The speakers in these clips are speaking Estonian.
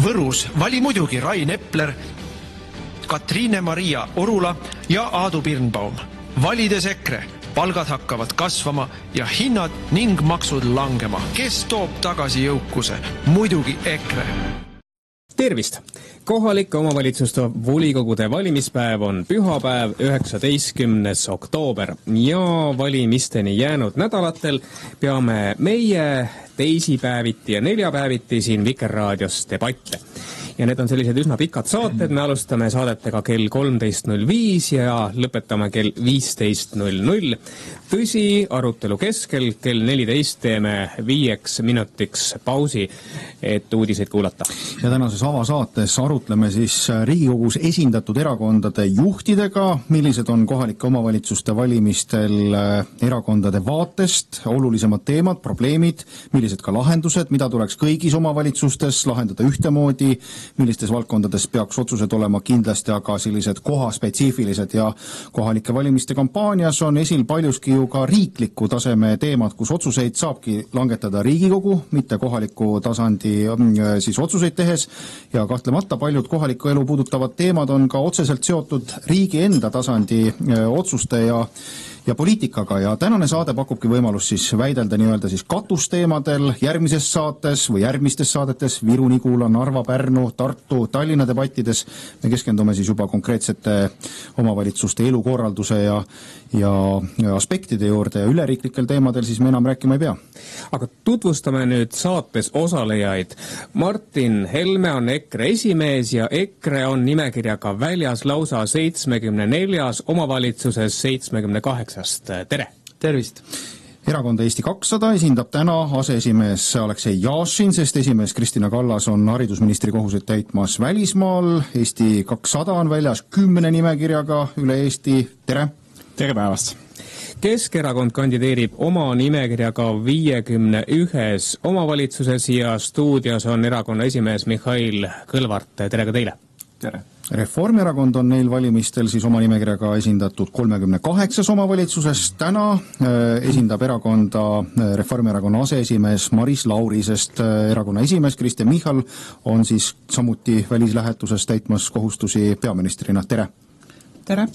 Võrus vali muidugi Rain Epler, Katriine-Maria Orula ja Aadu Birnbaum. Valides EKRE, palgad hakkavad kasvama ja hinnad ning maksud langema. Kes toob tagasi jõukuse? Muidugi EKRE. Tervist! Kohalike omavalitsuste volikogude valimispäev on pühapäev 19. oktoober ja valimisteni jäänud nädalatel peame meie teisipäeviti ja neljapäeviti siin Vikerraadios debatte. Ja need on sellised üsna pikad saated, me alustame saadetega kell 13.05 ja lõpetame kell 15.00. Tõsi, arutelu keskel kell 14 teeme 5 minutiks pausi, et uudiseid kuulata. Ja tänases avasaates arutleme siis Riigikogus esindatud erakondade juhtidega, millised on kohalike omavalitsuste valimistel erakondade vaatest, olulisemad teemad, probleemid, millised ka lahendused, mida tuleks kõigis omavalitsustes lahendada ühtemoodi, millistes valdkondades peaks otsused olema kindlasti aga sellised kohaspetsiifilised ja kohalike valimiste kampaanias on esil paljuski ju ka riikliku taseme teemad, kus otsuseid saabki langetada Riigikogu, mitte kohaliku tasandi siis otsuseid tehes ja kahtlemata paljud kohaliku elu puudutavad teemad on ka otseselt seotud riigi enda tasandi otsuste ja poliitikaga ja tänane saade pakubki võimalus siis väidelda nii-öelda siis katusteemadel järgmises saates või järgmistes saadetes Viru, Nigula, Narva, Pärnu, Tartu, Tallinna debattides. Me keskendume siis juba konkreetsete omavalitsuste elukorralduse ja aspektide juurde ja üleriiklikel teemadel siis me enam rääkima ei pea. Aga tutvustame nüüd saates osalejaid. Martin Helme on EKRE esimees ja EKRE on nimekirjaga väljas lausa 74 omavalitsuses 78. Tere! Tervist! Erakonda Eesti 200 esindab täna aseesimees Aleksei Jašin, sest esimees Kristina Kallas on haridusministri kohuseid täitmas välismaal. Eesti 200 on väljas 10 nimekirjaga üle Eesti. Tere! Tere päevast! Keskerakond kandideerib oma nimekirjaga 51 omavalitsuses ja stuudios on erakonna esimees Mihhail Kõlvart. Tere ka teile! Tere! Reformierakond on neil valimistel siis oma nimekirjaga esindatud 38 omavalitsuses. Täna esindab erakonda Reformierakonna aseesimees Maris Lauri, sest erakonna esimees Kristen Michal on siis samuti välislähetuses täitmas kohustusi peaministrina. Tere! Tere!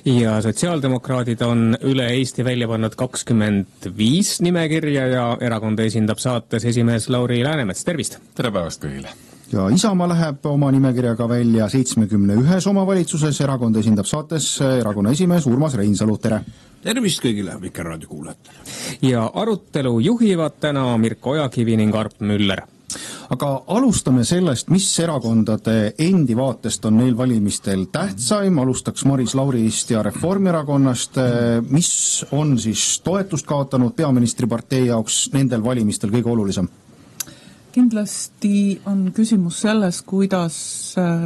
Ja sotsiaaldemokraadid on üle Eesti välja pannud 25 nimekirja ja erakonda esindab saates esimees Lauri Läänemets. Tervist! Tere päevast kõigile! Ja Isamaa läheb oma nimekirjaga välja 71 omavalitsuses, erakonda esindab saates erakonna esimees Urmas Reinsalu. Tere! Tervist kõigile Vikerraadio kuulajatele! Ja arutelu juhivad täna Mirko Ojakivi ning Arp Müller. Aga alustame sellest, mis erakondade endi vaatest on neil valimistel tähtsaim. Alustaks Maris Laurist ja Reformierakonnast. Mis on siis toetust kaotanud peaministripartei jaoks nendel valimistel kõige olulisem? Kindlasti on küsimus selles, kuidas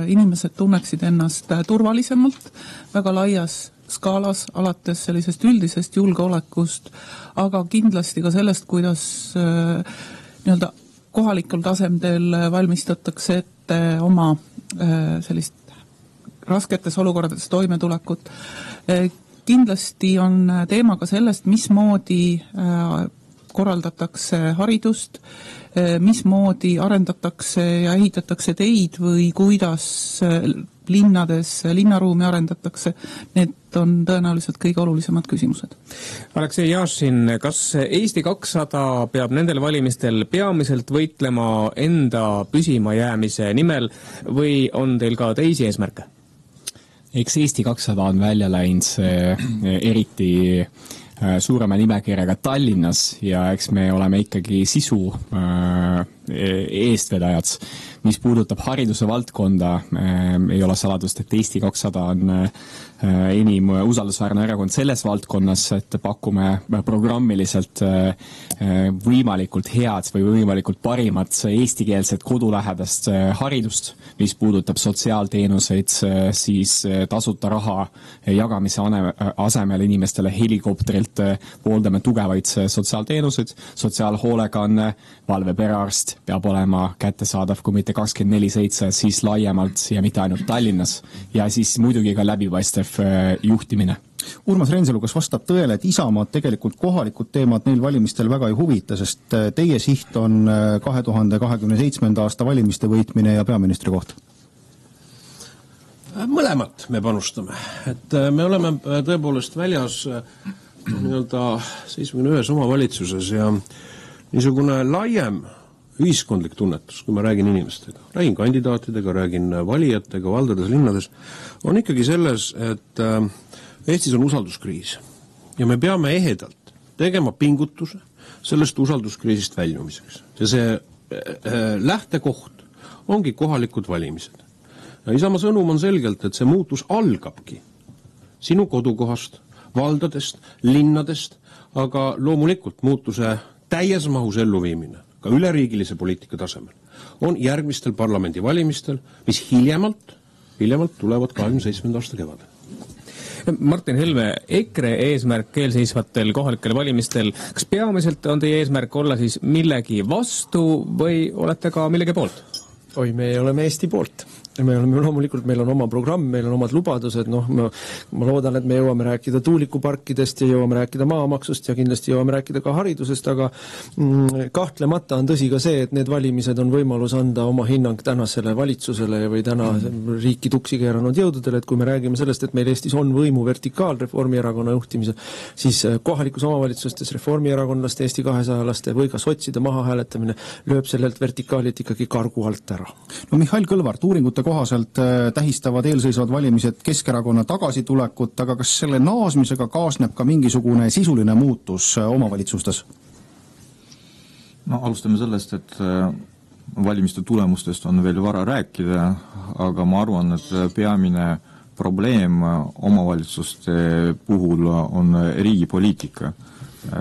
inimesed tunneksid ennast turvalisemalt väga laias skaalas, alates sellisest üldisest julgeolekust, aga kindlasti ka sellest, kuidas nii-öelda kohalikul tasemel valmistatakse ette oma sellist rasketes olukordades toimetulekut. Kindlasti on teema ka sellest, mismoodi korraldatakse haridust, mismoodi arendatakse ja ehitatakse teid või kuidas linnades linnaruumi arendatakse. Need on tõenäoliselt kõige olulisemad küsimused. Aleksei Jašin, kas Eesti 200 peab nendel valimistel peamiselt võitlema enda püsima jäämise nimel või on teil ka teisi eesmärke? Eks Eesti 200 on välja läinud eriti suurema nimekirjaga Tallinnas ja eks me oleme ikkagi sisu eestvedajad. Mis puudutab hariduse valdkonda, ei ole saladust, et Eesti 200 on enim usaldusväärne erakond selles valdkonnas, et pakume programmiliselt võimalikult head või võimalikult parimat eestikeelset kodulähedast haridust, mis puudutab sotsiaalteenuseid, siis tasuta raha jagamise asemel inimestele helikopterilt pooldame tugevaid sotsiaalteenuseid, sotsiaalhoolekanne, valveperearst peab olema kättesaadav, kui mitte 24/7, siis laiemalt ja mitte ainult Tallinnas ja siis muidugi ka läbipaistev juhtimine. Urmas Reinsalu, kas vastab tõele, et Isamaad tegelikult kohalikud teemad neil valimistel väga ei huvita, sest teie siht on 2027. aasta valimiste võitmine ja peaministri koht? Mõlemat me panustame, et me oleme tõepoolest väljas nii-öelda 71 omavalitsuses ja niisugune laiem ühiskondlik tunnetus, kui ma räägin inimestega, räägin kandidaatidega, räägin valijatega valdades, linnades, on ikkagi selles, et Eestis on usalduskriis ja me peame ehedalt tegema pingutuse sellest usalduskriisist väljumiseks. Ja see lähtekoht ongi kohalikud valimised. Ja Isamaa sõnum on selgelt, et see muutus algabki sinu kodukohast, valdadest, linnadest, aga loomulikult muutuse täies mahus elluviimine ka üleriigilise poliitika tasemel on järgmistel parlamendivalimistel, mis hiljemalt tulevad 27. aasta kevadel. Martin Helme, EKRE eesmärk eelseisvatel kohalikel valimistel, kas peamiselt on teie eesmärk olla siis millegi vastu või olete ka millegi poolt? Oi, me oleme Eesti poolt. Me oleme loomulikult, meil on oma programm, meil on omad lubadused, ma loodan, et me jõuame rääkida tuulikuparkidest ja jõuame rääkida maamaksust ja kindlasti jõuame rääkida ka haridusest, aga kahtlemata on tõsi ka see, et need valimised on võimalus anda oma hinnang tänasele valitsusele või täna riiki tuksi keeranud jõududele, et kui me räägime sellest, et meil Eestis on võimu vertikaal Reformierakonna juhtimisel, siis kohalikus omavalitsustes reformierakondlaste, Eesti 200-laste või ka sotside maha hääletamine lööb sellelt vertikaalilt ikkagi kargu alt ära. No Mihhail Kõlvart, uuringute kohaselt tähistavad eelseisvad valimised Keskerakonna tagasitulekut, aga kas selle naasmisega kaasneb ka mingisugune sisuline muutus omavalitsustes? No alustame sellest, et valimiste tulemustest on veel vara rääkida, aga ma arvan, et peamine probleem omavalitsuste puhul on riigi poliitika.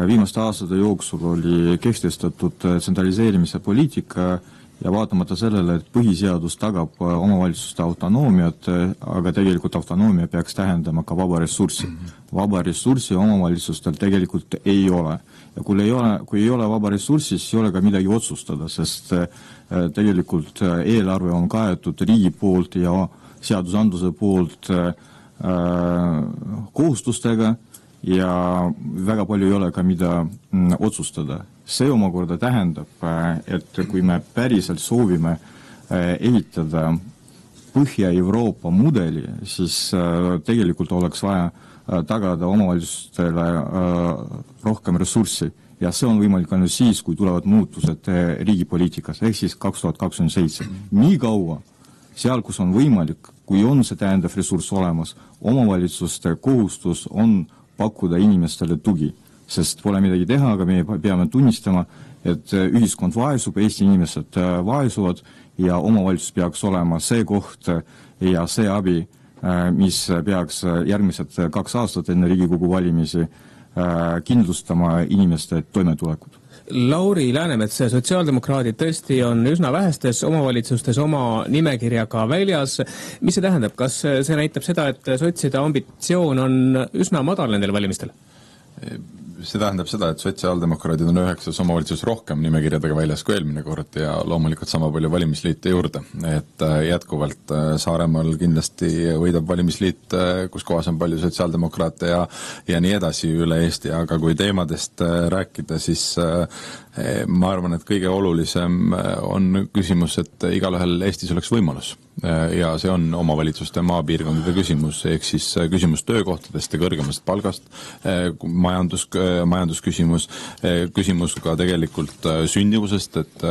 Viimaste aastate jooksul oli kehtestatud tsentraliseerimise poliitika ja vaatamata sellele, et põhiseadus tagab omavalitsuste autonoomiat, aga tegelikult autonoomia peaks tähendama ka vaba ressurssi. Vaba ressurssi omavalitsustel tegelikult ei ole. Ja kui ei ole vaba ressurssi, siis ei ole ka midagi otsustada, sest tegelikult eelarve on kaetud riigi poolt ja seadusandluse poolt kohustustega ja väga palju ei ole ka mida otsustada. See omakorda tähendab, et kui me päriselt soovime ehitada Põhja-Euroopa mudeli, siis tegelikult oleks vaja tagada omavalitsustele rohkem ressurssi. Ja see on võimalik ainult siis, kui tulevad muutused riigipoliitikas, ehk siis 2027. Nii kaua, seal kus on võimalik, kui on see täiendav ressurss olemas, omavalitsuste kohustus on pakkuda inimestele tugi. Sest pole midagi teha, aga me peame tunnistama, et ühiskond vaesub, Eesti inimesed vaesuvad ja omavalitsus peaks olema see koht ja see abi, mis peaks järgmised 2 aastat enne Riigikogu valimisi kindlustama inimeste toimetulekut. Lauri Läänemets, sotsiaaldemokraadid tõesti on üsna vähestes omavalitsustes oma nimekirjaga väljas. Mis see tähendab? Kas see näitab seda, et sotside ambitsioon on üsna madal nendel valimistel? See tähendab seda, et sotsiaaldemokraadid on 9 omavalitsus rohkem nimekirjadega väljas kui eelmine kord ja loomulikult sama palju valimisliite juurde. Et jätkuvalt Saaremaal kindlasti võidab valimisliit, kus kohas on palju sotsiaaldemokraate ja nii edasi üle Eesti, aga kui teemadest rääkida, siis ma arvan, et kõige olulisem on küsimus, et igalühel Eestis oleks võimalus. Ja see on omavalitsuste maapiirkondade küsimus, ehk siis küsimus töökohtadest ja kõrgemast palgast, majandusküsimus, küsimus ka tegelikult sündivusest, et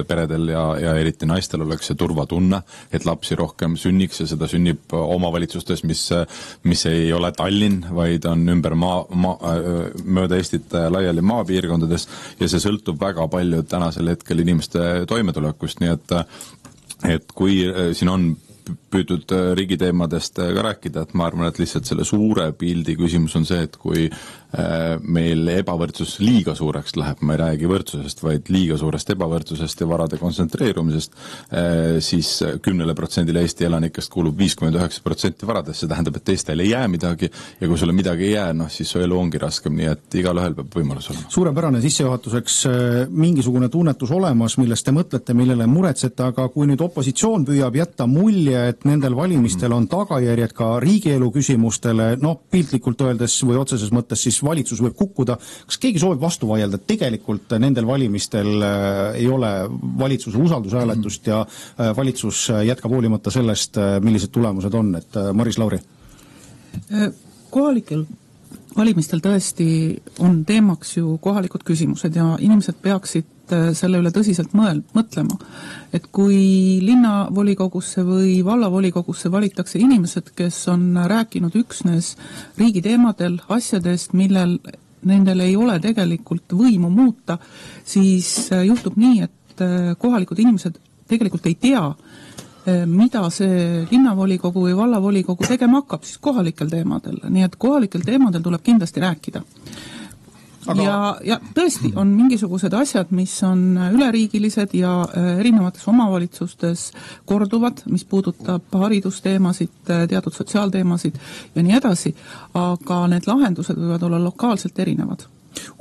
peredel ja eriti naistel oleks see turvatunne, et lapsi rohkem sünniks ja seda sünnib omavalitsustes, mis ei ole Tallinn, vaid on ümber mööda Eestit laiali maapiirkondades ja see sõltub väga palju tänasel hetkel inimeste toimetulekust, nii et kui siin on püütud riigiteemadest ka rääkida, et ma arvan, et lihtsalt selle suure pildi küsimus on see, et kui meil ebavõrdsus liiga suureks läheb, ma ei räägi võrdsusest, vaid liiga suurest ebavõrdsusest ja varade kontsentreerumisest, siis 10% Eesti elanikest kuulub 59% varadest, see tähendab, et teistel ei jää midagi ja kui sulle midagi ei jää, siis su elu ongi raskem, nii et igalühel peab võimalus olema. Suurepärane sissejuhatuseks mingisugune tunnetus olemas, millest te mõtlete, millele muretsete, aga kui nüüd opositsioon püüab jätta mulje, et nendel valimistel on tagajärjed ka riigielu küsimustele, piltlikult öeldes või otseses mõttes siis valitsus võib kukkuda. Kas keegi soovib vastu vaielda, et tegelikult nendel valimistel ei ole valitsuse usaldushääletust ja valitsus jätkab hoolimata sellest, millised tulemused on, et Maris Lauri? Kohalikel valimistel tõesti on teemaks ju kohalikud küsimused ja inimesed peaksid selle üle tõsiselt mõtlema, et kui linnavolikogusse või vallavolikogusse valitakse inimesed, kes on rääkinud üksnes riigi teemadel, asjadest, millel nendel ei ole tegelikult võimu muuta, siis juhtub nii, et kohalikud inimesed tegelikult ei tea, mida see linnavolikogu või vallavolikogu tegema hakkab siis kohalikel teemadel. Nii et kohalikel teemadel tuleb kindlasti rääkida. Ja tõesti on mingisugused asjad, mis on üleriigilised ja erinevates omavalitsustes korduvad, mis puudutab haridusteemasid, teatud sotsiaalteemasid ja nii edasi, aga need lahendused võivad olla lokaalselt erinevad.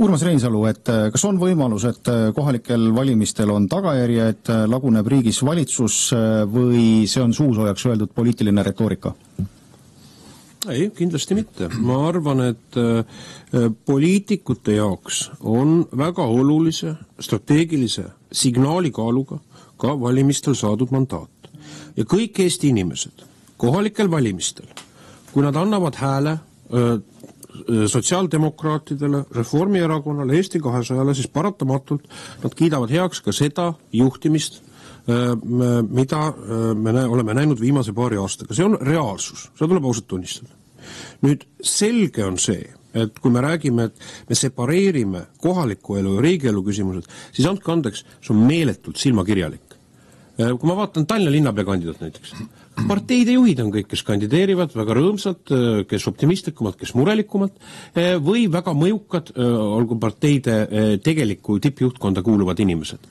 Urmas Reinsalu, et kas on võimalus, et kohalikel valimistel on tagajärjed, laguneb riigis valitsus või see on suusoojaks öeldud poliitiline retoorika? Ei, kindlasti mitte. Ma arvan, et poliitikute jaoks on väga olulise strateegilise signaalikaaluga ka valimistel saadud mandaat. Ja kõik Eesti inimesed kohalikel valimistel, kui nad annavad hääle sotsiaaldemokraatidele, Reformierakonnale, Eesti 200-le, siis paratamatult nad kiidavad heaks ka seda juhtimist, mida me oleme näinud viimase paari aastaga. See on reaalsus, seda tuleb ausalt tunnistada. Nüüd selge on see, et kui me räägime, et me separeerime kohaliku elu ja riigielu küsimused, siis andke andeks, see on meeletult silmakirjalik. Kui ma vaatan Tallinna linnapea kandidaat näiteks, parteide juhid on kõik, kes kandideerivad väga rõõmsalt, kes optimistlikumalt, kes murelikumalt, või väga mõjukad, olgu parteide tegelikku tippjuhtkonda kuuluvad inimesed.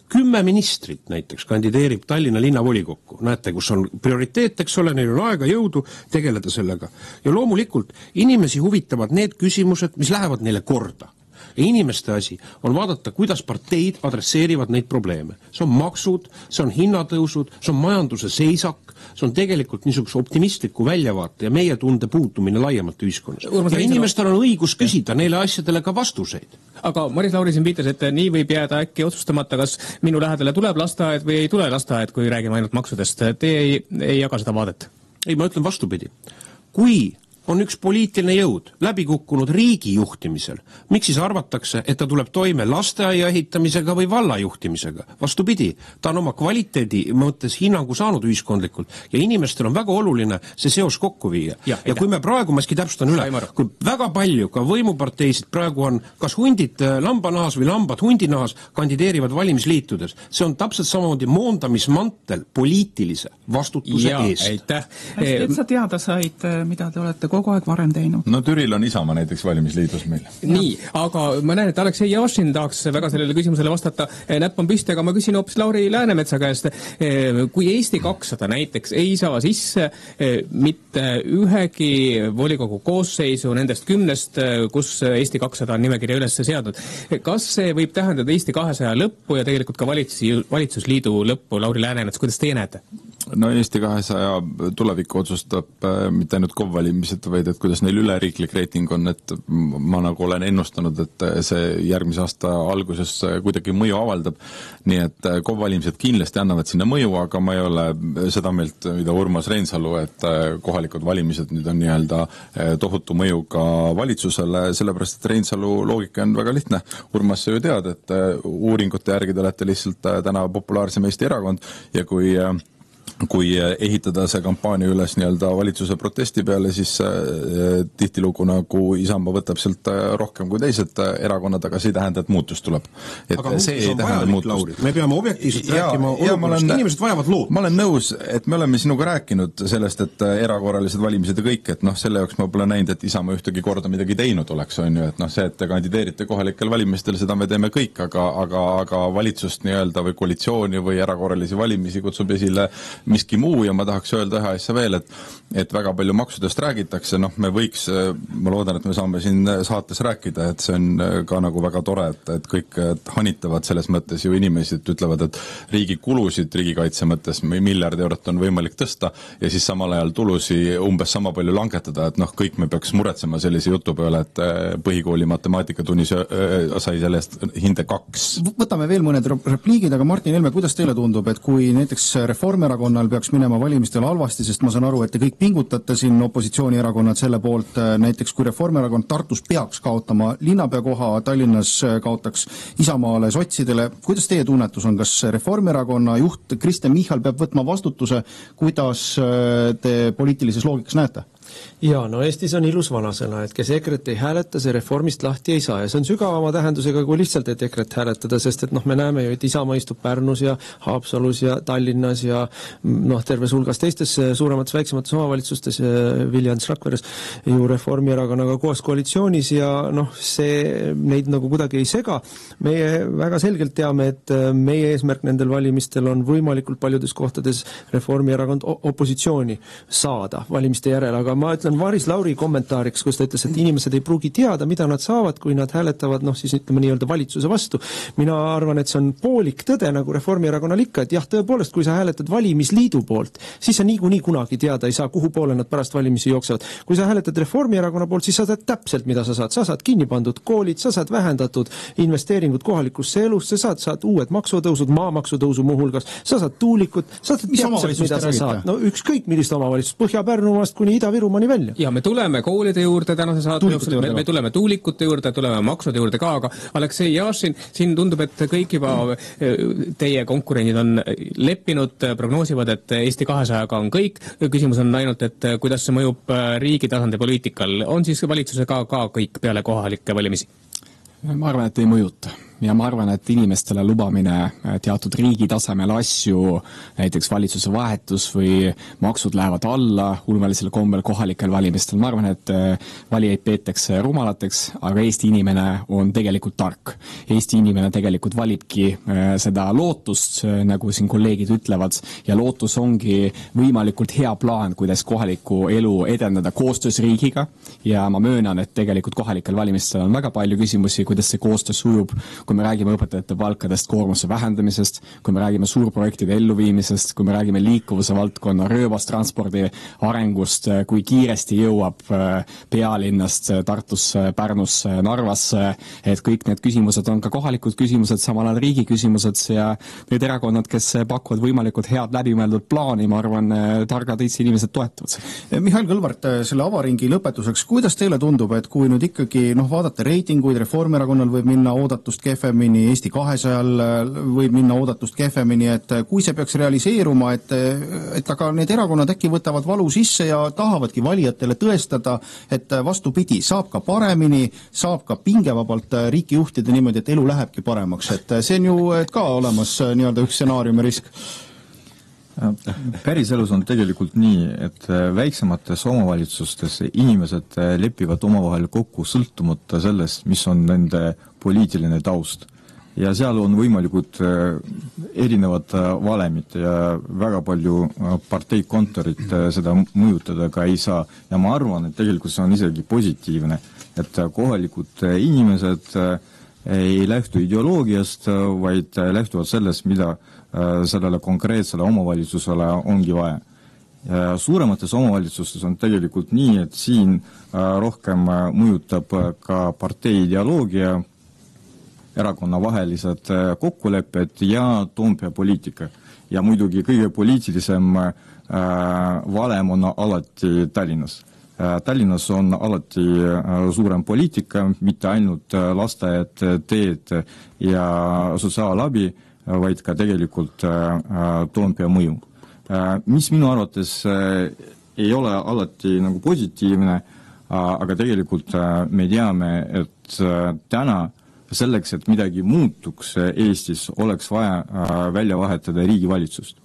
10 ministrit näiteks kandideerib Tallinna linnavolikokku, näete, kus on prioriteet, eks ole, neil on aega, jõudu tegeleda sellega. Ja loomulikult inimesi huvitavad need küsimused, mis lähevad neile korda. Ja inimeste asi on vaadata, kuidas parteid adresseerivad neid probleeme. See on maksud, see on hinnatõusud, see on majanduse seisak, see on tegelikult niisuguse optimistliku väljavaate ja meie tunde puutumine laiemalt ühiskonnas. Ja inimestel on õigus küsida neile asjadele ka vastuseid. Aga Maris Lauri siin viitas, et nii võib jääda äkki otsustamata, kas minu lähedale tuleb lasteaed või ei tule lasteaed, kui räägime ainult maksudest. Te ei jaga seda vaadet? Ei, ma ütlen vastupidi. Kui on üks poliitiline jõud läbi kukkunud riigi juhtimisel. Miks siis arvatakse, et ta tuleb toime lasteaia ehitamisega või valla juhtimisega? Vastupidi, ta on oma kvaliteedi mõttes hinnangu saanud ühiskondlikult ja inimestel on väga oluline see seos kokku viia. Ja kui me praegu, ma täpsustan üle, kui väga palju ka võimuparteisid praegu on kas hundid lambanahas või lambad hundinahas kandideerivad valimisliitudes, see on täpselt samamoodi moondamismantel poliitilise vastutuse eest. Aitäh. Et sa teada said, mida te olete kogu aeg varem teinud. No Türil on Isamaa näiteks valimisliidus meil. Nii, aga ma näen, et Aleksei Jašin tahaks väga sellele küsimusele vastata. Näpp on püsti, aga ma küsin hoopis Lauri Läänemetsa käest. Kui Eesti 200 näiteks ei saa sisse mitte ühegi volikogu koosseisu nendest 10, kus Eesti 200 on nimekirja üles seadnud, kas see võib tähendada Eesti 200 lõppu ja tegelikult ka valitsusliidu lõppu? Lauri Läänemets, kuidas teie näete? No Eesti 200 tulevikku otsustab mitte ainult KOV-valimised, vaid et kuidas neil üleriiklik reiting on, et ma nagu olen ennustanud, et see järgmise aasta alguses kuidagi mõju avaldab, nii et KOV-valimised kindlasti annavad sinna mõju, aga ma ei ole seda meelt, mida Urmas Reinsalu, et kohalikud valimised nüüd on nii-öelda tohutu mõju ka valitsusele, sellepärast et Reinsalu loogika on väga lihtne. Urmas, sa ju tead, et uuringute järgi te olete lihtsalt täna populaarsem Eesti erakond ja kui kui ehitada see kampaania üles nii-öelda valitsuse protesti peale, siis tihtilugu nagu Isamaa võtab sealt rohkem kui teised erakonnad, aga see ei tähenda, et muutus tuleb. Et aga see ei tähenda muutust. Me peame objektiivselt rääkima olukorrast, inimesed vajavad lood. Ma olen nõus, et me oleme sinuga rääkinud sellest, et erakorralised valimised ja kõik, et selle jaoks ma pole näinud, et Isamaa ühtegi korda midagi teinud oleks, on ju, et see, et te kandideerite kohalikel valimistel, seda me teeme kõik, aga valitsust nii-öelda või koalitsiooni või erakorralisi valimisi kutsub esile miski muu ja ma tahaks öelda ühe asja veel, et väga palju maksudest räägitakse, me võiks, ma loodan, et me saame siin saates rääkida, et see on ka nagu väga tore, et kõik hanitavad selles mõttes ju inimesi, et ütlevad, et riigi kulusid riigikaitse mõttes miljard eurot on võimalik tõsta ja siis samal ajal tulusi umbes sama palju langetada, et kõik me peaks muretsema sellise jutu peale, et põhikooli matemaatikatunnis sai sellest hinde 2. Võtame veel mõned repliigid, aga Martin Helme, kuidas teile tundub, et kui näiteks Reformierakonnal peaks minema valimistel halvasti, sest ma saan aru, et te kõik pingutate siin opositsioonierakonnad selle poolt, näiteks kui Reformierakond Tartus peaks kaotama linnapeakoha, Tallinnas kaotaks Isamaale sotsidele, kuidas teie tunnetus on, kas Reformierakonna juht Kristen Michal peab võtma vastutuse, kuidas te poliitilises loogikas näete? Ja, Eestis on ilus vanasõna, et kes EKRE-t ei hääleta, see reformist lahti ei saa ja see on sügavama tähendusega kui lihtsalt, et EKRE-t hääletada, sest et me näeme ju, et Isamaa istub Pärnus ja Haapsalus ja Tallinnas ja terves hulgas teistes suuremates, väiksemates omavalitsustes, Viljandis, Rakveres ju Reformierakonnaga koos koalitsioonis ja see neid nagu kuidagi ei sega. Meie väga selgelt teame, et meie eesmärk nendel valimistel on võimalikult paljudes kohtades Reformierakond opositsiooni saada valimiste järel, aga ma ütlen Maris Lauri kommentaariks, kus ta ütles, et inimesed ei pruugi teada, mida nad saavad, kui nad hääletavad, siis ütleme nii-öelda valitsuse vastu. Mina arvan, et see on poolik tõde, nagu Reformierakonnal ikka, et jah, tõepoolest, kui sa hääletad valimisliidu poolt, siis sa niikuinii kunagi teada ei saa, kuhu poole nad pärast valimisi jooksevad. Kui sa hääletad Reformierakonna poolt, siis sa saad täpselt, mida sa saad. Sa saad kinni pandud koolid, sa saad vähendatud investeeringud kohalikusse elusse, sa saad uued maksutõusud, maamaksutõusu muuhulgas, sa saad tuulikud, sa saad täpselt, mida sa saad. Ükskõik millist omavalitsust, Põhja-Pärnumaast kuni Ida-Virumaani välja. Ja me tuleme koolide juurde tänase saate jooksul, me tuleme tuulikute juurde, tuleme maksude juurde ka, aga Aleksei Jašin, siin tundub, et kõik juba teie konkurendid on leppinud, prognoosivad, et Eesti 200-ga on kõik. Küsimus on ainult, et kuidas see mõjub riigi tasandi poliitikal. On siis valitsusega ka kõik peale kohalikke valimisi? Ma arvan, et ei mõjuta. Ja ma arvan, et inimestele lubamine teatud riigi tasemel asju, näiteks valitsuse vahetus või maksud lähevad alla ulmelisel kombel kohalikel valimistel. Ma arvan, et valijaid peetakse rumalateks, aga Eesti inimene on tegelikult tark. Eesti inimene tegelikult valibki seda lootust, nagu siin kolleegid ütlevad, ja lootus ongi võimalikult hea plaan, kuidas kohalikku elu edendada koostöös riigiga. Ja ma möönan, et tegelikult kohalikel valimistel on väga palju küsimusi, kuidas see koostöö sujub, kui me räägime õpetajate palkadest, koormuse vähendamisest, kui me räägime suurprojektide elluviimisest, kui me räägime liikuvuse valdkonna rööbastranspordi arengust, kui kiiresti jõuab pealinnast Tartusse, Pärnusse, Narvasse, et kõik need küsimused on ka kohalikud küsimused, samal ajal riigi küsimused ja need erakonnad, kes pakuvad võimalikult head läbimõeldud plaani, ma arvan, targad Eesti inimesed toetavad. Mihhail Kõlvart, selle avaringi lõpetuseks, kuidas teile tundub, et kui nüüd ikkagi vaadata reitinguid, Reformierakonnal võib minna oodatust kehvemini, Eesti 200-l võib minna oodatust kehvemini, et kui see peaks realiseeruma, et aga need erakonnad äkki võtavad valu sisse ja tahavadki valijatele tõestada, et vastupidi, saab ka paremini, saab ka pingevabalt riiki juhtida niimoodi, et elu lähebki paremaks, et see on ju ka olemas nii-öelda üks stsenaariumi risk. Päris elus on tegelikult nii, et väiksemates omavalitsustes inimesed lepivad omavahel kokku sõltumata sellest, mis on nende poliitiline taust. Ja seal on võimalikud erinevad valemid ja väga palju parteikontorit seda mõjutada ka ei saa. Ja ma arvan, et tegelikult see on isegi positiivne, et kohalikud inimesed ei lähtu ideoloogiast, vaid lähtuvad sellest, mida sellele konkreetsele omavalitsusele ongi vaja. Suuremates omavalitsustes on tegelikult nii, et siin rohkem mõjutab ka partei ideoloogia, erakonnavahelised kokkulepped ja Toompea poliitika. Ja muidugi kõige poliitilisem valem on alati Tallinnas. Tallinnas on alati suurem poliitika, mitte ainult lasteaiad, teed ja sotsiaalabi, vaid ka tegelikult Toompea mõju. mis minu arvates ei ole alati nagu positiivne, aga tegelikult me teame, et täna selleks, et midagi muutuks Eestis, oleks vaja välja vahetada riigivalitsust.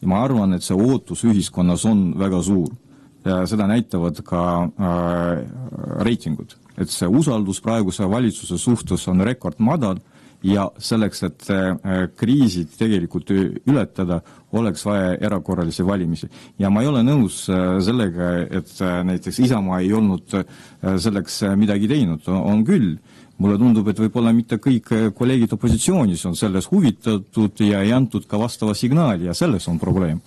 Ja ma arvan, et see ootus ühiskonnas on väga suur ja seda näitavad ka reitingud. Et see usaldus praeguse valitsuse suhtes on rekordmadal ja selleks, et kriisid tegelikult ületada, oleks vaja erakorralisi valimisi. Ja ma ei ole nõus sellega, et näiteks Isamaa ei olnud selleks midagi teinud. On küll. Mulle tundub, et võib-olla mitte kõik kolleegid opositsioonis on selles huvitatud ja ei antud ka vastava signaali ja selles on probleem.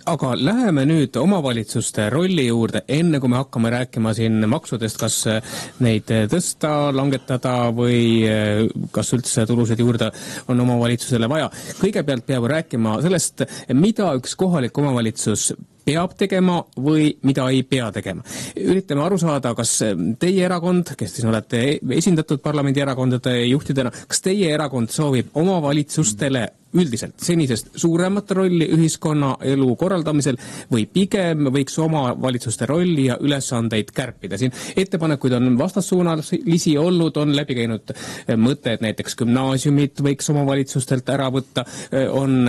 Aga läheme nüüd omavalitsuste rolli juurde, enne kui me hakkame rääkima siin maksudest, kas neid tõsta, langetada või kas üldse tulusid juurde on omavalitsusele vaja. Kõigepealt peab rääkima sellest, mida üks kohalik omavalitsus peab tegema või mida ei pea tegema. Üritame aru saada, kas teie erakond, kes siis olete esindatud parlamendierakondade juhtidena, kas teie erakond soovib omavalitsustele üldiselt senisest suuremat rolli ühiskonna elu korraldamisel või pigem võiks omavalitsuste rolli ja ülesandeid kärpida. Siin ettepanekuid on vastassuunalisi olnud, on läbi käinud mõte, et näiteks gümnaasiumid võiks omavalitsustelt ära võtta, on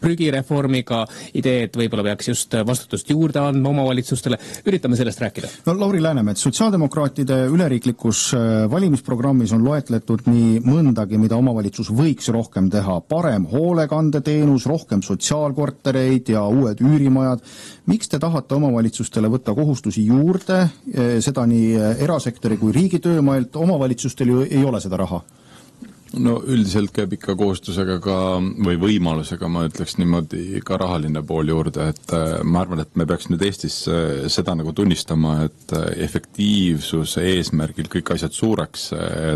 prügireformiga idee, et võib-olla peaks just vastutust juurde andma omavalitsustele. Üritame sellest rääkida. No, Lauri Läänemets, sotsiaaldemokraatide üleriiklikus valimisprogrammis on loetletud nii mõndagi, mida omavalitsus võiks rohkem teha. Parem hoolekandeteenus, rohkem sotsiaalkortereid ja uued üürimajad. Miks te tahate omavalitsustele võtta kohustusi juurde, seda nii erasektori kui riigi töömaalt, omavalitsustel ju ei ole seda raha? No üldiselt käib ikka kohustusega ka, või võimalusega, ma ütleks niimoodi, ka rahaline pool juurde, et ma arvan, et me peaks nüüd Eestis seda nagu tunnistama, et efektiivsuse eesmärgil kõik asjad suureks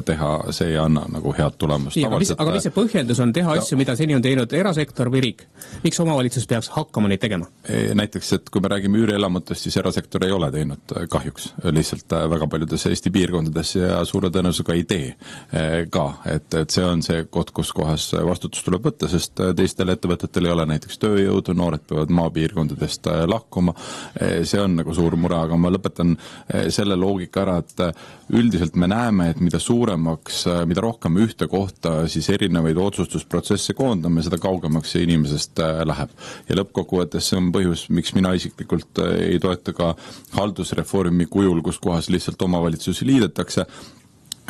teha, see ei anna nagu head tulemust. Aga mis see põhjendus on teha asju, mida seni on teinud erasektor või riik? Miks omavalitsus peaks hakkama neid tegema? Näiteks, et kui me räägime üürielamutest, siis erasektor ei ole teinud kahjuks lihtsalt väga paljudes Eesti piirkondades ja suure tõenäosusega ei tee ka, et see on see koht, kus kohas vastutus tuleb võtta, sest teistel ettevõtetel ei ole näiteks tööjõudu, noored peavad maapiirkondadest lahkuma. See on nagu suur mure, aga ma lõpetan selle loogika ära, et üldiselt me näeme, et mida suuremaks, mida rohkem ühte kohta siis erinevaid otsustusprotsesse koondame, seda kaugemaks see inimesest läheb. Ja lõppkokkuvõttes see on põhjus, miks mina isiklikult ei toeta ka haldusreformi kujul, kus kohas lihtsalt omavalitsusi liidetakse.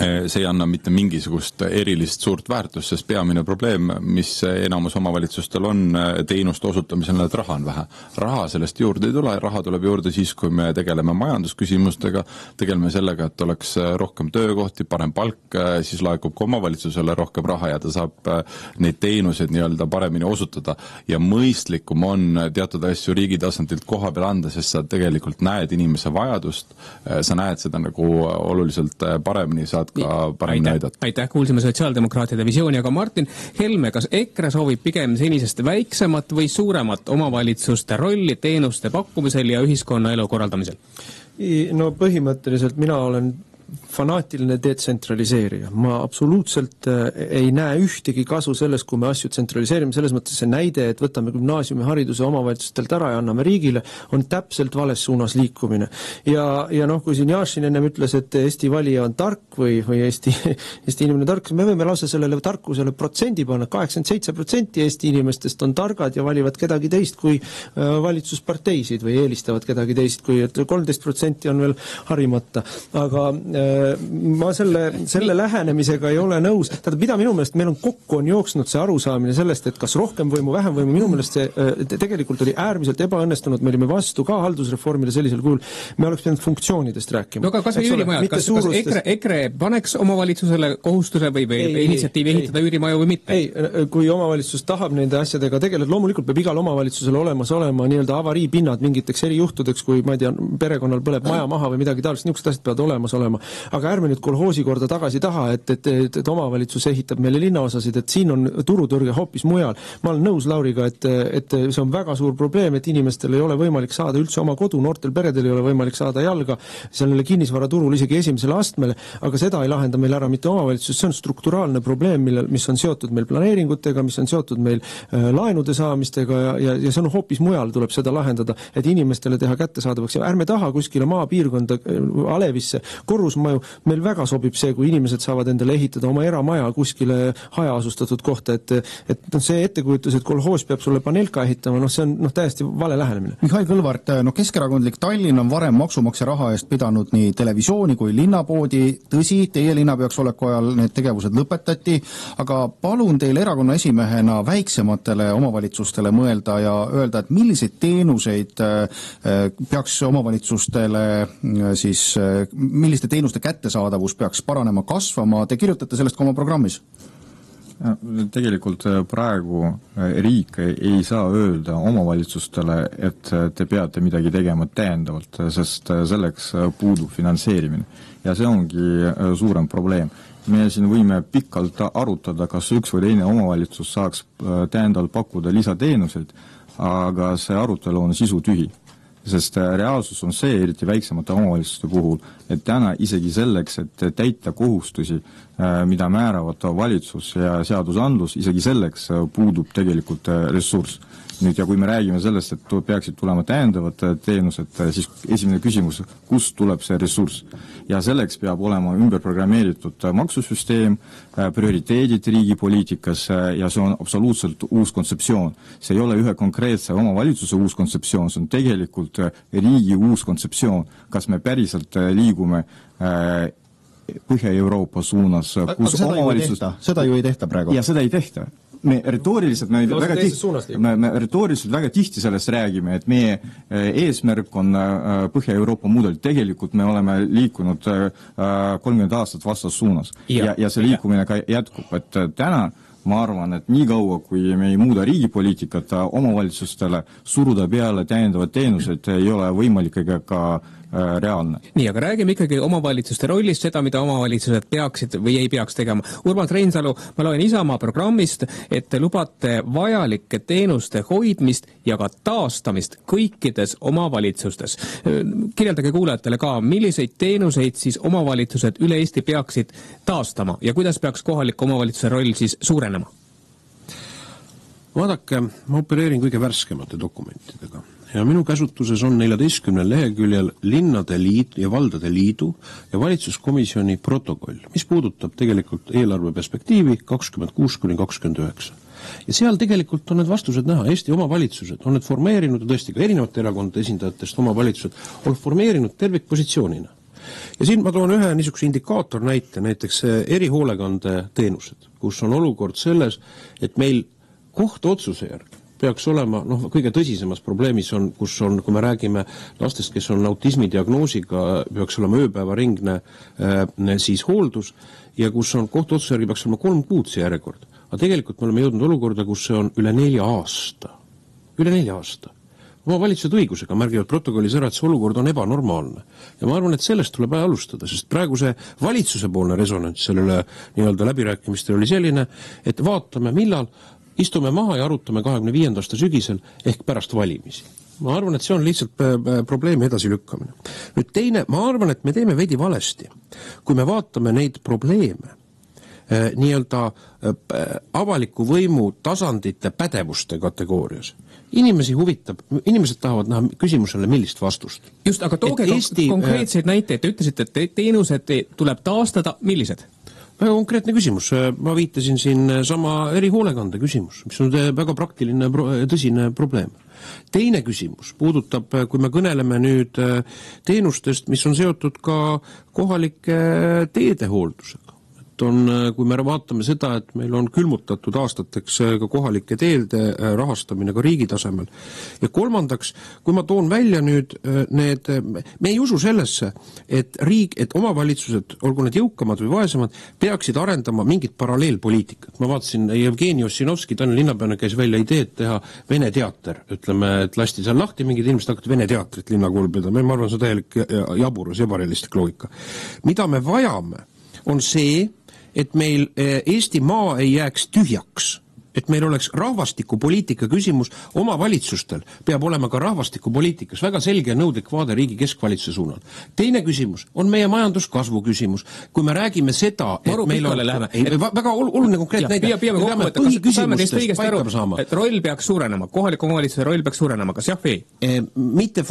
See ei anna mitte mingisugust erilist suurt väärtust, sest peamine probleem, mis enamus omavalitsustel on teenuste osutamisel, et raha on vähe. Raha sellest juurde ei tule, raha tuleb juurde siis, kui me tegeleme majandusküsimustega, tegeleme sellega, et oleks rohkem töökohti, parem palk, siis laekub ka omavalitsusele rohkem raha ja ta saab neid teenuseid nii-öelda paremini osutada. Ja mõistlikum on teatud asju riigi tasandilt koha peal anda, sest sa tegelikult näed inimese vajadust, sa näed seda nagu oluliselt paremini, saad ka parem näidata. Aitäh, kuulsime sotsiaaldemokraatide visiooni, aga Martin Helme, kas EKRE soovib pigem senisest väiksemat või suuremat omavalitsuste rolli teenuste pakkumisel ja ühiskonna elu korraldamisel? No põhimõtteliselt mina olen fanaatiline detsentraliseerija. Ma absoluutselt ei näe ühtegi kasu sellest, kui me asju tsentraliseerime. Selles mõttes see näide, et võtame gümnaasiumi hariduse omavalitsustelt ära ja anname riigile, on täpselt vales suunas liikumine. Ja kui siin Jašin ennem ütles, et Eesti valija on tark või Eesti inimene tark, me võime lausa sellele tarkusele protsendi panna. 87% Eesti inimestest on targad ja valivad kedagi teist kui valitsusparteisid või eelistavad kedagi teist, kui 13% on veel harimata. Aga ma selle lähenemisega ei ole nõus. Tähendab, mida minu meelest meil on kokku on jooksnud see arusaamine sellest, et kas rohkem võimu, vähem võimu, minu meelest see tegelikult oli äärmiselt ebaõnnestunud, me olime vastu ka haldusreformile sellisel kujul, me oleks pidanud funktsioonidest rääkima. No aga kas üürimajad, kas EKRE paneks omavalitsusele kohustuse või initsiatiivi ehitada üürimaju või mitte? Ei, kui omavalitsus tahab nende asjadega tegeleda, loomulikult peab igal omavalitsusel olemas olema nii-öelda avariipinnad mingiteks erijuhtudeks, kui ma ei tea, perekonnal põleb maja maha või midagi taolist, niisugused asjad peavad olemas olema. aga ärme nüüd kolhoosi korda tagasi taha, et omavalitsus ehitab meile linnaosasid, et siin on turutõrge hoopis mujal. Ma olen nõus Lauriga, et see on väga suur probleem, et inimestel ei ole võimalik saada üldse oma kodu, noortel peredel ei ole võimalik saada jalga sellele kinnisvaraturul isegi esimesele astmele, aga seda ei lahenda meil ära mitte omavalitsus, see on strukturaalne probleem, mis on seotud meil planeeringutega, mis on seotud meil laenude saamistega ja see on hoopis mujal, tuleb seda lahendada, et inimestele teha kättesaadavaks ja ärme taha kuskile maapiirkonda Alevisse korrusmaju, meil väga sobib see, kui inimesed saavad endale ehitada oma eramaja kuskile hajaasustatud kohta, et see ettekujutus, et kolhoos peab sulle panelka ehitama, see on täiesti vale lähenemine. Mihhail Kõlvart, keskerakondlik Tallinn on varem maksumaksja raha eest pidanud nii televisiooni kui linnapoodi, tõsi, teie linnapeaks oleku ajal need tegevused lõpetati, aga palun teil erakonna esimehena väiksematele omavalitsustele mõelda ja öelda, et milliseid teenuseid peaks omavalitsustele siis, milliste teenuste kättesaadavus peaks paranema, kasvama, te kirjutate sellest ka oma programmis? Tegelikult praegu riik ei saa öelda omavalitsustele, et te peate midagi tegema täiendavalt, sest selleks puudub finantseerimine. Ja see ongi suurem probleem. Me siin võime pikalt arutada, kas üks või teine omavalitsus saaks täiendavalt pakkuda lisateenuseid, aga see arutelu on sisu tühi. Sest reaalsus on see, eriti väiksemate omavalitsuste puhul, et täna isegi selleks, et täita kohustusi, mida määravad valitsus ja seadusandlus, isegi selleks puudub tegelikult ressurss. Nüüd, ja kui me räägime sellest, et peaksid tulema täiendavad teenused, siis esimene küsimus, kust tuleb see ressurss? Ja selleks peab olema ümberprogrammeeritud maksusüsteem, prioriteedid riigi poliitikas ja see on absoluutselt uus kontseptsioon. See ei ole ühe konkreetse omavalitsuse uus kontseptsioon, see on tegelikult riigi uus kontseptsioon. Kas me päriselt liigume Põhja-Euroopa suunas, kus omavalitsus... Seda ju ei tehta praegu. Ja seda ei tehta. Me retooriliselt väga tihti sellest räägime, et meie eesmärk on Põhja-Euroopa mudel. Tegelikult me oleme liikunud 30 aastat vastas suunas ja see liikumine ka jätkub, et täna ma arvan, et nii kaua, kui me ei muuda riigipoliitikat omavalitsustele, suruda peale täiendavad teenused ei ole võimalik ega ka reaalne. Nii, aga räägime ikkagi omavalitsuste rollist, seda, mida omavalitsused peaksid või ei peaks tegema. Urmas Reinsalu, ma loen Isamaa programmist, et te lubate vajalike teenuste hoidmist ja ka taastamist kõikides omavalitsustes. Kirjeldage kuulajatele ka, milliseid teenuseid siis omavalitsused üle Eesti peaksid taastama ja kuidas peaks kohalik omavalitsuse roll siis suurenema? Vaadake, ma opereerin kõige värskemate dokumentidega. Ja minu käsutuses on 14 leheküljel Linnade Liit ja Valdade Liidu ja valitsuskomisjoni protokoll, mis puudutab tegelikult eelarve perspektiivi 26–29. Ja seal tegelikult on need vastused näha. Eesti omavalitsused on need formeerinud, ja tõesti ka erinevate erakondade esindajatest omavalitsused on formeerinud tervikpositsioonina. Ja siin ma toon ühe niisuguse indikaator näite, näiteks erihoolekande teenused, kus on olukord selles, et meil kohtuotsuse järgi peaks olema, kõige tõsisemas probleemis on, kus on, kui me räägime lastest, kes on autismi diagnoosiga, peaks olema ööpäevaringne siis hooldus ja kus on kohtuotsuse järgi peaks olema 3 kuud see järjekord. Aga tegelikult me oleme jõudnud olukorda, kus see on üle 4 aasta. Üle 4 aasta. Omavalitsused õigusega märgivad protokollis ära, et see olukord on ebanormaalne. Ja ma arvan, et sellest tuleb alustada, sest praegu see valitsuse poolne resonants sellele nii-öelda läbirääkimistel oli selline, et vaatame, millal istume maha ja arutame 25. aasta sügisel ehk pärast valimisi. Ma arvan, et see on lihtsalt probleemi edasi lükkamine. Nüüd teine, ma arvan, et me teeme veidi valesti, kui me vaatame neid probleeme nii-öelda avaliku võimu tasandite pädevuste kategoorias. Inimesed tahavad näha küsimusele millist vastust. Just, aga tooge konkreetseid näiteid. Te ütlesite, et teenused tuleb taastada. Millised? Väga konkreetne küsimus. Ma viitasin siin sama erihoolekande küsimus, mis on väga praktiline, tõsine probleem. Teine küsimus puudutab, kui me kõneleme nüüd teenustest, mis on seotud ka kohalike teedehooldusega. et on, kui me vaatame seda, et meil on külmutatud aastateks ka kohalike teelde rahastamine ka riigi tasemel. Ja kolmandaks, kui ma toon välja nüüd need, me ei usu sellesse, et riik, et omavalitsused, olgu need jõukamad või vaesemad, peaksid arendama mingit paralleelpoliitikat. Ma vaatasin, Jevgeni Ossinovski, Tallinna linnapeana käis välja ideed teha Vene teater, ütleme, et lasti seal lahti, mingid inimesed hakkavad Vene teatrit linnakool pidama. Ma arvan, see on täielik jaburus, ebarealistlik loogika. Mida me vajame, on see, et meil Eesti maa ei jääks tühjaks, et meil oleks rahvastikupoliitika küsimus omavalitsustel, peab olema ka rahvastikupoliitikas väga selge ja nõudlik vaade riigi keskvalitsuse suunal. Teine küsimus on meie majanduskasvu küsimus. Kui me räägime seda, et meil on väga oluline konkreetne näide, me peame põhiküsimustest paika saama. Et roll peaks suurenema, kohaliku omavalitsuse roll peaks suurenema, kas jah või? Mitte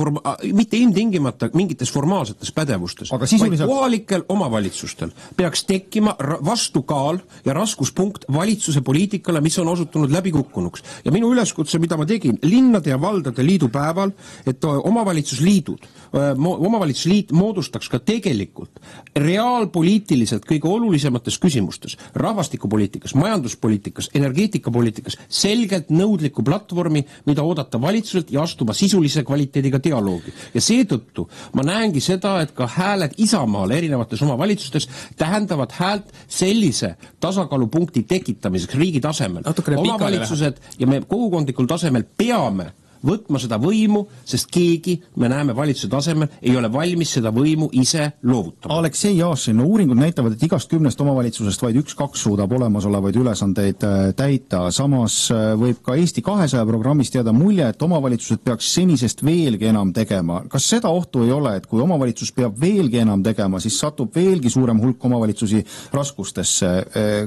ilmtingimata mingites formaalsetes pädevustes, vaid kohalikel omavalitsustel peaks tekkima vastukaal ja raskuspunkt valitsuse poliitikale, mis on osutunud läbikukkunuks. Ja minu üleskutse, mida ma tegin linnade ja valdade liidu päeval, et omavalitsusliit moodustaks ka tegelikult reaalpoliitiliselt kõige olulisemates küsimustes, rahvastikupoliitikas, majanduspoliitikas, energeetikapoliitikas, selgelt nõudliku platvormi, mida oodata valitsuselt ja astuma sisulise kvaliteediga dialoogi. Ja seetõttu ma näengi seda, et ka hääled Isamaale erinevates omavalitsustes tähendavad häält sellise tasakaalupunkti tekitamiseks riigi tasemel. Omavalitsused ja me kogukondlikul tasemel peame võtma seda võimu, sest keegi, me näeme valitsuse tasemel, ei ole valmis seda võimu ise loovutama. Aleksei Jaasin, uuringud näitavad, et igast 10 omavalitsusest vaid 1-2 suudab olemasolevaid ülesandeid täita. Samas võib ka Eesti 200 programmis teada mulje, et omavalitsused peaks senisest veelgi enam tegema. Kas seda ohtu ei ole, et kui omavalitsus peab veelgi enam tegema, siis satub veelgi suurem hulk omavalitsusi raskustesse?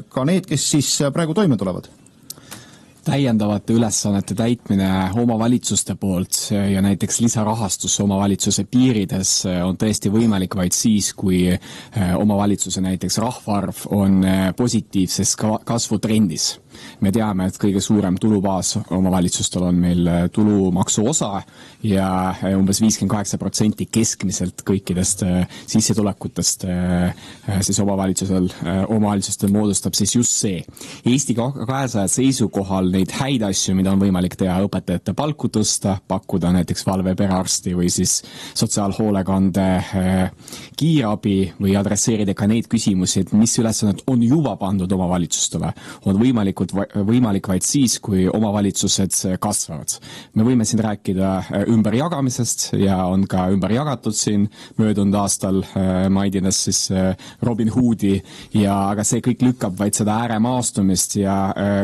Ka need, kes siis praegu toime tulevad? Täiendavate ülesannete täitmine omavalitsuste poolt ja näiteks lisarahastus omavalitsuse piirides on tõesti võimalik vaid siis, kui omavalitsuse näiteks rahvaarv on positiivses kasvutrendis. Me teame, et kõige suurem tulubaas omavalitsustel on meil tulumaksu osa ja umbes 58% keskmiselt kõikidest sissetulekutest siis omavalitsustel moodustab siis just see. Eesti 200 seisukohal neid häid asju, mida on võimalik teha, õpetajate palku tõsta, pakkuda näiteks valve perearsti või siis sotsiaalhoolekande kiirabi või adresseerida ka neid küsimusi, et mis ülesanded on juba pandud omavalitsustele, on võimalik vaid siis, kui omavalitsused kasvavad. Me võime siin rääkida ümberjagamisest ja on ka ümber jagatud siin möödunud aastal Maidinas siis Robin Hoodi aga see kõik lükkab vaid seda ääremaastumist ja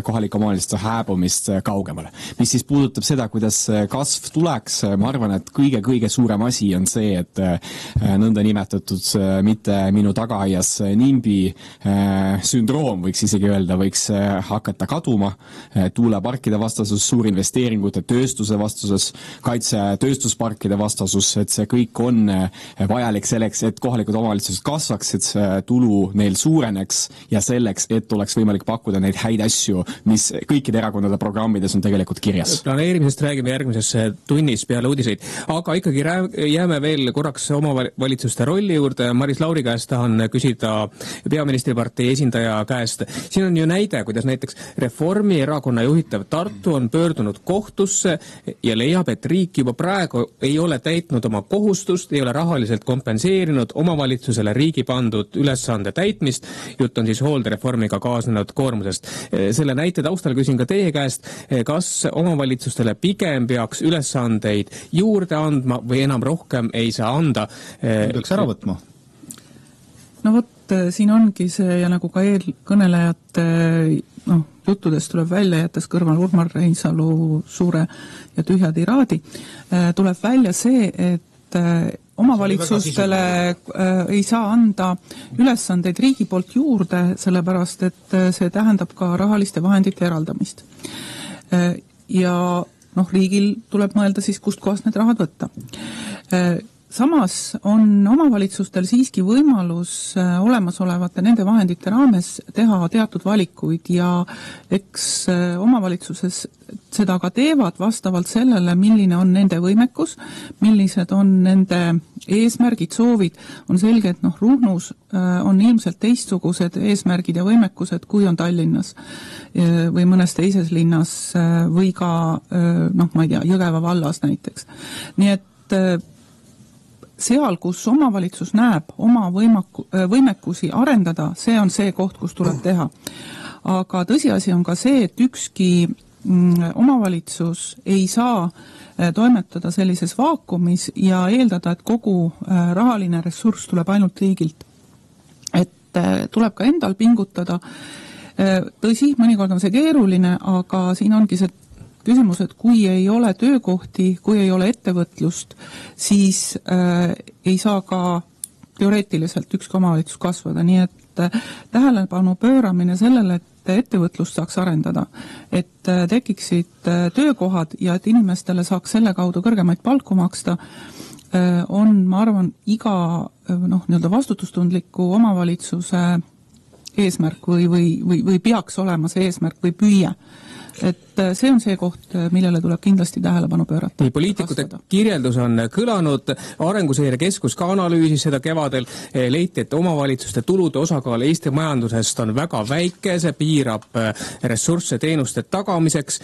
kohalike omavalitsuste hääbumist kaugemale. Mis siis puudutab seda, kuidas kasv tuleks, ma arvan, et kõige suurem asi on see, et nõnda nimetatud mitte minu tagaaias nimbi sündroom, võiks isegi öelda, võiks hakata kaduma, tuuleparkide vastasus, suurinvesteeringute tööstuse vastasus, kaitse tööstusparkide vastasus, et see kõik on vajalik selleks, et kohalikud omavalitsused kasvaksid, tulu neil suureneks ja selleks, et oleks võimalik pakkuda neid häid asju, mis kõikide erakondade programmides on tegelikult kirjas. Planeerimisest räägime järgmises tunnis peale uudiseid, aga ikkagi jääme veel korraks omavalitsuste rolli juurde. Maris Lauri käest tahan küsida peaministripartei esindaja käest. Siin on ju näide, kuidas näiteks Reformierakonna juhitav Tartu on pöördunud kohtusse ja leiab, et riik juba praegu ei ole täitnud oma kohustust, ei ole rahaliselt kompenseerinud omavalitsusele riigi pandud ülesande täitmist. Jutt on siis hooldereformiga kaasnenud koormusest. Selle näite taustal küsin ka teie käest, kas omavalitsustele pigem peaks ülesandeid juurde andma või enam rohkem ei saa anda? Peaks ära võtma? No vot, siin ongi see ja nagu ka eelkõnelejate juttudest tuleb välja, jättes kõrval Urmar Reinsalu suure ja tühja tiraadi, tuleb välja see, et omavalitsustele ei saa anda ülesandeid riigi poolt juurde, sellepärast et see tähendab ka rahaliste vahendite eraldamist. Ja riigil tuleb mõelda siis, kust kohast need rahad võtta. Samas on omavalitsustel siiski võimalus olemasolevate nende vahendite raames teha teatud valikuid ja eks omavalitsuses seda ka teevad vastavalt sellele, milline on nende võimekus, millised on nende eesmärgid, soovid. On selge, et Ruhnus on ilmselt teistsugused eesmärgid ja võimekused, kui on Tallinnas või mõnes teises linnas või ka, ma ei tea, Jõgeva vallas näiteks. Nii et seal, kus omavalitsus näeb oma võimekusi arendada, see on see koht, kus tuleb teha. Aga tõsiasi on ka see, et ükski omavalitsus ei saa toimetada sellises vaakumis ja eeldada, et kogu rahaline ressurss tuleb ainult riigilt. Et tuleb ka endal pingutada. Tõsi, mõnikord on see keeruline, aga siin ongi see küsimus, et kui ei ole töökohti, kui ei ole ettevõtlust, siis ei saa ka teoreetiliselt ükski omavalitsus kasvada, nii et tähelepanu pööramine sellele, et ettevõtlust saaks arendada, et tekiksid töökohad ja et inimestele saaks selle kaudu kõrgemaid palku maksta, on, ma arvan, iga nii-öelda vastutustundliku omavalitsuse eesmärk või peaks olema see eesmärk või püüe. Et see on see koht, millele tuleb kindlasti tähelepanu pöörata. Nii, poliitikute kirjeldus on kõlanud, Arenguseire Keskus ka analüüsis seda kevadel, leiti, et omavalitsuste tulude osakaal Eesti majandusest on väga väike, see piirab ressursse teenuste tagamiseks,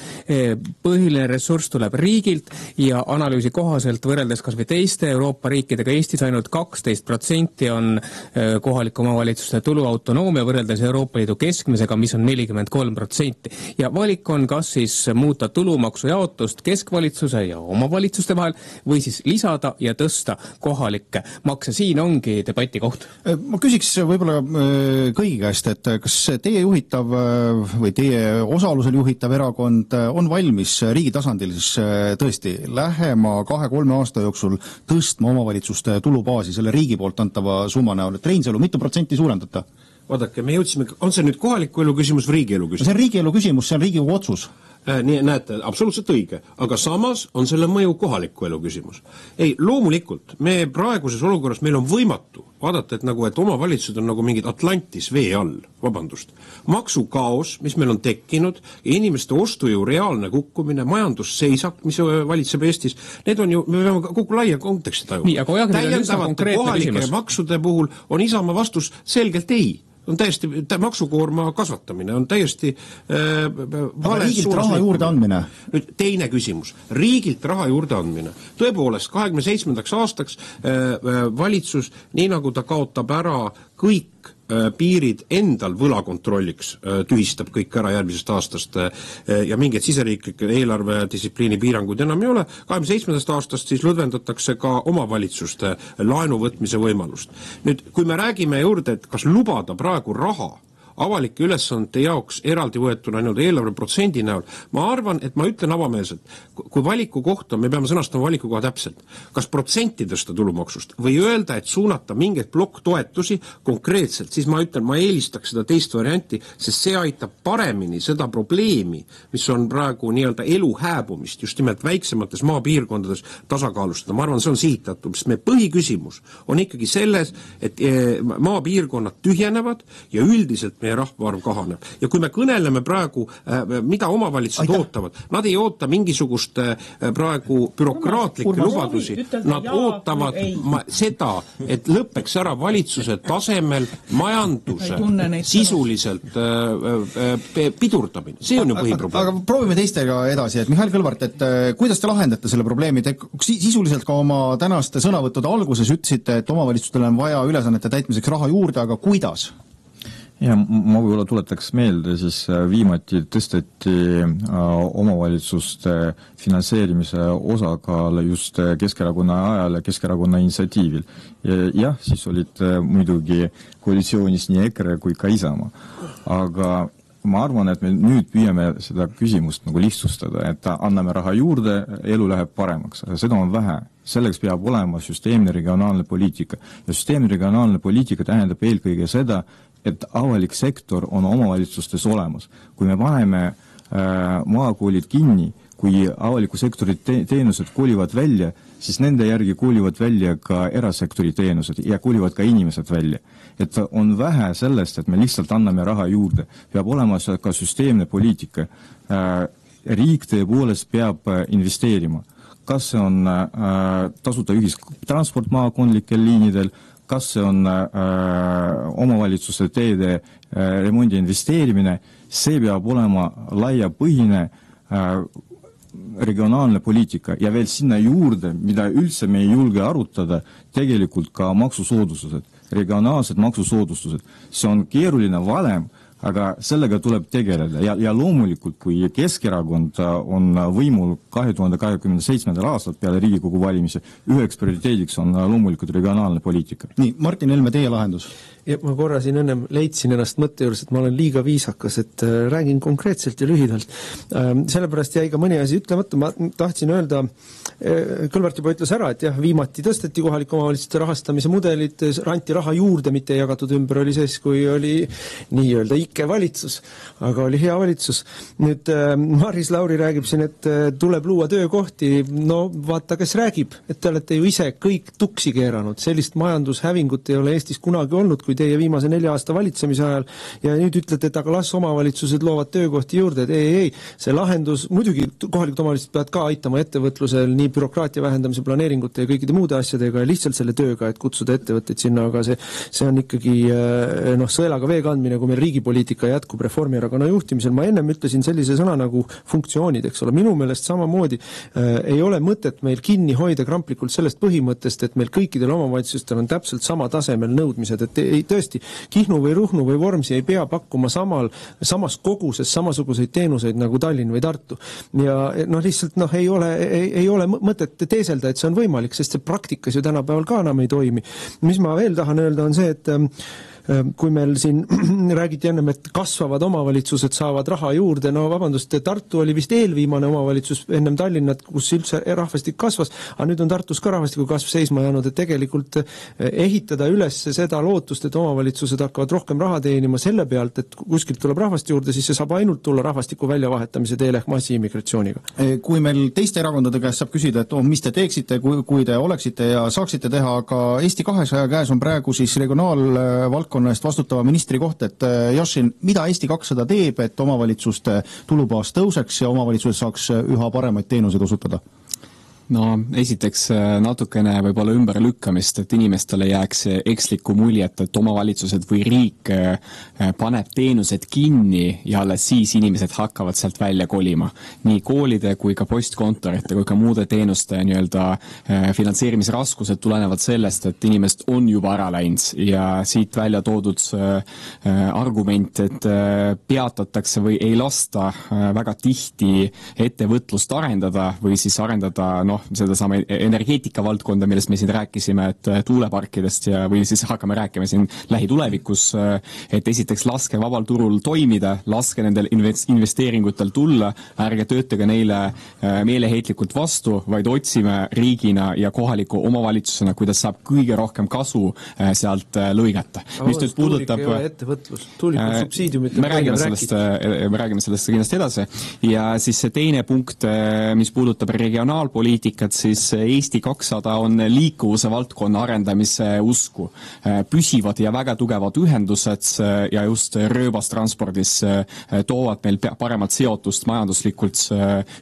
põhiline ressurss tuleb riigilt ja analüüsi kohaselt võrreldes kas või teiste Euroopa riikidega Eestis ainult 12% on kohalike omavalitsuste tuluautonoomia võrreldes Euroopa Liidu keskmisega, mis on 43%. Ja valik on kas siis muuta tulumaksu jaotust keskvalitsuse ja omavalitsuste vahel või siis lisada ja tõsta kohalikke makse. Siin ongi debati koht. Ma küsiks võib-olla kõigi käest, et kas teie juhitav või teie osalusel juhitav erakond on valmis riigi tasandil siis tõesti lähema 2-3 aasta jooksul tõstma omavalitsuste tulubaasi selle riigi poolt antava summa näol, et Reinsalu mitu protsenti suurendada? Vaadake, me jõudsime, on see nüüd kohaliku elu küsimus või riigielu küsimus? See on riigielu küsimus, see on Riigikogu otsus. Nii, näete, absoluutselt õige, aga samas on selle mõju kohaliku elu küsimus. Ei, loomulikult, me praeguses olukorras, meil on võimatu vaadata, et omavalitsused on nagu mingid Atlantis vee all, vabandust. Maksukaos, mis meil on tekkinud, ja inimeste ostujõu reaalne kukkumine, majandusseisak, mis valitseb Eestis, need on ju, me peame kogu laia konteksti tajuma. Nii, aga täiendavate kohalike maksude puhul on Isamaa vastus selgelt ei. On täiesti maksukoorma kasvatamine, on täiesti riigilt raha juurde andmine. Nüüd teine küsimus. Riigilt raha juurde andmine. Tõepoolest, 27. aastaks valitsus, nii nagu ta kaotab ära kõik piirid endal võlakontrolliks, tühistab kõik ära järgmisest aastast ja mingeid siseriiklikke eelarvedistsipliini piiranguid enam ei ole. 27. aastast siis lõdvendatakse ka omavalitsuste laenu võtmise võimalust. Nüüd, kui me räägime juurde, et kas lubada praegu raha avalike ülesannete jaoks eraldi võetuna ainult eelarveprotsendi näol, ma arvan, et ma ütlen avameelselt, kui valiku kohta, me peame sõnastama valikukoha täpselt, kas protsenti tõsta tulumaksust või öelda, et suunata mingeid plokktoetusi konkreetselt, siis ma ütlen, ma eelistaks seda teist varianti, sest see aitab paremini seda probleemi, mis on praegu nii-öelda elu hääbumist, just nimelt väiksemates maapiirkondades tasakaalustada. Ma arvan, see on sihitatud, sest meie põhiküsimus on ikkagi selles, et maapiirkonnad tühjenevad ja üldiselt meie rahvaarv kahaneb. Ja kui me kõneleme praegu, mida omavalitsused ootavad, nad ei oota mingisugust praegu bürokraatlikke lubadusi, nad ootavad seda, et lõpeks ära valitsuse tasemel majanduse sisuliselt pidurdamine. See on ju põhiprobleem. Aga proovime teistega edasi, et Mihhail Kõlvart, et kuidas te lahendate selle probleemi? Te sisuliselt ka oma tänaste sõnavõttude alguses ütlesite, et omavalitsustele on vaja ülesannete täitmiseks raha juurde, aga kuidas? Ja ma võib-olla tuletaks meelde, siis viimati tõsteti omavalitsuste finantseerimise osakaal just Keskerakonna ajal ja Keskerakonna initsiatiivil. Jah, siis olid muidugi koalitsioonis nii EKRE kui ka Isamaa. Aga ma arvan, et me nüüd püüame seda küsimust nagu lihtsustada, et anname raha juurde, elu läheb paremaks. Seda on vähe. Selleks peab olema süsteemne regionaalne poliitika. Ja süsteemne regionaalne poliitika tähendab eelkõige seda, et avalik sektor on omavalitsustes olemas. Kui me paneme maakoolid kinni, kui avaliku sektori teenused kolivad välja, siis nende järgi kolivad välja ka erasektori teenused ja kolivad ka inimesed välja. Et on vähe sellest, et me lihtsalt anname raha juurde. Peab olema ka süsteemne poliitika. Riik tõepoolest peab investeerima. Kas see on tasuta ühistransport maakondlikel liinidel, kas see on omavalitsuste teede remondi investeerimine, see peab olema laiapõhine regionaalne poliitika ja veel sinna juurde, mida üldse me ei julge arutada, tegelikult ka maksusoodustused, regionaalsed maksusoodustused. See on keeruline valem, aga sellega tuleb tegeleda ja loomulikult, kui Keskerakond on võimul 2027. aastal peale Riigikogu valimise, üheks prioriteediks on loomulikult regionaalne poliitika. Nii, Martin Helme, teie lahendus? Ja ma korra siin ennem leidsin ennast mõtte juures, et ma olen liiga viisakas, et räägin konkreetselt ja lühidalt. Sellepärast jäi ka mõni asi ütlemata, ma tahtsin öelda, Kõlvart juba ütles ära, et jah, viimati tõsteti kohalike omavalitsuste rahastamise mudelid, ranti raha juurde, mitte jagatud ümber oli siis, kui oli nii-öelda ikke valitsus, aga oli hea valitsus. Nüüd Maris Lauri räägib siin, et tuleb luua töökohti, no vaata, kes räägib, et te olete ju ise kõik tuksi keeranud, sellist majandushävingut ei ole Eestis kunagi olnud, kui teie viimase 4 aasta valitsemise ajal ja nüüd ütlete, et aga las omavalitsused loovad töökohti juurde, et ei, see lahendus, muidugi kohalikud omavalitsused peavad ka aitama ettevõtlusel nii bürokraatia vähendamise planeeringute ja kõikide muude asjadega ja lihtsalt selle tööga, et kutsuda ettevõtteid sinna, aga see on ikkagi sõelaga vee kandmine, kui meil riigipoliitika jätkub Reformierakonna juhtimisel. Ma ennem ütlesin sellise sõna nagu funktsioonid, eks ole. Minu meelest samamoodi ei ole mõtet meil kinni hoida kramplikult sellest põhimõttest, et meil kõikidel omavalitsustel on täpselt sama tasemel nõudmised, et ei tõesti, Kihnu või Ruhnu või Vormsi ei pea pakkuma samas koguses samasuguseid teenuseid nagu Tallinn või Tartu. Ja lihtsalt ei ole mõtet teeselda, et see on võimalik, sest see praktikas ju tänapäeval ka enam ei toimi. Mis ma veel tahan öelda on see, et kui meil siin räägiti ennem, et kasvavad omavalitsused saavad raha juurde, no vabandust, Tartu oli vist eelviimane omavalitsus ennem Tallinnat, kus üldse rahvastik kasvas, aga nüüd on Tartus ka rahvastiku kasv seisma jäänud, et tegelikult ehitada üles seda lootust, et omavalitsused hakkavad rohkem raha teenima selle pealt, et kuskilt tuleb rahvast juurde, siis see saab ainult tulla rahvastiku väljavahetamise teel ehk massiimmigratsiooniga. Kui meil teiste erakondade käest saab küsida, et mis te teeksite, kui te oleksite ja saaksite teha, aga Eesti 200 käes on praegu siis regionaalvaldkonna eest vastutava ministri koht, et Jošin, mida Eesti 200 teeb, et omavalitsuste tulubaas tõuseks ja omavalitsused saaks üha paremaid teenuseid osutada? No esiteks natukene võib-olla ümberlükkamist, et inimestele jääks ekslikku muljet, et omavalitsused või riik paneb teenused kinni ja alles siis inimesed hakkavad sealt välja kolima. Nii koolide kui ka postkontorite kui ka muude teenuste finantseerimisraskused tulenevad sellest, et inimest on juba ära läinud ja siit välja toodud argument, et peatatakse või ei lasta väga tihti ettevõtlust arendada või siis arendada seda saame energeetika valdkonda, millest me siin rääkisime, et tuuleparkidest või siis hakkame rääkima siin lähitulevikus, et esiteks laske vabal turul toimida, laske nendel investeeringutel tulla, ärge töötage neile meeleheitlikult vastu, vaid otsime riigina ja kohaliku omavalitsusena, kuidas saab kõige rohkem kasu sealt lõigata. Mis nüüd puudutab... Tuulikud subsiidiumit... Me räägime sellest kindlasti edasi. Ja siis see teine punkt, mis puudutab regionaalpoliitikat, siis Eesti 200 on liikuvuse valdkonna arendamise usku. Püsivad ja väga tugevad ühendused ja just rööbastranspordis toovad meil paremat seotust majanduslikult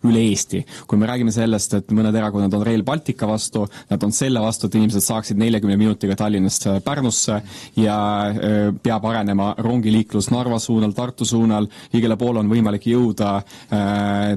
üle Eesti. Kui me räägime sellest, et mõned erakonnad on Rail Baltica vastu, nad on selle vastu, et inimesed saaksid 40 minutiga Tallinnast Pärnusse ja peab arenema rongiliiklus Narva suunal, Tartu suunal, igale poole on võimalik jõuda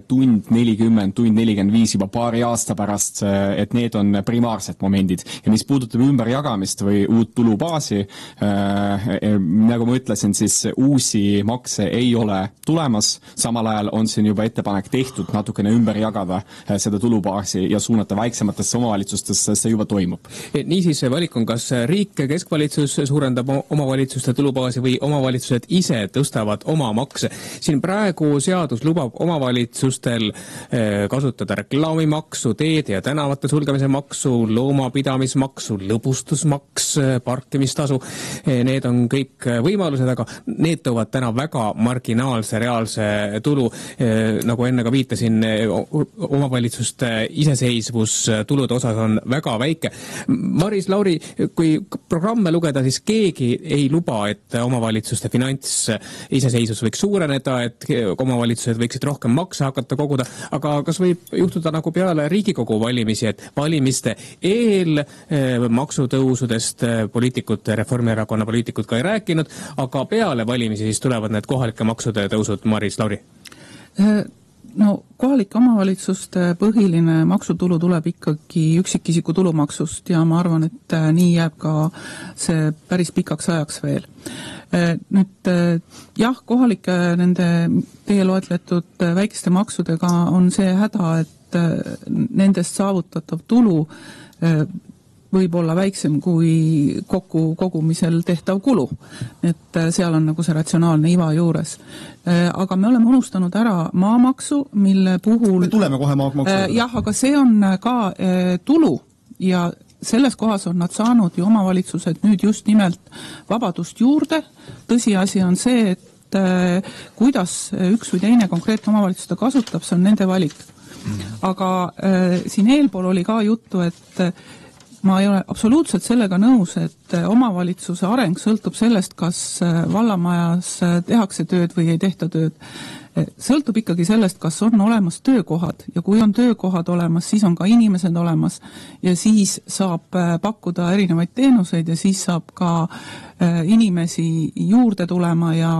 tund 40, tund 45 juba paari aasta pärast, et need on primaarsed momendid. Ja mis puudutab ümberjagamist või uut tulubaasi, nagu ma ütlesin, siis uusi makse ei ole tulemas, samal ajal on siin juba ettepanek tehtud natukene ümber jagada seda tulubaasi ja suunata väiksematesse omavalitsustesse, see juba toimub. Niisiis valik on, kas riik, keskvalitsus suurendab omavalitsuste tulubaasi või omavalitsused ise tõstavad oma makse. Siin praegu seadus lubab omavalitsustel kasutada reklaamimaksu, teede ja tänavate sulgemise maksu, loomapidamismaksu, lõbustusmaks, parkimistasu. Need on kõik võimalused, aga need toovad täna väga marginaalse reaalse tulu. Nagu enne ka viitasin, omavalitsuste iseseisvus tulude osas on väga väike. Maris Lauri, kui programme lugeda, siis keegi ei luba, et omavalitsuste iseseisvus võiks suureneda, et omavalitsused võiksid rohkem makse hakata koguda, aga kas võib juhtuda nagu peale Riigikogu valimisi, et valimiste eel maksutõusudest Reformierakonna poliitikud ka ei rääkinud, aga peale valimisi siis tulevad need kohalike maksude tõusud, Maris Lauri? No kohalike omavalitsuste põhiline maksutulu tuleb ikkagi üksikisiku tulumaksust ja ma arvan, et nii jääb ka see päris pikaks ajaks veel. Nüüd jah, kohalike nende teie loetletud väikeste maksudega on see häda, et nendest saavutatav tulu võib olla väiksem kui kogumisel tehtav kulu. Et seal on nagu see ratsionaalne iva juures. Aga me oleme unustanud ära maamaksu, mille puhul... Me tuleme kohe maamaksu. Jah, aga see on ka tulu ja selles kohas on nad saanud ju omavalitsused nüüd just nimelt vabadust juurde. Tõsiasi on see, et kuidas üks või teine konkreetne omavalitsus ta kasutab, see on nende valik. Aga siin eelpool oli ka juttu, et ma ei ole absoluutselt sellega nõus, et omavalitsuse areng sõltub sellest, kas vallamajas tehakse tööd või ei tehta tööd. Sõltub ikkagi sellest, kas on olemas töökohad ja kui on töökohad olemas, siis on ka inimesed olemas ja siis saab pakkuda erinevaid teenuseid ja siis saab ka inimesi juurde tulema ja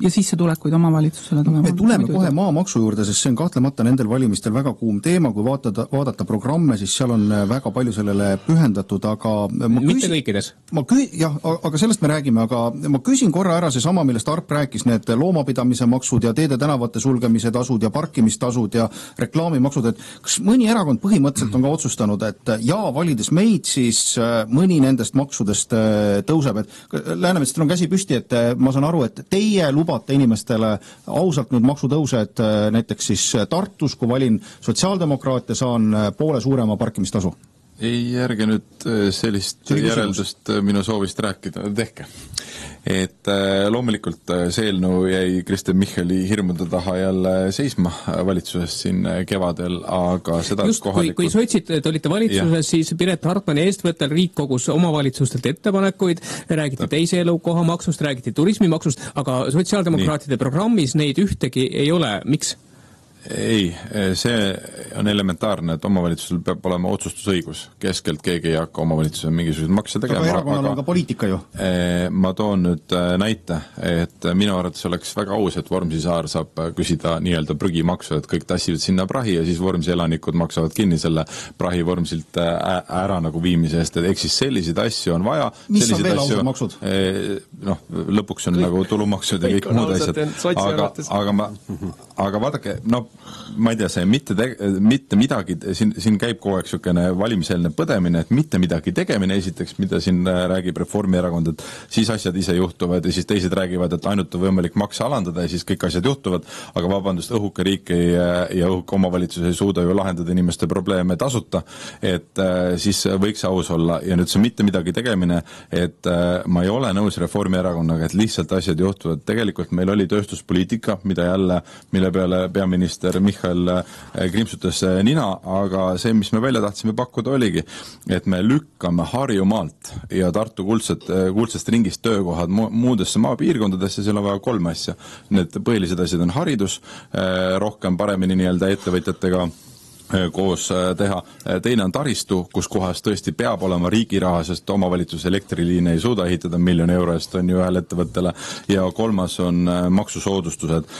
sissetulekuid omavalitsusele tulema. Me tuleme kohe maamaksu juurde, sest see on kahtlemata nendel valimistel väga kuum teema, kui vaadata programme, siis seal on väga palju sellele pühendatud, aga mitte kõikides. Jah, aga sellest me räägime, aga ma küsin korra ära see sama, millest Arp rääkis, need loomapidamise maksud ja teede tänavate sulgemise tasud ja parkimistasud ja reklaamimaksud, et kas mõni erakond põhimõtteliselt on ka otsustanud, et valides meid, siis mõni nendest maksudest tõuseb, et Läänemets, teil on käsi püsti, et ma saan aru, et teie lubate inimestele ausalt nüüd maksutõused näiteks siis Tartus, kui valin sotsiaaldemokraate, saan poole suurema parkimistasu. Ei järge nüüd sellist järeldust minu soovist rääkida, tehke. Et loomulikult see eelnõu jäi Kristen Michali hirmude taha jälle seisma valitsuses siin kevadel, aga seda just kui sotsid olite valitsuses, siis Piret Hartmani eestvõttel riik kogus omavalitsustelt ettepanekuid, räägiti teise elukoha maksust, räägiti turismimaksust, aga sotsiaaldemokraatide programmis neid ühtegi ei ole. Miks? Ei, see on elementaarne, et omavalitsusel peab olema otsustusõigus. Keskelt keegi ei hakka omavalitsuse mingisugused makse tegema. Aga erakonnal on ka poliitika ju. Ma toon nüüd näite, et minu arvates oleks väga aus, et Vormsi saar saab küsida nii-öelda prügimaksu, et kõik tassivad sinna prahi ja siis Vormsi elanikud maksavad kinni selle prahi Vormsilt ära nagu viimise eest, et eks siis selliseid asju on vaja. Mis on veel ausad maksud? Lõpuks on nagu tulumaksud ja kõik muud asjad. Aga vaadake, ma ei tea, see mitte midagi, siin käib kogu aeg niisugune valimiseelne põdemine, et mitte midagi tegemine esiteks, mida siin räägib Reformierakond, et siis asjad ise juhtuvad ja siis teised räägivad, et ainult on võimalik makse alandada ja siis kõik asjad juhtuvad, aga vabandust, õhuke riik ja õhuke omavalitsus ei suuda ju lahendada inimeste probleeme tasuta, et siis võiks aus olla ja nüüd see mitte midagi tegemine, et ma ei ole nõus Reformierakonnaga, et lihtsalt asjad juhtuvad. Tegelikult meil oli tööstuspoliitika, mille peale peaminister Michal krimpsutas nina, aga see, mis me välja tahtsime pakkuda oligi, et me lükkame Harjumaalt ja Tartu kuldsest ringist töökohad muudesse maapiirkondadesse, seal on vaja 3 asja. Need põhilised asjad on haridus, rohkem paremini nii-öelda ettevõtjatega koos teha. Teine on taristu, kus kohas tõesti peab olema riigi raha, sest omavalitsus elektriliine ei suuda ehitada 1 000 000 euro eest on ju ühele ettevõttele ja 3. on maksusoodustused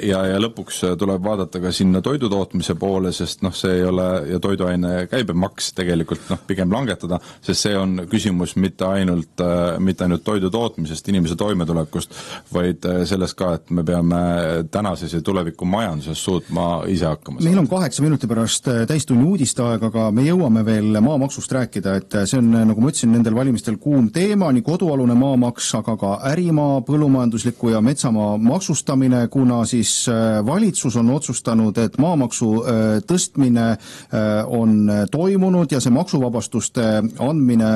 ja lõpuks tuleb vaadata ka sinna toidutootmise poole, sest see ei ole ja toiduaine käibemaks tegelikult pigem langetada, sest see on küsimus mitte ainult toidu tootmisest, inimese toimetulekust, vaid sellest ka, et me peame tänases ja tuleviku majanduses suutma ise hakkama. Meil on 8 minuti pärast pärast täistunni uudiste aeg, aga me jõuame veel maamaksust rääkida, et see on, nagu ma ütlesin, nendel valimistel kuum teema, nii kodualune maamaks, aga ka ärimaa, põllumajandusliku ja metsamaa maksustamine, kuna siis valitsus on otsustanud, et maamaksu tõstmine on toimunud ja see maksuvabastuste andmine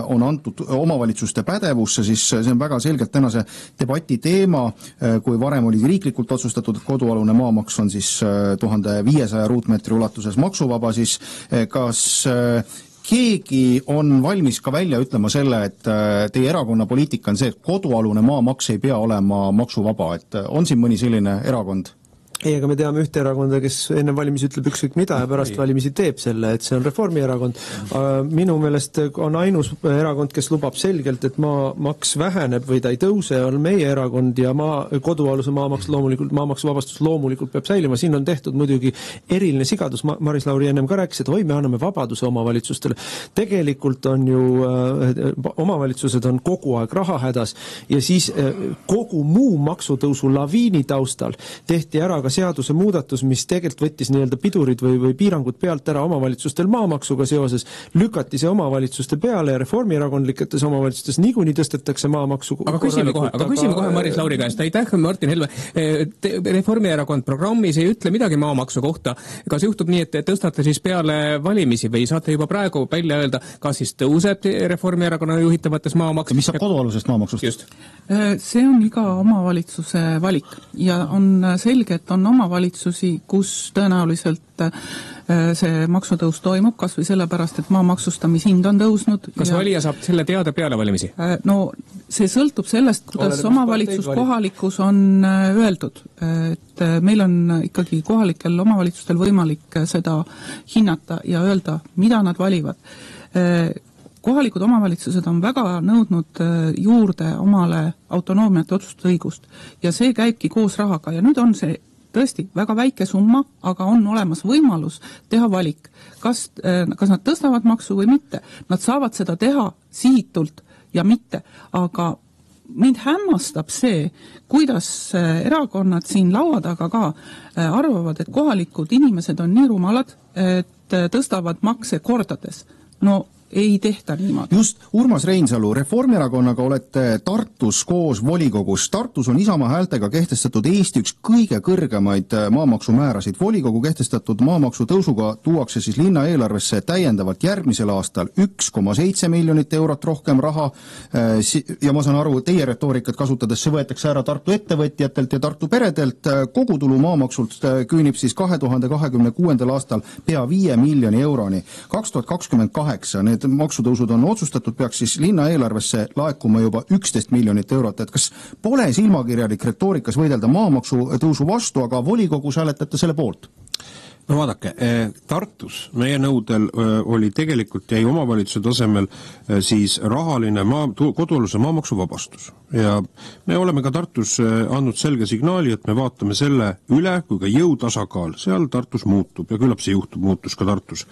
on antud omavalitsuste pädevusse, siis see on väga selgelt tänase debati teema, kui varem oli riiklikult otsustatud, et kodualune maamaks on siis 1500 ruutmeetri ulatuses maksuvaba, siis kas keegi on valmis ka välja ütlema selle, et teie erakonna poliitika on see, et kodualune maamaks ei pea olema maksuvaba, et on siin mõni selline erakond? Ei, aga me teame ühte erakonda, kes enne valimisi ütleb ükskõik mida ja pärast valimisi teeb selle, et see on Reformierakond. Minu meelest on ainus erakond, kes lubab selgelt, et maamaks väheneb või ta ei tõuse, on meie erakond ja kodualuse maamaksuvabastus loomulikult peab säilima. Siin on tehtud muidugi eriline sigadus. Maris Lauri ennem ka rääkis, et me anname vabaduse omavalitsustele. Tegelikult on ju omavalitsused on kogu aeg rahahädas ja siis kogu muu maksutõusu laviini taustal tehti ära ka seaduse muudatus, mis tegelikult võttis nii-öelda pidurid või piirangud pealt ära omavalitsustel maamaksuga seoses, lükati see omavalitsuste peale ja reformierakondliketes omavalitsustes niikuinii tõstetakse maamaksu. Aga küsime kohe Maris Lauri käest. Aitäh, Martin Helme. Reformierakond programmis ei ütle midagi maamaksu kohta. Kas juhtub nii, et tõstate siis peale valimisi või saate juba praegu välja öelda, kas siis tõuseb Reformierakonna juhitavates maamaks? Mis saab kodualusest maamaksust? Just. See on iga omavalitsuse valik ja on selge, et on omavalitsusi, kus tõenäoliselt see maksutõus toimub, kas või sellepärast, et maa maksustamishind on tõusnud. Kas valija saab selle teada peale valimisi? No see sõltub sellest, kuidas omavalitsus kohalikus on öeldud. Et meil on ikkagi kohalikel omavalitsustel võimalik seda hinnata ja öelda, mida nad valivad. Kohalikud omavalitsused on väga nõudnud juurde omale autonoomiat otsustusõigust ja see käibki koos rahaga ja nüüd on see tõesti väga väike summa, aga on olemas võimalus teha valik. Kas nad tõstavad maksu või mitte? Nad saavad seda teha sihitult ja mitte, aga mind hämmastab see, kuidas erakonnad siin laua taga ka arvavad, et kohalikud inimesed on nii rumalad, et tõstavad makse kordades. No ei tehta niimoodi. Just, Urmas Reinsalu, Reformierakonnaga olete Tartus koos volikogus. Tartus on Isamaa häältega kehtestatud Eesti üks kõige kõrgemaid maamaksumäärasid. Volikogu kehtestatud maamaksu tõusuga tuuakse siis linna eelarvesse täiendavalt järgmisel aastal 1,7 miljonit eurot rohkem raha ja ma saan aru, teie retoorikat kasutades see võetakse ära Tartu ettevõtjatelt ja Tartu peredelt. Kogutulu maamaksult küünib siis 2026. aastal pea 5 miljoni euroni. 2028 need maksutõusud on otsustatud, peaks siis linna eelarvesse laekuma juba 11 miljonit eurot, et kas pole silmakirjalik retoorikas võidelda maamaksu tõusu vastu, aga volikogus hääletate selle poolt? No vaadake, Tartus meie nõudel oli tegelikult jäi omavalitsuse tasemel siis rahaline kodualuse maamaksu vabastus. Ja me oleme ka Tartus andnud selge signaali, et me vaatame selle üle, kui ka jõutasakaal seal Tartus muutub ja küllap see muutus ka Tartus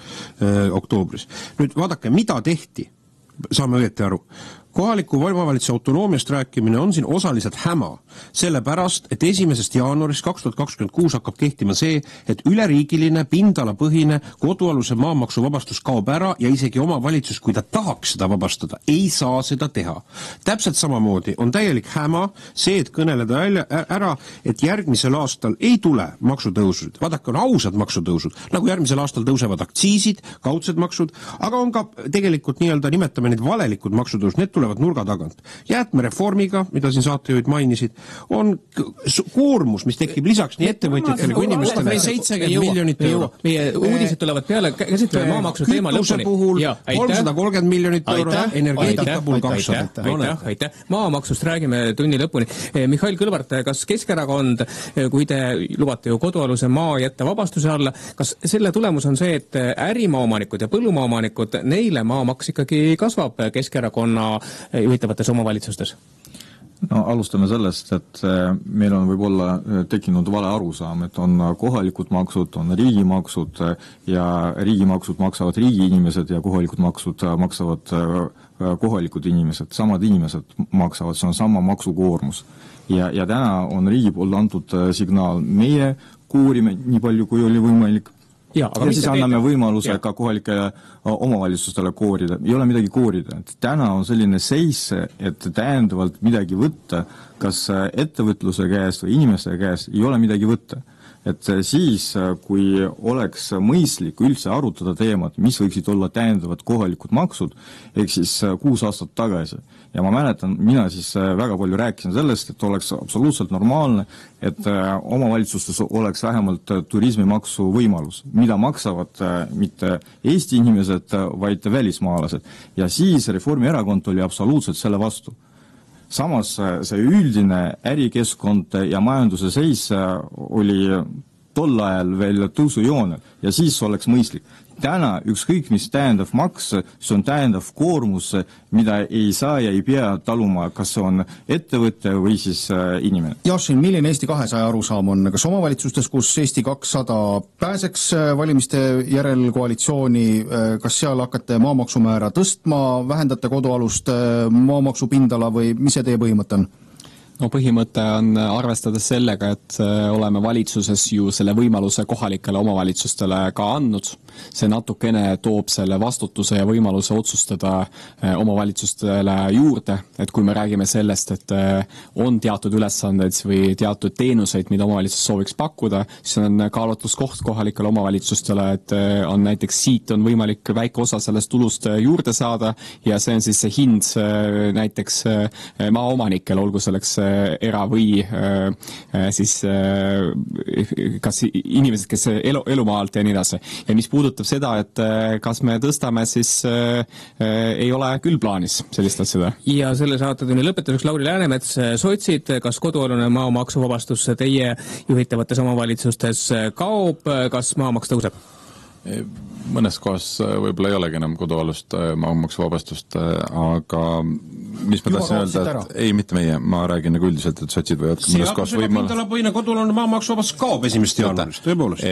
oktoobris. Nüüd vaadake, mida tehti, saame õieti aru. Kohaliku omavalitsuse autonoomiast rääkimine on siin osaliselt häma, sellepärast, et 1. jaanuarist 2026 hakkab kehtima see, et üleriigiline pindalapõhine kodualuse maamaksu vabastus kaob ära ja isegi omavalitsus, kui ta tahaks seda vabastada, ei saa seda teha. Täpselt samamoodi on täielik häma see, et kõneleda ära, et järgmisel aastal ei tule maksutõusud. Vaadake, on ausad maksutõusud, nagu järgmisel aastal tõusevad aktsiisid, kaudsed maksud, aga on ka tegelikult nii-öelda nimetame need valelikud maksutõusud, need tulevad nurga tagant. Jäätmereformiga, mida siin saatejuhid mainisid, on koormus, mis tekib lisaks nii ettevõtjatele kui inimestele 70 miljonit eurot. Meie uudised tulevad peale, käsitleme maamaksu teema lõpuni. Puhul 330 miljonit eurot, energeetika puhul 200. Aitäh. Maamaksust räägime tunni lõpuni. Mihhail Kõlvart, kas Keskerakond, kui te lubate ju kodualuse maa jätta vabastuse alla, kas selle tulemus on see, et ärimaaomanikud ja põllumaaomanikud, neile maamaks ikkagi kasvab Keskerakonna juhitavates omavalitsustes? No alustame sellest, et meil on võib-olla tekkinud vale arusaam, et on kohalikud maksud, on riigimaksud ja riigimaksud maksavad riigi inimesed ja kohalikud maksud maksavad kohalikud inimesed, samad inimesed maksavad, see on sama maksukoormus. Ja täna on riigi poolt antud signaal, meie kuurime nii palju, kui oli võimalik, ja siis anname võimaluse ka kohalikele omavalitsustele koorida. Ei ole midagi koorida. Täna on selline seis, et täiendavalt midagi võtta, kas ettevõtluse käest või inimeste käest ei ole midagi võtta. Et siis, kui oleks mõistlik üldse arutada teemat, mis võiksid olla täiendavad kohalikud maksud, ehk siis 6 aastat tagasi. Ja ma mäletan, mina siis väga palju rääkisin sellest, et oleks absoluutselt normaalne, et omavalitsustes oleks vähemalt turismimaksu võimalus, mida maksavad mitte Eesti inimesed, vaid välismaalased. Ja siis Reformierakond oli absoluutselt selle vastu. Samas see üldine ärikeskkond ja majanduse seis oli tol ajal veel tõusujoonel ja siis oleks mõistlik. Täna ükskõik mis täiendav maks, see on täiendav koormus, mida ei saa ja ei pea taluma, kas see on ettevõtte või siis inimene. Jašin, milline Eesti 200 arusaam on? Kas omavalitsustes, kus Eesti 200 pääseks valimiste järel koalitsiooni, kas seal hakkate maamaksumäära tõstma, vähendate kodualust maamaksupindala või mis see teie põhimõte on? No põhimõte on arvestades sellega, et oleme valitsuses ju selle võimaluse kohalikele omavalitsustele ka andnud. See natukene toob selle vastutuse ja võimaluse otsustada omavalitsustele juurde, et kui me räägime sellest, et on teatud ülesandeid või teatud teenuseid, mida omavalitsus sooviks pakkuda, siis on kaalutluskoht kohalikele omavalitsustele, et on näiteks siit on võimalik väike osa sellest tulust juurde saada ja see on siis see hind näiteks maaomanikel, olgu selleks era või siis kas inimesed, kes elumaalt ja nii edasi. Ja mis puudutab seda, et kas me tõstame, siis ei ole küll plaanis sellist asjada. Ja selle saatetunni lõpetuseks Lauri Läänemets, sotsid, kas kodualune maamaksuvabastus teie juhitavates omavalitsustes kaob, kas maamaks tõuseb? Mõnes kohas võib-olla ei olegi enam kodualust maamaksuvabastust, aga mis ma tahtsin öelda, et ei, mitte meie, ma räägin nagu üldiselt, et sotsid võivad mõnes kohas pindalapõhine kodualune maamaksuvabastus kaob 1. jaanuarist, tõepoolest.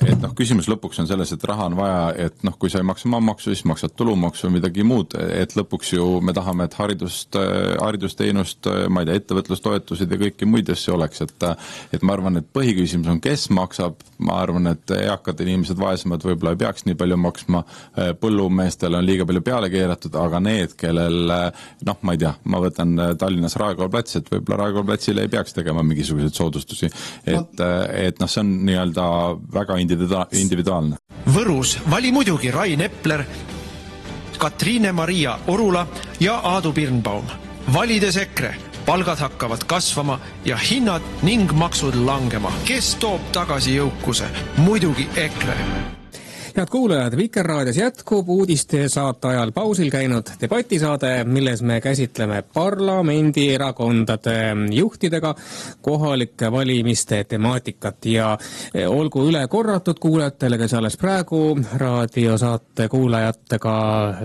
Et küsimus lõpuks on selles, et raha on vaja, et kui sa ei maksa maamaksu, siis maksad tulumaksu või midagi muud, et lõpuks ju me tahame, et haridusteenust, ma ei tea, ettevõtlustoetused ja kõiki muid asju oleks, et ma arvan, et põhiküsimus on, kes maksab, ma arvan, et eakad inimesed, vaesemad võib-olla ei peaks nii palju maksma, põllumeestele on liiga palju peale keeratud, aga need, kellel ma ei tea, ma võtan Tallinnas Raekoja plats, et võib-olla Raekoja platsile ei peaks tegema mingisuguseid soodustusi, et see on nii-öelda väga individuaalne. Võrus vali muidugi Rain Epler, Katriine-Maria Orula ja Aadu Birnbaum. Valides EKRE, palgad hakkavad kasvama ja hinnad ning maksud langema. Kes toob tagasi jõukuse? Muidugi EKRE. Head kuulajad, Vikerraadios jätkub uudiste saate ajal pausil käinud debatisaade, milles me käsitleme parlamendierakondade juhtidega kohalike valimiste temaatikat ja olgu üle korratud kuulajatele, kes alles praegu raadiosaate kuulajatega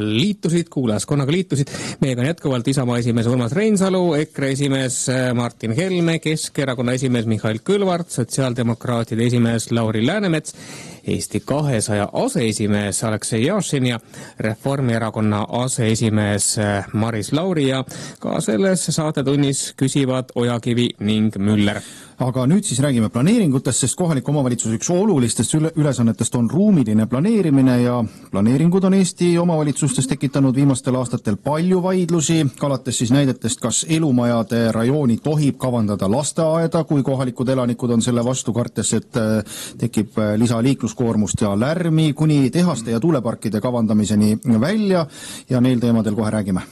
liitusid, kuulajaskonnaga liitusid. Meiega on jätkuvalt Isamaa esimees Urmas Reinsalu, EKRE esimees Martin Helme, Keskerakonna esimees Mihhail Kõlvart, sotsiaaldemokraatide esimees Lauri Läänemets, Eesti 200 aseesimees Aleksei Jašin ja Reformierakonna aseesimees Maris Lauri ja ka selles saatetunnis küsivad Ojakivi ning Müller. Aga nüüd siis räägime planeeringutest, sest kohalik omavalitsus üks olulistest ülesannetest on ruumiline planeerimine ja planeeringud on Eesti omavalitsustes tekitanud viimastel aastatel palju vaidlusi, alates siis näidetest, kas elumajade rajooni tohib kavandada lasteaeda, kui kohalikud elanikud on selle vastu, kartes, et tekib lisaliikluskoormust ja lärmi, kuni tehaste ja tuuleparkide kavandamiseni välja ja neil teemadel kohe räägime.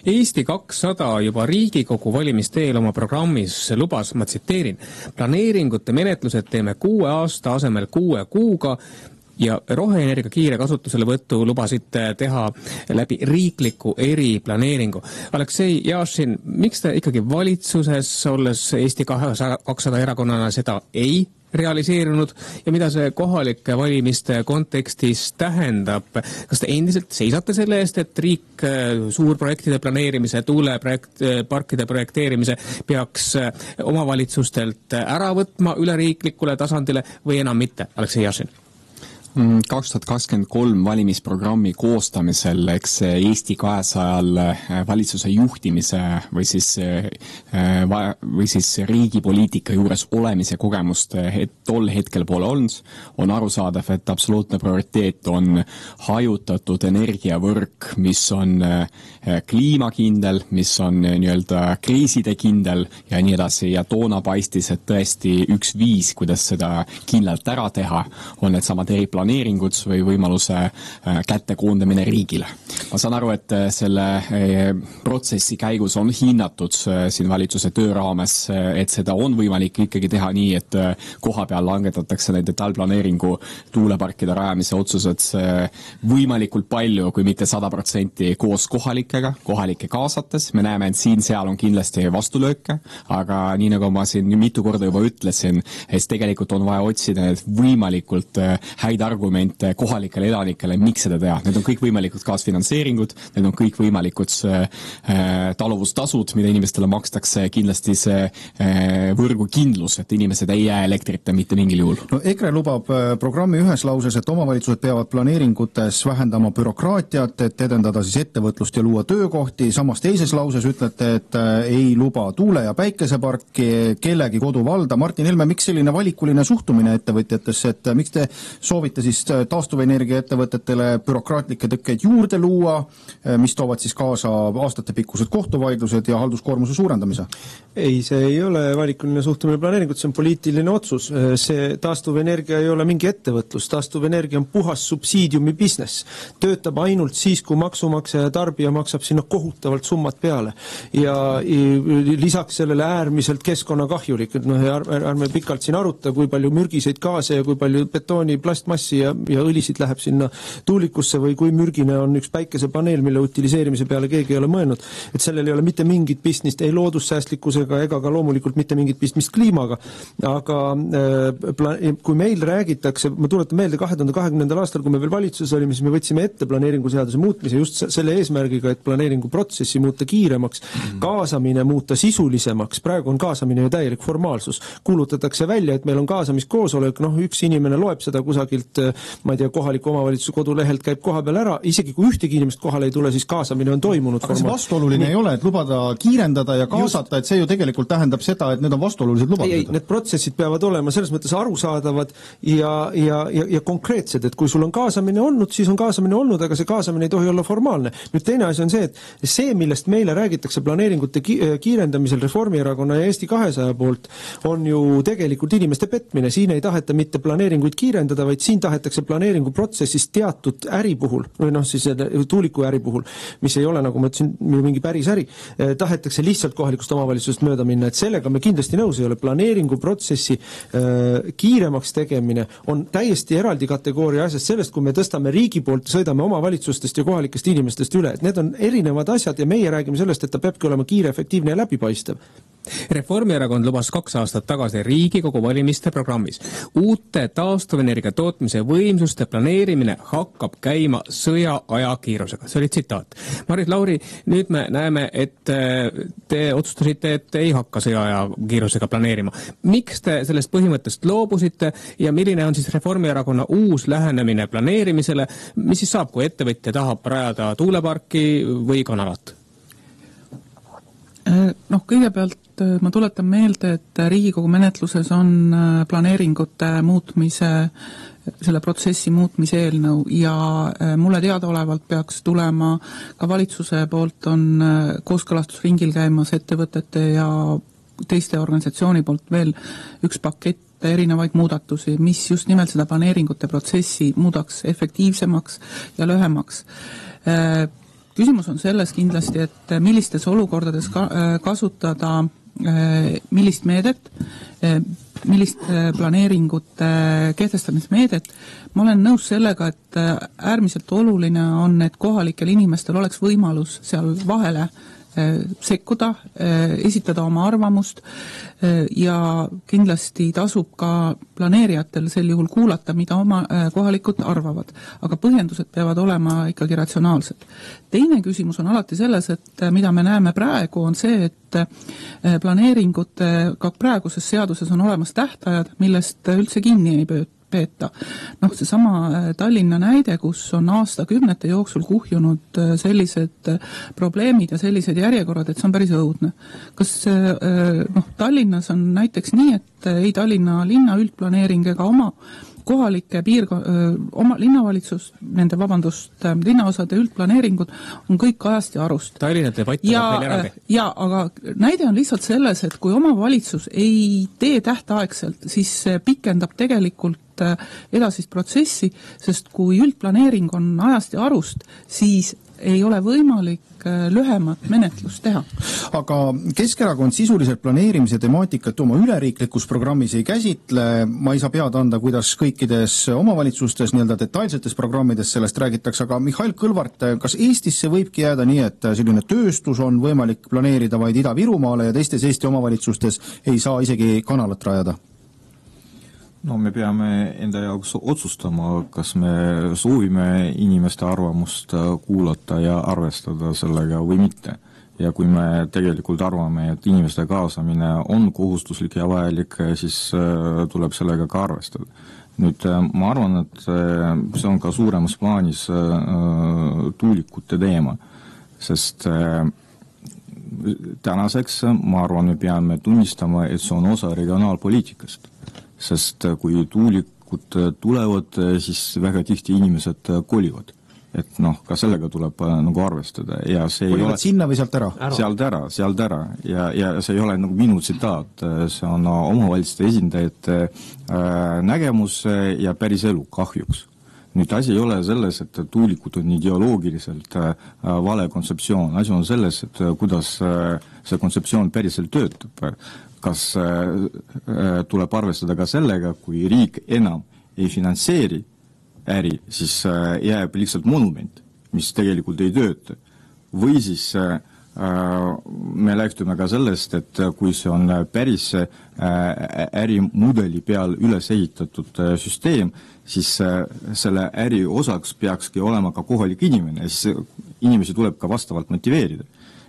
Eesti 200 juba Riigikogu valimiste eel oma programmis lubas, ma tsiteerin, planeeringute menetlused teeme 6 aasta asemel 6 kuuga ja roheenergia kiire kasutuselevõttu lubasite teha läbi riikliku eriplaneeringu. Aleksei Jašin, miks te ikkagi valitsuses, olles Eesti 200 erakonnana seda ei realiseerunud ja mida see kohalike valimiste kontekstis tähendab? Kas te endiselt seisate selle eest, et riik suurprojektide planeerimise, tuuleparkide projekteerimise peaks omavalitsustelt ära võtma üleriiklikule tasandile või enam mitte? Aleksei Jašin. 2023 valimisprogrammi koostamisel, eks Eesti 200 valitsuse juhtimise või siis riigi poliitika juures olemise kogemust tol hetkel pole olnud, on arusaadav, et absoluutne prioriteet on hajutatud energiavõrk, mis on kliimakindel, mis on nii-öelda kriiside kindel ja nii edasi, ja toona paistis, et tõesti üks viis, kuidas seda kindlalt ära teha, on needsamad eriplaneeringud või võimaluse kätte koondamine riigile. Ma saan aru, et selle protsessi käigus on hinnatud siin valitsuse töö raames, et seda on võimalik ikkagi teha nii, et koha peal langetatakse need detailplaneeringu tuuleparkide rajamise otsused võimalikult palju, kui mitte 100% koos kohalike kaasates. Me näeme, et siin-seal on kindlasti vastulööke, aga nii nagu ma siin mitu korda juba ütlesin, et tegelikult on vaja otsida need võimalikult häid argumente kohalikele elanikele, miks seda teha. Need on kõik võimalikud kaasfinantseeringud, need on kõik võimalikud taluvustasud, mida inimestele makstakse, kindlasti see võrgu kindlus, et inimesed ei jää elektrita mitte mingil juhul. No EKRE lubab programmi ühes lauses, et omavalitsused peavad planeeringutes vähendama bürokraatiat, et edendada siis ettevõtlust ja luua töökohti, samas teises lauses ütlete, et ei luba tuule- ja päikeseparki kellegi koduvalda. Martin Helme, miks selline valikuline suhtumine ettevõtjatesse, et miks te soovite siis taastuvenergia ettevõtetele bürokraatlikke tõkkeid juurde luua, mis toovad siis kaasa aastatepikkused kohtuvaidlused ja halduskoormuse suurendamise? Ei, see ei ole valikuline suhtumine planeeringut, see on poliitiline otsus. See taastuvenergia ei ole mingi ettevõtlus, taastuvenergia on puhas subsiidiumi business. Töötab ainult siis, kui maksumaksja ja tarbija maksab sinna kohutavalt summad peale. Ja lisaks sellele äärmiselt keskkonnakahjulik, ärme pikalt siin aruta, kui palju mürgiseid gaase ja kui palju betooni, plastmassi ja õlisid läheb sinna tuulikusse või kui mürgine on üks päikesepaneel, mille utiliseerimise peale keegi ei ole mõelnud, et sellel ei ole mitte mingit pistmist ei loodussäästlikkusega ega ka loomulikult mitte mingit pistmist kliimaga. Aga kui meil räägitakse, ma tuletan meelde 2020. aastal, kui me veel valitsuses olime, siis me võtsime ette planeeringuseaduse muutmise just selle eesmärgiga, et planeeringuprotsessi muuta kiiremaks, kaasamine muuta sisulisemaks. Praegu on kaasamine ju täielik formaalsus. Kuulutatakse välja, et meil on kaasamiskoosolek, üks inimene loeb seda kusagilt, ma ei tea, kohaliku omavalitsuse kodulehelt käib koha peal ära, isegi kui ühtegi inimest kohale ei tule, siis kaasamine on toimunud. Aga see vastuoluline ei ole, et lubada kiirendada ja kaasata, et see ju tegelikult tähendab seda, et need on vastuolulised lubadused. Ei, need protsessid peavad olema selles mõttes arusaadavad ja konkreetsed, et kui sul on kaasamine olnud, siis on kaasamine olnud, aga see kaasamine ei tohi olla formaalne. Nüüd teine asi on see, et see, millest meile räägitakse planeeringute kiirendamisel Reformierakonna ja Eesti 200 poolt, on ju tegelikult inimeste petmine. Siin ei taheta mitte planeeringuid kiirendada, vaid siin tahetakse planeeringuprotsessis teatud äri puhul, või siis tuuliku äri puhul, mis ei ole, nagu ma ütlesin, mingi päris äri, tahetakse lihtsalt kohalikust omavalitsusest mööda minna, et sellega me kindlasti nõus ei ole. Planeeringuprotsessi kiiremaks tegemine on täiesti eraldi kategooria asjast sellest, kui me tõstame riigi poolt ja sõidame omavalitsustest ja kohalikest inimestest üle. Et need on erinevad asjad ja meie räägime sellest, et ta peabki olema kiire, efektiivne ja läbipaistev. Reformierakond lubas 2 aastat tagasi Riigikogu valimiste programmis. Uute taastuvenergia tootmise võimsuste planeerimine hakkab käima sõjaaja kiirusega. See oli tsitaat. Maris Lauri, nüüd me näeme, et te otsustasite, et ei hakka sõjaaja kiirusega planeerima. Miks te sellest põhimõttest loobusite ja milline on siis Reformierakonna uus lähenemine planeerimisele? Mis siis saab, kui ettevõtja tahab rajada tuuleparki või kanalat? Kõigepealt ma tuletan meelde, et Riigikogu menetluses on planeeringute muutmise, selle protsessi muutmise eelnõu ja mulle teadaolevalt peaks tulema ka valitsuse poolt on kooskõlastusringil käimas ettevõtete ja teiste organisatsiooni poolt veel üks pakett erinevaid muudatusi, mis just nimelt seda planeeringute protsessi muudaks efektiivsemaks ja lühemaks. Küsimus on selles kindlasti, et millistes olukordades kasutada millist meedet, millist planeeringute kehtestamismeedet. Ma olen nõus sellega, et äärmiselt oluline on, et kohalikel inimestel oleks võimalus seal vahele sekkuda, esitada oma arvamust ja kindlasti tasub ka planeerijatel sel juhul kuulata, mida oma kohalikud arvavad. Aga põhjendused peavad olema ikkagi ratsionaalsed. Teine küsimus on alati selles, et mida me näeme praegu, on see, et planeeringute ka praeguses seaduses on olemas tähtajad, millest üldse kinni ei peeta. Noh, seesama Tallinna näide, kus on aastakümnete jooksul kuhjunud sellised probleemid ja sellised järjekorrad, et see on päris õudne. Kas Tallinnas on näiteks nii, et ei Tallinna linna üldplaneering ega oma kohalike oma linnavalitsus, linnaosade üldplaneeringud on kõik ajast ja arust. Tallinna debatt on meil eraldi. Ja, aga näide on lihtsalt selles, et kui omavalitsus ei tee tähtaegselt, siis pikendab tegelikult edasist protsessi, sest kui üldplaneering on ajast ja arust, siis ei ole võimalik lühemat menetlust teha. Aga Keskerakond sisuliselt planeerimise temaatikat oma üleriiklikus programmis ei käsitle, ma ei saa pead anda, kuidas kõikides omavalitsustes nii-öelda detailsetes programmides sellest räägitakse, aga Mihhail Kõlvart, kas Eestisse võibki jääda nii, et selline tööstus on võimalik planeerida vaid Ida-Virumaale ja teistes Eesti omavalitsustes ei saa isegi kanalat rajada? No me peame enda jaoks otsustama, kas me soovime inimeste arvamust kuulata ja arvestada sellega või mitte. Ja kui me tegelikult arvame, et inimeste kaasamine on kohustuslik ja vajalik, siis tuleb sellega ka arvestada. Nüüd ma arvan, et see on ka suuremas plaanis tuulikute teema, sest tänaseks ma arvan, me peame tunnistama, et see on osa regionaalpoliitikast. Sest kui tuulikud tulevad, siis väga tihti inimesed kolivad. Et ka sellega tuleb nagu arvestada. Ja see kolivad ei ole sinna või sealt ära? Sealt ära. Ja see ei ole nagu minu tsitaat, see on omavalitsuste esindajate nägemus ja päris elu kahjuks. Nüüd asi ei ole selles, et tuulikud on ideoloogiliselt vale kontseptsioon. Asi on selles, et kuidas see kontseptsioon päriselt töötab. Kas tuleb arvestada ka sellega, kui riik enam ei finantseeri äri, siis jääb lihtsalt monument, mis tegelikult ei tööta. Või siis me lähtume ka sellest, et kui see on päris ärimudeli peal üles ehitatud süsteem, siis selle äri osaks peakski olema ka kohalik inimene, siis inimesi tuleb ka vastavalt motiveerida.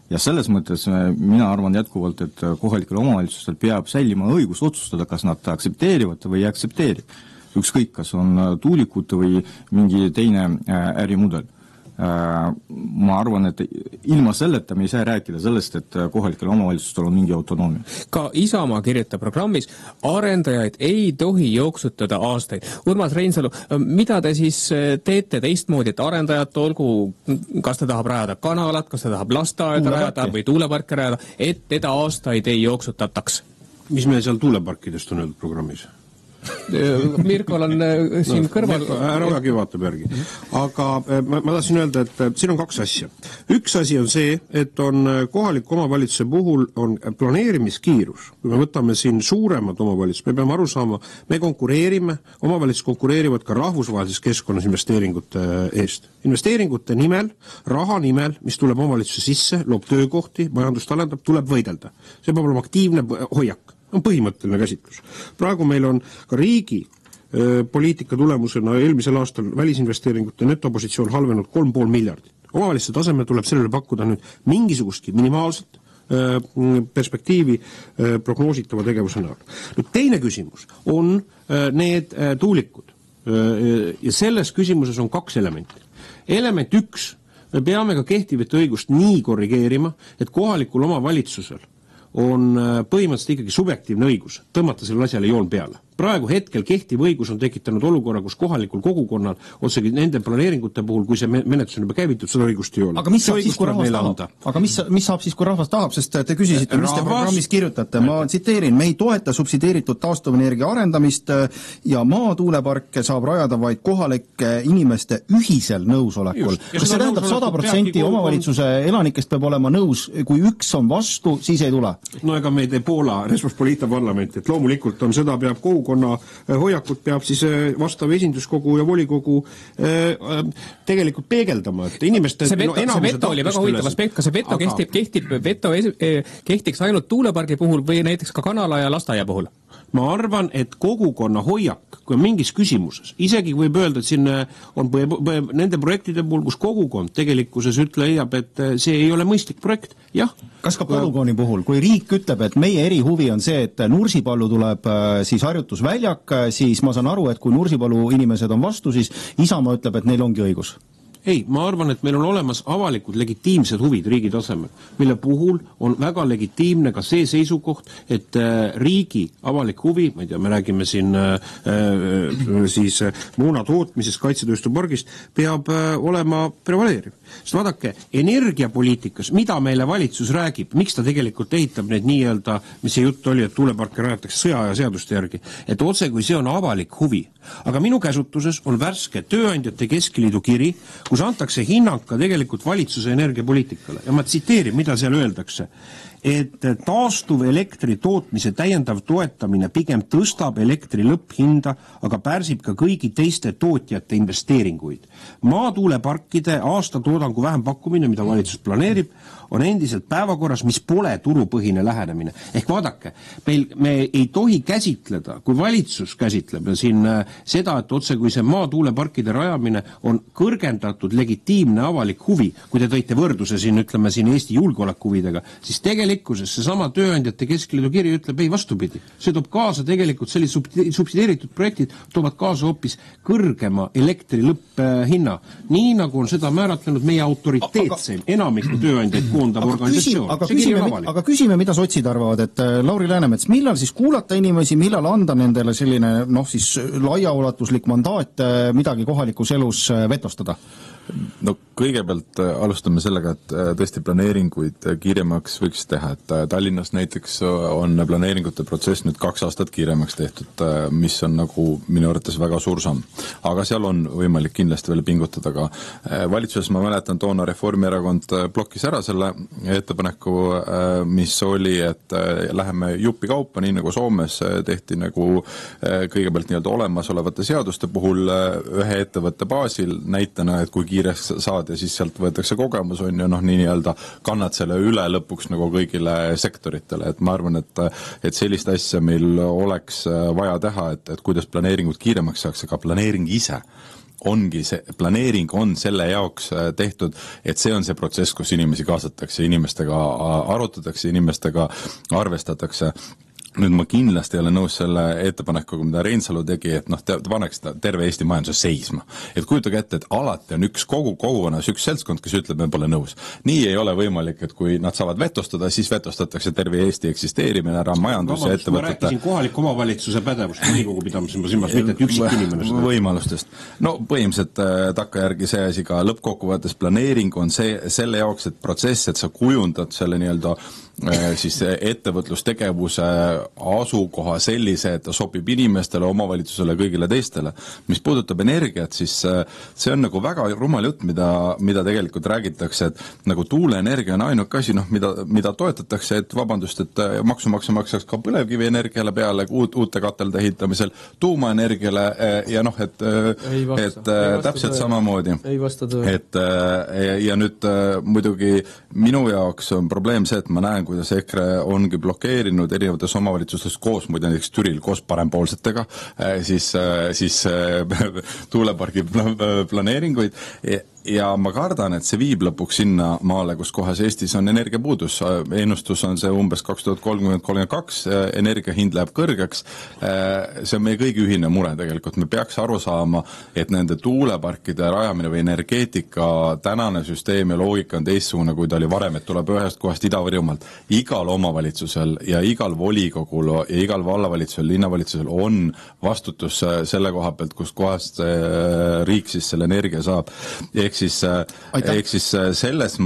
Ja selles mõttes mina arvan jätkuvalt, et kohalikel omavalitsustel peab säilima õigus otsustada, kas nad aktsepteerivad või ei aktsepteeri. Ükskõik, kas on tuulikud või mingi teine ärimudel. Ma arvan, et ilma selleta me ei saa rääkida sellest, et kohalikel omavalitsustel on mingi autonoomia. Ka Isamaa kirjutab programmis, arendajaid ei tohi jooksutada aastaid. Urmas Reinsalu, mida te siis teete teistmoodi, et arendajad olgu, kas ta tahab rajada kanalat, kas ta tahab lasteaeda rajada või tuuleparke rajada, et teda aastaid ei jooksutataks? Mis meil seal tuuleparkidest on öeldud programmis? Mirkol on siin kõrval. Ära vägi vaatab järgi. Aga ma tahtsin öelda, et siin on kaks asja. Üks asi on see, et on kohaliku omavalitsuse puhul on planeerimiskiirus. Kui me võtame siin suuremad omavalitsused, me peame aru saama, me konkureerime, omavalitsus konkureerivad ka rahvusvahelises keskkonnas investeeringute eest. Investeeringute nimel, raha nimel, mis tuleb omavalitsuse sisse, loob töökohti, majandust arendab, tuleb võidelda. See peab olema aktiivne hoiak. On põhimõtteline käsitlus. Praegu meil on ka riigi poliitika tulemusena eelmisel aastal välisinvesteeringute netopositsioon halvenud 3,5 miljardit. Omavalitsuse tasemel tuleb sellele pakkuda nüüd mingisugustki minimaalselt perspektiivi prognoositava tegevuse näol. Nüüd teine küsimus on need tuulikud. Ja selles küsimuses on kaks elementi. Element üks, me peame ka kehtivat õigust nii korrigeerima, et kohalikul omavalitsusel on põhimõtteliselt ikkagi subjektiivne õigus tõmmata sellele asjale joon peale. Praegu hetkel kehtiv õigus on tekitanud olukorra, kus kohalikul kogukonnal otsegi nende planeeringute puhul, kui see menetlus on juba käivitud, seda õigust ei ole. Aga mis saab siis, kui rahvas tahab? Aga mis saab siis, kui rahvas tahab? Sest te küsisite, mis te programmis kirjutate. Ma tsiteerin, me ei toeta subsideeritud taastuvenergia arendamist ja maatuuleparke saab rajada vaid kohalike inimeste ühisel nõusolekul. Kas see tähendab 100% omavalitsuse elanikest peab olema nõus, kui üks on vastu, siis ei tule? No ega me ei tee Poola Respospolita parlamenti, et loomulikult on seda peab kogukonna hoiakut peab siis vastav esinduskogu ja volikogu tegelikult peegeldama, et inimeste see veto oli väga huvitav aspekt, kas see veto kehtiks ainult tuulepargi puhul või näiteks ka kanala ja lasteaia puhul? Ma arvan, et kogukonna hoiak, kui on mingis küsimuses, isegi võib öelda, et siin on nende projektide puhul, kus kogukond tegelikkuses leiab, et see ei ole mõistlik projekt, jah. Kas ka polügooni puhul, kui riik ütleb, et meie erihuvi on see, et Nursipallu tuleb siis harjutus harjutusväljak, siis ma saan aru, et kui Nursipalu inimesed on vastu, siis Isamaa ütleb, et neil ongi õigus. Ei, ma arvan, et meil on olemas avalikud legitiimsed huvid riigi tasemel, mille puhul on väga legitiimne ka see seisukoht, et riigi avalik huvi, ma ei tea, me räägime siin siis moona tootmisest, kaitsetööstuspargist, peab olema prevaleeriv. Sest vaadake, energiapoliitikas, mida meile valitsus räägib, miks ta tegelikult ehitab need nii-öelda, mis see jutt oli, et tuuleparke rajatakse sõjaaja seaduste järgi, et otse kui see on avalik huvi. Aga minu käsutuses on värske Tööandjate Keskliidu kiri, kus antakse hinnang ka tegelikult valitsuse energiapoliitikale. Ja ma tsiteerin, mida seal öeldakse, et taastuv elektri tootmise täiendav toetamine pigem tõstab elektri lõpphinda, aga pärsib ka kõigi teiste tootjate investeeringuid. Maatuuleparkide aastatoodangu vähempakkumine, mida valitsus planeerib, on endiselt päevakorras, mis pole turupõhine lähenemine. Ehk vaadake, me ei tohi käsitleda, kui valitsus käsitleb siin seda, et otse kui see maatuuleparkide rajamine on kõrgendatud legitiimne avalik huvi, kui te tõite võrdluse siin, ütleme siin Eesti julgeolekuhuvidega, siis tegelikkuses seesama Tööandjate Keskliidu kiri ütleb ei vastupidi. See toob kaasa tegelikult sellised subsideeritud projektid, toovad kaasa hoopis kõrgema elektri lõpphinna. Nii nagu on seda määratlenud meie autoriteetseim enamiku tööandjaid koondav organisatsioon. Aga küsime, mida sotsid arvavad, et Lauri Läänemets, millal siis kuulata inimesi, millal anda nendele selline siis laiaulatuslik mandaat midagi kohalikus elus vetostada? No kõigepealt alustame sellega, et tõesti planeeringuid kiiremaks võiks teha, et Tallinnas näiteks on planeeringute protsess nüüd 2 aastat kiiremaks tehtud, mis on nagu minu arvates väga suur samm. Aga seal on võimalik kindlasti veel pingutada ka. Valitsuses ma mäletan, toona Reformierakond blokkis ära selle ettepaneku, mis oli, et läheme jupi kaupa, nii nagu Soomes tehti nagu kõigepealt nii-öelda olemasolevate seaduste puhul ühe ettevõtte baasil näitena, et kui kiireks saad ja siis sealt võetakse kogemus on ja nii-öelda kannad selle üle lõpuks nagu kõigile sektoritele, et ma arvan, et sellist asja meil oleks vaja teha, et kuidas planeeringud kiiremaks saaks, aga planeering ise ongi see, planeering on selle jaoks tehtud, et see on see protsess, kus inimesi kaasatakse, inimestega arutatakse, inimestega arvestatakse. Nüüd ma kindlasti ei ole nõus selle ettepanekuga, mida Reinsalu tegi, et paneks terve Eesti majanduse seisma. Et kujutage ette, et alati on üks kogukonnas üks seltskond, kes ütleb, me pole nõus. Nii ei ole võimalik, et kui nad saavad vetostada, siis vetostatakse terve Eesti eksisteerimine ära majanduse ettevõtete. Ma rääkisin kohaliku omavalitsuse pädevust, volikogu pidamise silmas, mitte et üksik inimene seda. Võimalustest. No põhimõtteliselt takkajärgi see asi ka lõppkokkuvõttes planeering on selle jaoks, et protsess, et sa kujundad selle nii-öelda siis ettevõtlustegevuse asukoha sellise, et ta sobib inimestele, omavalitsusele, kõigile teistele. Mis puudutab energiat, siis see on nagu väga rumal jutt, mida tegelikult räägitakse, et nagu tuuleenergia on ainuke asi, mida toetatakse, et vabandust, et maksumaksja maksaks ka põlevkivienergiale peale uute katelde ehitamisel, tuumaenergiale ja et täpselt samamoodi. Ei vasta tõe. Ja nüüd muidugi minu jaoks on probleem see, et ma näen, kuidas EKRE ongi blokeerinud erinevates omavalitsustes koos, muide näiteks Türil koos parempoolsetega, siis tuulepargi planeeringuid ja ma kardan, et see viib lõpuks sinna maale, kus kohas Eestis on energiapuudus. Ennustus on see umbes 2030-32, energiahind läheb kõrgeks. See on meie kõigi ühine mure tegelikult. Me peaks aru saama, et nende tuuleparkide rajamine või energeetika tänane süsteem ja loogika on teistsugune, kui ta oli varem, et tuleb ühest kohast Ida-Võrumaalt. Igal omavalitsusel ja igal volikogul ja igal vallavalitsusel, linnavalitsusel on vastutus selle koha pealt, kus kohast riik siis selle energia saab. Ehk siis selles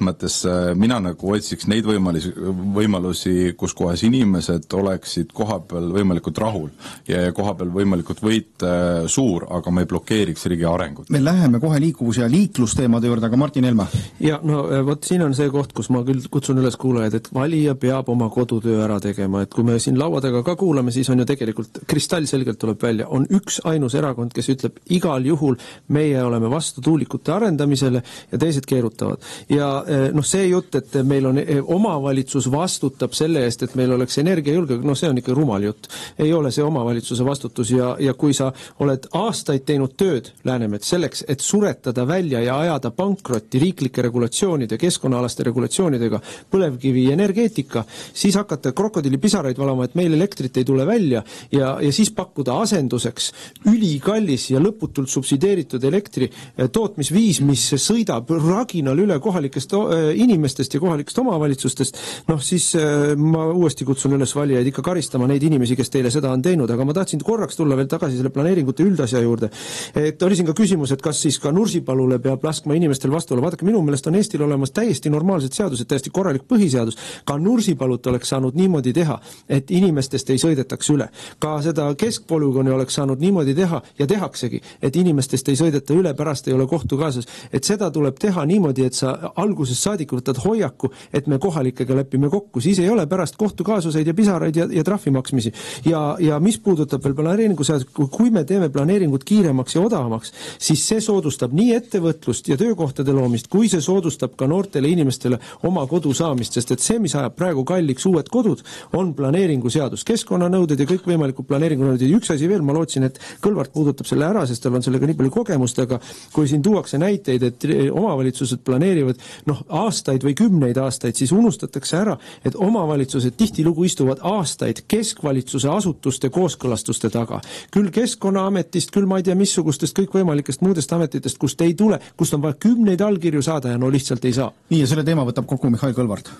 mõttes mina nagu otsiks neid võimalusi, kus kohas inimesed oleksid kohapeal võimalikult rahul ja kohapeal võimalikult võit suur, aga ma ei blokeeriks riigi arengut. Me läheme kohe liikuvus- ja liiklusteemade juurde, aga Martin Helme. Ja vot siin on see koht, kus ma küll kutsun üles kuulajad, et valija peab oma kodutöö ära tegema, et kui me siin laua taga ka kuulame, siis on ju tegelikult kristallselgelt tuleb välja, on üks ainus erakond, kes ütleb igal juhul meie meie oleme vastu tuulikute arendamisele ja teised keerutavad. Ja see jutt, et meil on omavalitsus vastutab selle eest, et meil oleks energiajulgeolek, see on ikka rumal jutt. Ei ole see omavalitsuse vastutus ja kui sa oled aastaid teinud tööd, Läänemets, selleks, et suretada välja ja ajada pankrotti riiklike regulatsioonide, keskkonnaalaste regulatsioonidega põlevkivi energeetika, siis hakata krokodillipisaraid valama, et meil elektrit ei tule välja ja siis pakkuda asenduseks ülikallis ja lõputult subsideeritud elektri tootmisviis, mis sõidab raginal üle kohalikest inimestest ja kohalikest omavalitsustest, siis ma uuesti kutsun üles valijaid ikka karistama neid inimesi, kes teile seda on teinud, aga ma tahtsin korraks tulla veel tagasi selle planeeringute üldasja juurde. Et oli siin ka küsimus, et kas siis ka Nursipalule peab laskma inimestel vastu olla. Vaadake, minu meelest on Eestil olemas täiesti normaalsed seadused, täiesti korralik põhiseadus. Ka Nursipalut oleks saanud niimoodi teha, et inimestest ei sõidetaks üle. Ka seda keskpolügooni oleks saanud niimoodi teha ja tehaksegi, et inimestest ei sõideta üle, pärast ei ole kohtu kaasas. Et seda tuleb teha niimoodi, et sa algusest saadik võtad hoiaku, et me kohalikega lepime kokku. Siis ei ole pärast kohtu kaasuseid ja pisaraid ja trahvi maksmisi. Ja mis puudutab veel planeeringuseadus, kui me teeme planeeringut kiiremaks ja odavamaks, siis see soodustab nii ettevõtlust ja töökohtade loomist, kui see soodustab ka noortele inimestele oma kodu saamist, sest et see, mis ajab praegu kalliks uued kodud, on planeeringuseadus, keskkonnanõuded ja kõik võimalikud planeeringunõuded. Ja üks asi veel, ma lootsin, et Kõlvart puudutab selle ära, sest tal on sellega nii palju kogemust, aga kui siin tuuakse näiteid, et omavalitsused planeerivad aastaid või 10 aastaid, siis unustatakse ära, et omavalitsused tihtilugu istuvad aastaid keskvalitsuse asutuste kooskõlastuste taga. Küll Keskkonnaametist, küll ma ei tea missugustest kõikvõimalikest muudest ametitest, kust ei tule, kust on vaja 10 allkirju saada ja lihtsalt ei saa. Nii, ja selle teema võtab kokku Mihhail Kõlvart.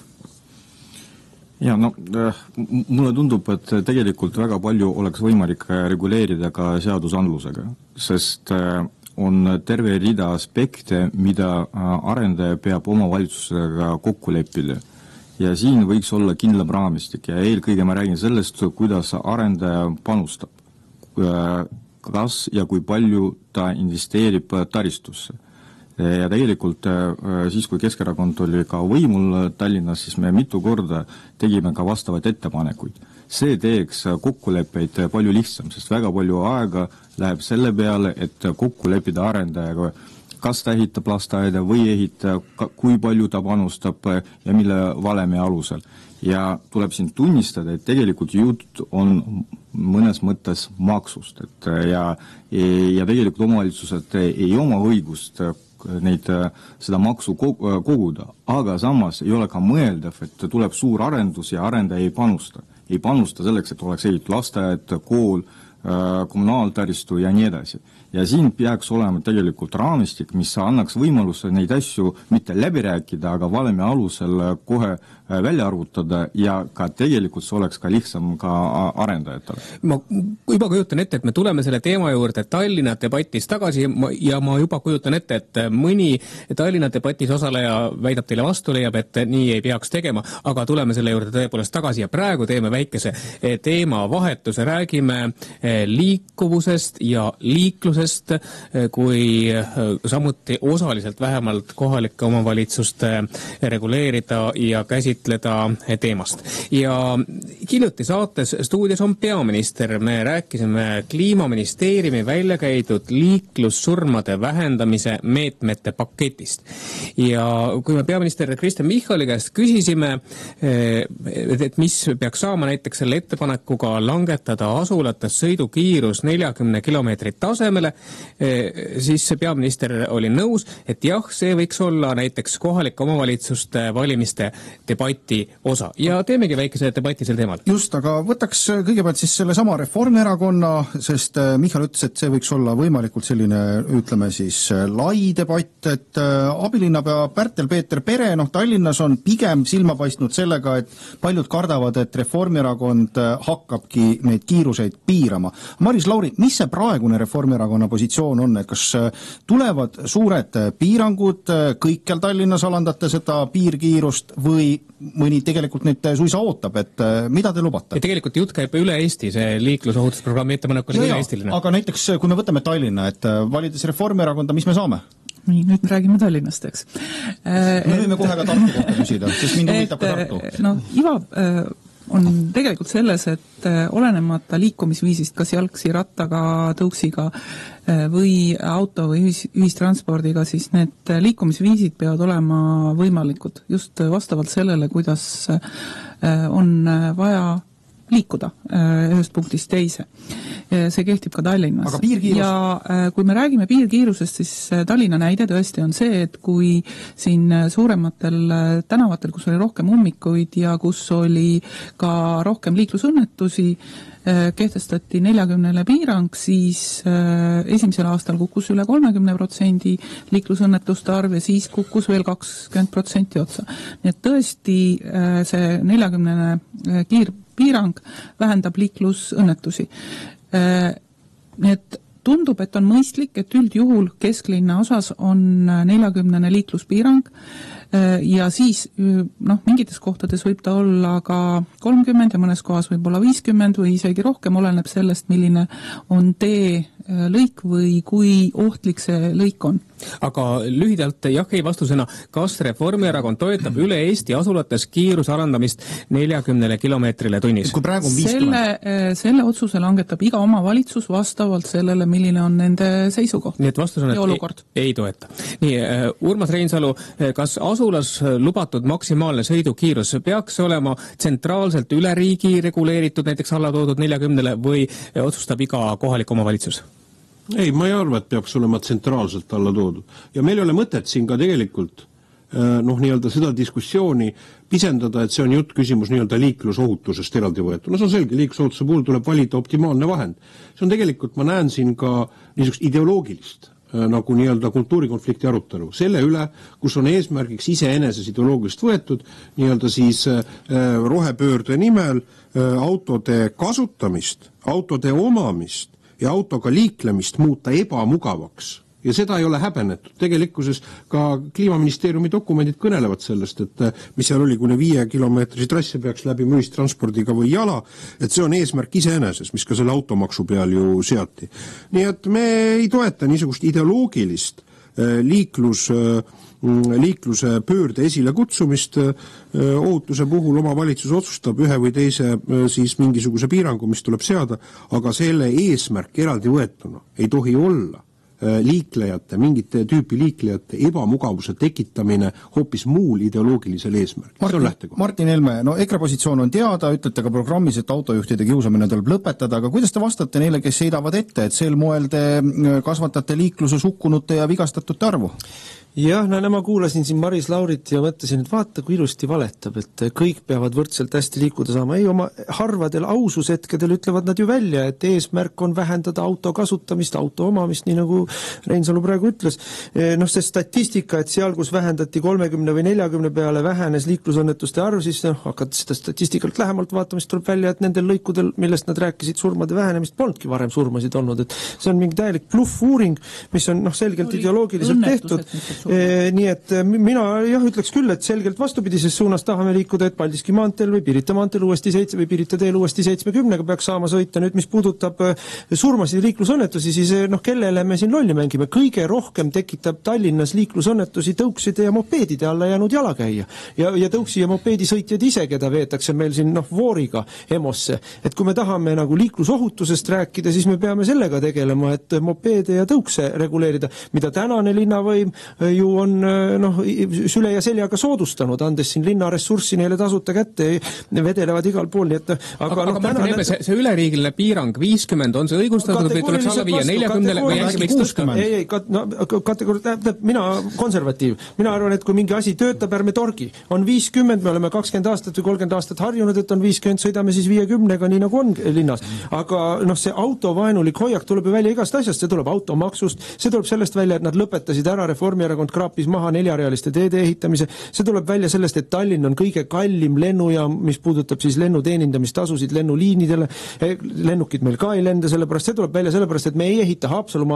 Ja mulle tundub, et tegelikult väga palju oleks võimalik reguleerida ka seadusandlusega, sest on terve rida aspekte, mida arendaja peab omavalitsusega kokku leppida. Ja siin võiks olla kindlam raamistik ja eelkõige ma räägin sellest, kuidas arendaja panustab, kas ja kui palju ta investeerib taristusse. Ja tegelikult siis, kui Keskerakond oli ka võimul Tallinnas, siis me mitu korda tegime ka vastavaid ettepanekuid. See teeks kokkuleppeid palju lihtsam, sest väga palju aega läheb selle peale, et kokku leppida arendajaga, kas ta ehitab lasteaeda või ehitab, kui palju ta panustab ja mille valemi alusel. Ja tuleb siin tunnistada, et tegelikult jutt on mõnes mõttes maksust. Ja tegelikult omavalitsused ei oma õigust seda maksu koguda, aga samas ei ole ka mõeldav, et tuleb suur arendus ja arendaja ei panusta. Ei panusta selleks, et oleks ehitud lasteaed, kool, kommunaaltaristu ja nii edasi. Ja siin peaks olema tegelikult raamistik, mis annaks võimaluse neid asju mitte läbi rääkida, aga valemi alusel kohe välja arvutada ja ka tegelikult see oleks ka lihtsam ka arendajatele. Ma juba kujutan ette, et me tuleme selle teema juurde Tallinna debatis tagasi ja ma juba kujutan ette, et mõni Tallinna debatis osaleja väidab teile vastu, leiab, et nii ei peaks tegema, aga tuleme selle juurde tõepoolest tagasi ja praegu teeme väikese teemavahetuse, räägime liikuvusest ja liiklusest, kui samuti osaliselt vähemalt kohalike omavalitsuste reguleerida ja käsitleda teemast. Ja hiljuti saates stuudios on peaminister, me rääkisime Kliimaministeeriumi välja käidud liiklussurmade vähendamise meetmete paketist. Ja kui me peaminister Kristen Michali käest küsisime, et mis peaks saama näiteks selle ettepanekuga langetada asulates sõidukiirus 40 kilomeetrit tasemele, siis peaminister oli nõus, et jah, see võiks olla näiteks kohalike omavalitsuste valimiste debati osa. Ja teemegi väikese debati sel teemal. Just, aga võtaks kõigepealt siis selle sama Reformierakonna, sest Michal ütles, et see võiks olla võimalikult selline, ütleme siis, lai debatt, et abilinnapea Pärtel-Peeter Pere, Tallinnas on pigem silma paistnud sellega, et paljud kardavad, et Reformierakond hakkabki neid kiiruseid piirama. Maris Lauri, mis see praegune Reformierakonna positsioon on, et kas tulevad suured piirangud, kõikjal Tallinnas alandate seda piirkiirust või mõni tegelikult nüüd suisa ootab, et mida te lubate? Ja tegelikult jutt käib üle Eesti, see liiklusohutusprogrammi ettepanek on üle Eestiline. Aga näiteks, kui me võtame Tallinna, et valides Reformierakonda, mis me saame? Nii, nüüd me räägime Tallinnast, eks. Me võime kohe ka Tartu kohta küsida, sest mind huvitab ka Tartu. Iva on tegelikult selles, et olenemata liikumisviisist, kas jalgsi, rattaga, tõuksiga või auto või ühistranspordiga, siis need liikumisviisid peavad olema võimalikud just vastavalt sellele, kuidas on vaja liikuda ühest punktist teise. See kehtib ka Tallinnas. Aga piirkiirus? Ja kui me räägime piirkiirusest, siis Tallinna näide tõesti on see, et kui siin suurematel tänavatel, kus oli rohkem ummikuid ja kus oli ka rohkem liiklusõnnetusi, kehtestati 40 piirang, siis esimesel aastal kukkus üle 30% liiklusõnnetuste arv ja siis kukkus veel 20% otsa. Nii et tõesti see 40 piirang vähendab liiklusõnnetusi. Nii et tundub, et on mõistlik, et üldjuhul kesklinna osas on 40 liikluspiirang ja siis mingites kohtades võib ta olla ka 30 ja mõnes kohas võib olla 50 või isegi rohkem, oleneb sellest, milline on tee lõik või kui ohtlik see lõik on. Aga lühidalt jah-ei vastusena, kas Reformierakond toetab üle Eesti asulates kiiruse alandamist 40 kilomeetrile tunnis? Kui praegu on 50. Selle otsuse langetab iga omavalitsus vastavalt sellele, milline on nende seisukoht. Nii et vastus on, et ei toeta. Nii, Urmas Reinsalu, kas asulas lubatud maksimaalne sõidukiirus peaks olema tsentraalselt üle riigi reguleeritud, näiteks alla toodud 40 või otsustab iga kohalik omavalitsus? Ei, ma ei arva, et peaks olema tsentraalselt alla toodud. Ja meil ei ole mõtet siin ka tegelikult nii-öelda seda diskussiooni pisendada, et see on jutt küsimus nii-öelda liiklusohutusest eraldi võetud. No see on selge, liiklusohutuse puhul tuleb valida optimaalne vahend. See on tegelikult, ma näen siin ka niisugust ideoloogilist nagu nii-öelda kultuurikonflikti arutelu. Selle üle, kus on eesmärgiks iseeneses ideoloogilist võetud, nii-öelda siis rohepöörde nimel autode kasutamist, autode omamist ja autoga liiklemist muuta ebamugavaks. Ja seda ei ole häbenetud. Tegelikkuses ka Kliimaministeeriumi dokumendid kõnelevad sellest, et mis seal oli, kuni 5 kilomeetrisi trasse peaks läbi ühistranspordiga või jala, et see on eesmärk iseeneses, mis ka selle automaksu peal ju seati. Nii et me ei toeta niisugust ideoloogilist liikluse pöörde esile kutsumist. Ohutuse puhul omavalitsus otsustab ühe või teise siis mingisuguse piirangu, mis tuleb seada, aga selle eesmärk eraldi võetuna ei tohi olla liiklejate, mingite tüüpi liiklejate ebamugavuse tekitamine hoopis muul ideoloogilisel eesmärk. Martin Helme, no EKRE positsioon on teada, ütlete ka programmis, et autojuhtide kiusamine tuleb lõpetada, aga kuidas te vastate neile, kes heidavad ette, et sel moel te kasvatate liikluses hukkunute ja vigastatute arvu? Jah, ma kuulasin siin Maris Laurit ja mõtlesin, et vaata, kui ilusti valetab, et kõik peavad võrdselt hästi liikuda saama. Ei, oma harvadel ausushetkedel ütlevad nad ju välja, et eesmärk on vähendada auto kasutamist, auto omamist, nii nagu Reinsalu praegu ütles. See statistika, et seal, kus vähendati 30 või 40 peale vähenes liiklusõnnetuste arv, siis hakkad seda statistikalt lähemalt vaatama, siis tuleb välja, et nendel lõikudel, millest nad rääkisid surmade vähenemist, polnudki varem surmasid olnud. Et see on mingi täielik bluffuuring, mis on selgelt ideoloogiliselt tehtud. Nii et mina ütleks küll, et selgelt vastupidises suunas tahame liikuda, et Paldiski maanteel või Pirita maanteel uuesti 7 või Pirita teel uuesti 70 peaks saama sõita. Nüüd, mis puudutab surmasid liiklusõnnetusi, siis kellele me siin lolli mängime? Kõige rohkem tekitab Tallinnas liiklusõnnetusi tõukside ja mopeedide alla jäänud jalakäija. Ja tõuksi ja mopeedi sõitjad ise, keda veetakse meil siin vooriga EMOsse. Et kui me tahame nagu liiklusohutusest rääkida, siis me peame sellega tegelema, et mopeede ja tõukse reguleerida, mida tänane linnavõim ju on süle ja seljaga soodustanud, andes siin linna ressurssi neile tasuta kätte, vedelevad igal pool. Nii et, aga Martin Helme, see üleriigiline piirang 50 on see õigustatud või tuleks alla viia 40 või äkki võiks tõsta? Mina konservatiiv. Mina arvan, et kui mingi asi töötab, ärme torgi. On 50, me oleme 20 aastat või 30 aastat harjunud, et on 50, sõidame siis 50-ga, nii nagu on linnas. Aga see autovaenulik hoiak tuleb ju välja igast asjast, see tuleb automaksust, see tuleb sellest välja, et nad lõpetasid ära Reformierakond kraapis maha 4-realiste teede ehitamise. See tuleb välja sellest, et Tallinn on kõige kallim lennujaam, mis puudutab siis lennuteenindamistasusid lennuliinidele. Lennukid meil ka ei lenda sellepärast. See tuleb välja sellepärast, et me ei ehita Haapsalu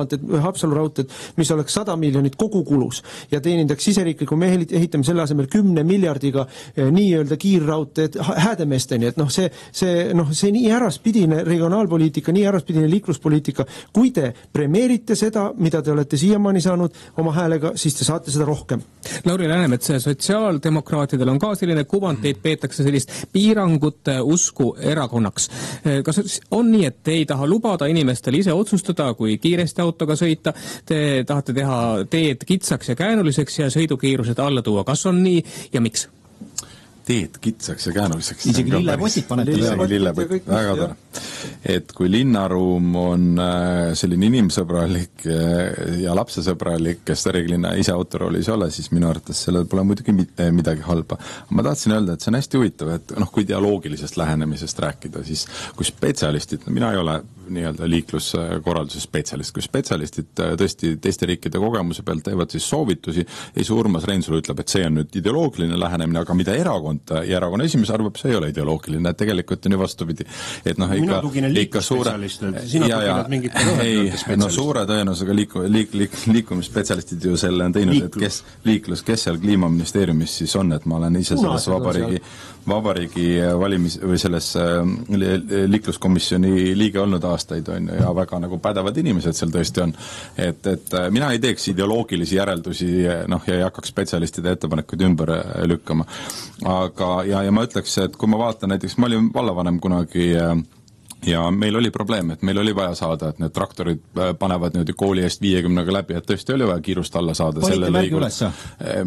raudteed, mis oleks 100 miljonit kogukulus ja teenindaks siseriikliku. Me ehitame selle asemel 10 miljardiga nii-öelda kiirraudteed häädemeesteni. Et see nii äraspidine regionaalpoliitika, nii äraspidine liikluspoliitika. Kui te premeerite seda, mida te olete siiamaani saanud oma häälega, siis siis te saate seda rohkem. Lauri Läänemets, sotsiaaldemokraatidel on ka selline kuvand, teid peetakse sellist piirangute usku erakonnaks. Kas on nii, et te ei taha lubada inimestel ise otsustada, kui kiiresti autoga sõita, te tahate teha teed kitsaks ja käänuliseks ja sõidukiirused alla tuua? Kas on nii ja miks? Teed kitsaks ja käänuliseks. Isegi lillepotid panete peale. Lillepotid, väga tore. Et kui linnaruum on selline inimsõbralik ja lapsesõbralik, kes reeglina ise autoroolis ei ole, siis minu arvates sellel pole muidugi midagi halba. Ma tahtsin öelda, et see on hästi huvitav, et kui dialoogilisest lähenemisest rääkida, siis kui spetsialistid, mina ei ole nii-öelda liikluskorralduse spetsialist, kui spetsialistid tõesti teiste riikide kogemuse pealt teevad siis soovitusi, ei see Urmas Reinsalu ütleb, et see on nüüd ideoloogiline lähenemine, aga mida ja erakonna esimees arvab, see ei ole ideoloogiline, et tegelikult on ju vastupidi. Et mina tuginen liiklusspetsialistid, sina tugined mingit spetsialistid. Suure tõenäosusega liikumispetsialistid ju selle on teinud, et kes seal kliimaministeeriumis siis on, et ma olen ise selles vabariigi valimis või selles liikluskomisjoni liige olnud aastaid on ja väga nagu pädevad inimesed seal tõesti on. Et mina ei teeks ideoloogilisi järeldusi ja ei hakkaks spetsialistide ettepanekuid ümber lükkama. Aga ja ma ütleks, et kui ma vaatan näiteks, ma olin vallavanem kunagi ja meil oli probleem, et meil oli vaja saada, et need traktorid panevad nüüd kooli eest 50-ga läbi, et tõesti oli vaja kiirust alla saada. Panite märgi üles?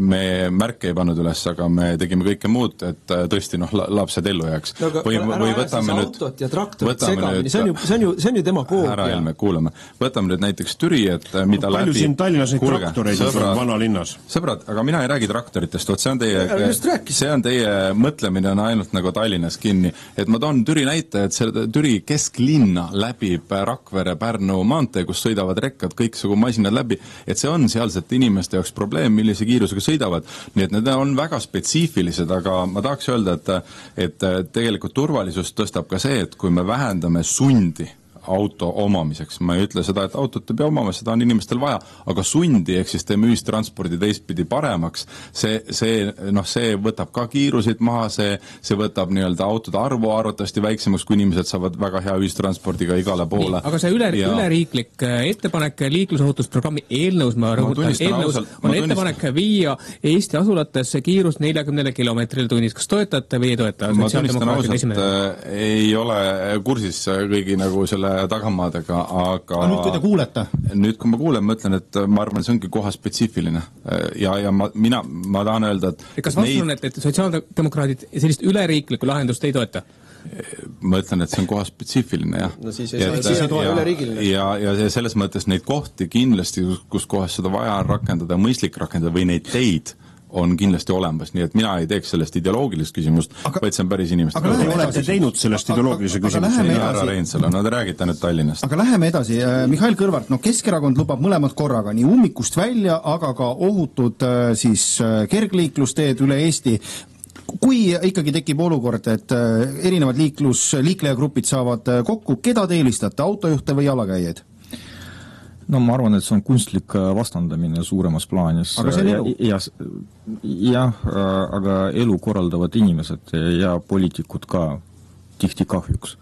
Me märke ei pannud üles, aga me tegime kõike muud, et tõesti lapsed ellu jääks. Või võtame nüüd autot ja traktorit segamini, see on ju demagoogia. Ära Helme, kuulame. Võtame nüüd näiteks Türi, et mida palju siin Tallinnas neid traktoreid on vanalinnas? Sõbrad, aga mina ei räägi traktoritest, see on teie mõtlemine on ainult nagu Tallinnas kinni, et ma toon Türi näite, et Türi kesklinna läbib Rakvere Pärnu maantee, kus sõidavad rekkad, kõiksugu masinad läbi, et see on sealsete inimeste jaoks probleem, millise kiirusega sõidavad. Nii et need on väga spetsiifilised, aga ma tahaks öelda, et tegelikult turvalisust tõstab ka see, et kui me vähendame sundi auto omamiseks. Ma ei ütle seda, et autot ei pea omama, seda on inimestel vaja, aga sundi, ehk siis teeme ühistranspordi teistpidi paremaks, see võtab ka kiirusid maha, see võtab nii-öelda autode arvu arvatavasti väiksemaks, kui inimesed saavad väga hea ühistranspordiga igale poole. Aga see üleriiklik ettepanek liiklusohutusprogrammi eelnõus, ma rõhutan, eelnõus on ettepanek viia Eesti asulatesse kiirus 40 kilomeetril tunnis. Kas toetate või ei toeta? Ma tunnistan ausalt, ei ole kursis kõigi nagu selle tagamaadega, aga nüüd kui te kuulete? Nüüd kui ma kuulen, ma ütlen, et ma arvan, see ongi koha spetsiifiline. Ja ma tahan öelda, et kas vastus on, et sotsiaaldemokraadid sellist üleriiklikku lahendust ei toeta? Ma ütlen, et see on koha spetsiifiline, jah. No siis ei toeta üleriigiline. Ja selles mõttes neid kohti kindlasti, kus kohas seda vaja rakendada, mõistlik rakendada või neid teid on kindlasti olemas, nii et mina ei teeks sellest ideoloogilist küsimust, vaid see on päris inimeste. Aga te olete teinud sellest ideoloogilise küsimuse? Härra Reinsalu, te räägite nüüd Tallinnast. Aga läheme edasi. Mihhail Kõlvart, Keskerakond lubab mõlemad korraga, nii ummikust välja, aga ka ohutud siis kergliiklusteed üle Eesti. Kui ikkagi tekib olukord, et erinevad liiklejagrupid saavad kokku, keda te eelistate, autojuhte või jalakäijaid? No ma arvan, et see on kunstlik vastandamine suuremas plaanis. Aga see on elu? Jah, aga elu korraldavad inimesed ja poliitikud ka tihti kahjuks.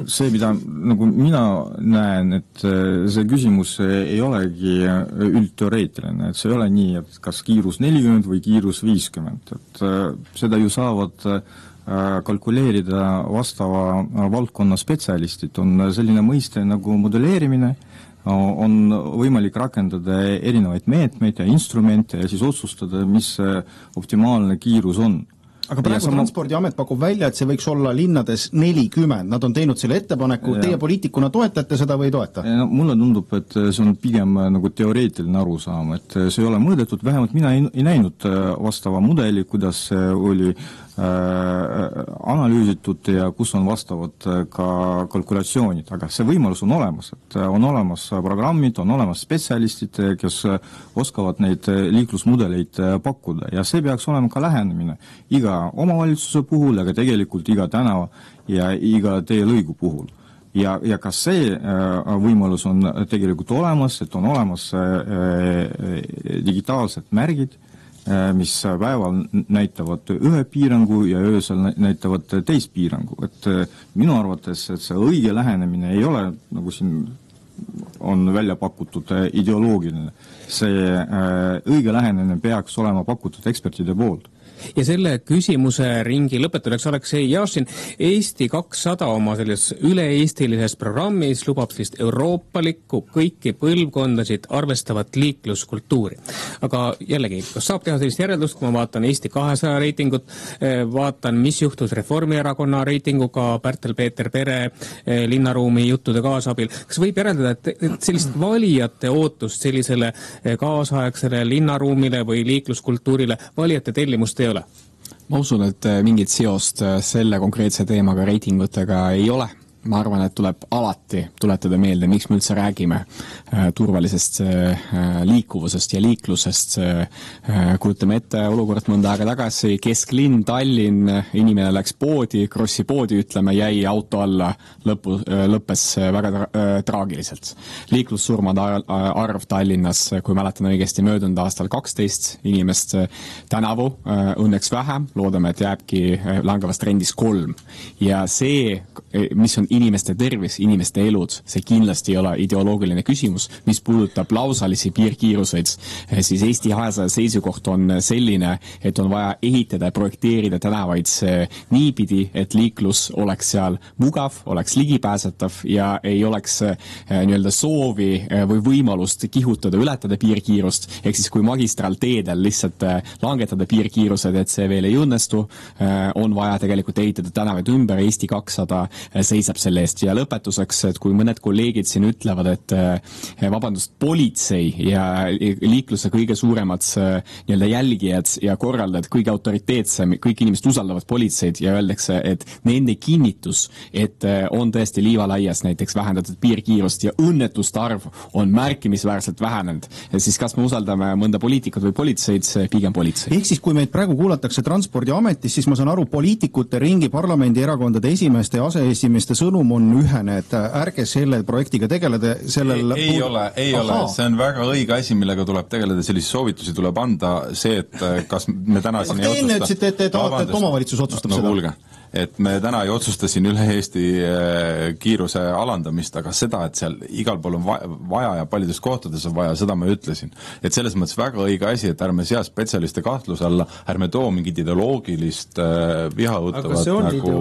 See, mida nagu mina näen, et see küsimus ei olegi üldteoreetiline, et see ei ole nii, et kas kiirus 40 või kiirus 50, et seda ju saavad kalkuleerida vastava valdkonna spetsialistid, on selline mõiste nagu modelleerimine, on võimalik rakendada erinevaid meetmeid ja instrumente ja siis otsustada, mis optimaalne kiirus on. Aga praegu Transpordiamet pakub välja, et see võiks olla linnades 40. Nad on teinud selle ettepaneku, teie poliitikuna toetate seda või ei toeta? Mulle tundub, et see on pigem nagu teoreetiline arusaam, et see ei ole mõõdetud, vähemalt mina ei näinud vastava mudeli, kuidas see oli analüüsitud ja kus on vastavad ka kalkulatsioonid, aga see võimalus on olemas, et on olemas programmid, on olemas spetsialistid, kes oskavad neid liiklusmudeleid pakkuda ja see peaks olema ka lähenemine iga omavalitsuse puhul, aga tegelikult iga tänava ja iga teelõigu puhul. Ja kas see võimalus on tegelikult olemas, et on olemas digitaalsed märgid, mis päeval näitavad ühe piirangu ja öösel näitavad teist piirangu. Et minu arvates, et see õige lähenemine ei ole, nagu siin on välja pakutud ideoloogiline. See õige lähenemine peaks olema pakutud ekspertide poolt. Ja selle küsimuse ringi lõpetuseks Aleksei Jašin. Eesti 200 oma selles üle-eestilises programmis lubab sellist euroopalikku kõiki põlvkondasid arvestavat liikluskultuuri. Aga jällegi, kas saab teha sellist järeldust, kui ma vaatan Eesti 200 reitingut, vaatan, mis juhtus Reformierakonna reitinguga Pärtel-Peeter Pere linnaruumi juttude kaasabil. Kas võib järeldada, et sellist valijate ootust sellisele kaasaegsele linnaruumile või liikluskultuurile valijate tellimust ei ole? Ma usun, et mingit seost selle konkreetse teemaga reitingutega ei ole. Ma arvan, et tuleb alati tuletada meelde, miks me üldse räägime turvalisest liikuvusest ja liiklusest. Kujutame ette olukord mõnda aega tagasi, kesklinn, Tallinn, inimene läks poodi, Krossi poodi, ütleme, jäi auto alla, lõppes väga traagiliselt. Liiklussurmade arv Tallinnas, kui mäletan õigesti, möödunud aastal 12 inimest, tänavu õnneks vähem, loodame, et jääbki langevast trendis 3. Ja see, mis on inimeste tervis, inimeste elud, see kindlasti ei ole ideoloogiline küsimus, mis puudutab lausalisi piirkiiruseid, siis Eesti 200 seisukoht on selline, et on vaja ehitada ja projekteerida tänavaid niipidi, et liiklus oleks seal mugav, oleks ligipääsetav ja ei oleks nii-öelda soovi või võimalust kihutada, ületada piirkiirust, ehk siis kui magistraalteedel lihtsalt langetada piirkiirused, et see veel ei õnnestu, on vaja tegelikult ehitada tänavaid ümber, Eesti 200 seisab selle eest. Ja lõpetuseks, et kui mõned kolleegid siin ütlevad, et politsei ja liikluse kõige suuremad nii-öelda jälgijad ja korraldajad, kõige autoriteetsem, kõik inimesed usaldavad politseid ja öeldakse, et nende kinnitus, et on tõesti liivalaias näiteks vähendatud piirkiirust ja õnnetuste arv on märkimisväärselt vähenenud, siis kas me usaldame mõnda poliitikat või politseid, pigem politsei. Ehk siis, kui meid praegu kuulatakse Transpordiametis, siis ma saan aru, poliitikute ringi parlamendierakondade esimeeste ja aseesimeeste sõnum on ühene, et ärge selle projektiga tegeleda, sellel ei ole, see on väga õige asi, millega tuleb tegeleda, sellisi soovitusi tuleb anda, see, et kas me täna siin ei otsusta. Ütlesite, et te tahate, et omavalitsus otsustab seda. Kuulge, et me täna ei otsusta siin üle Eesti kiiruse alandamist, aga seda, et seal igal pool on vaja ja paljudes kohtades on vaja, seda ma ütlesin. Et selles mõttes väga õige asi, et ärme sea spetsialiste kahtluse alla, ärme too mingit ideoloogilist vihaõttavat nagu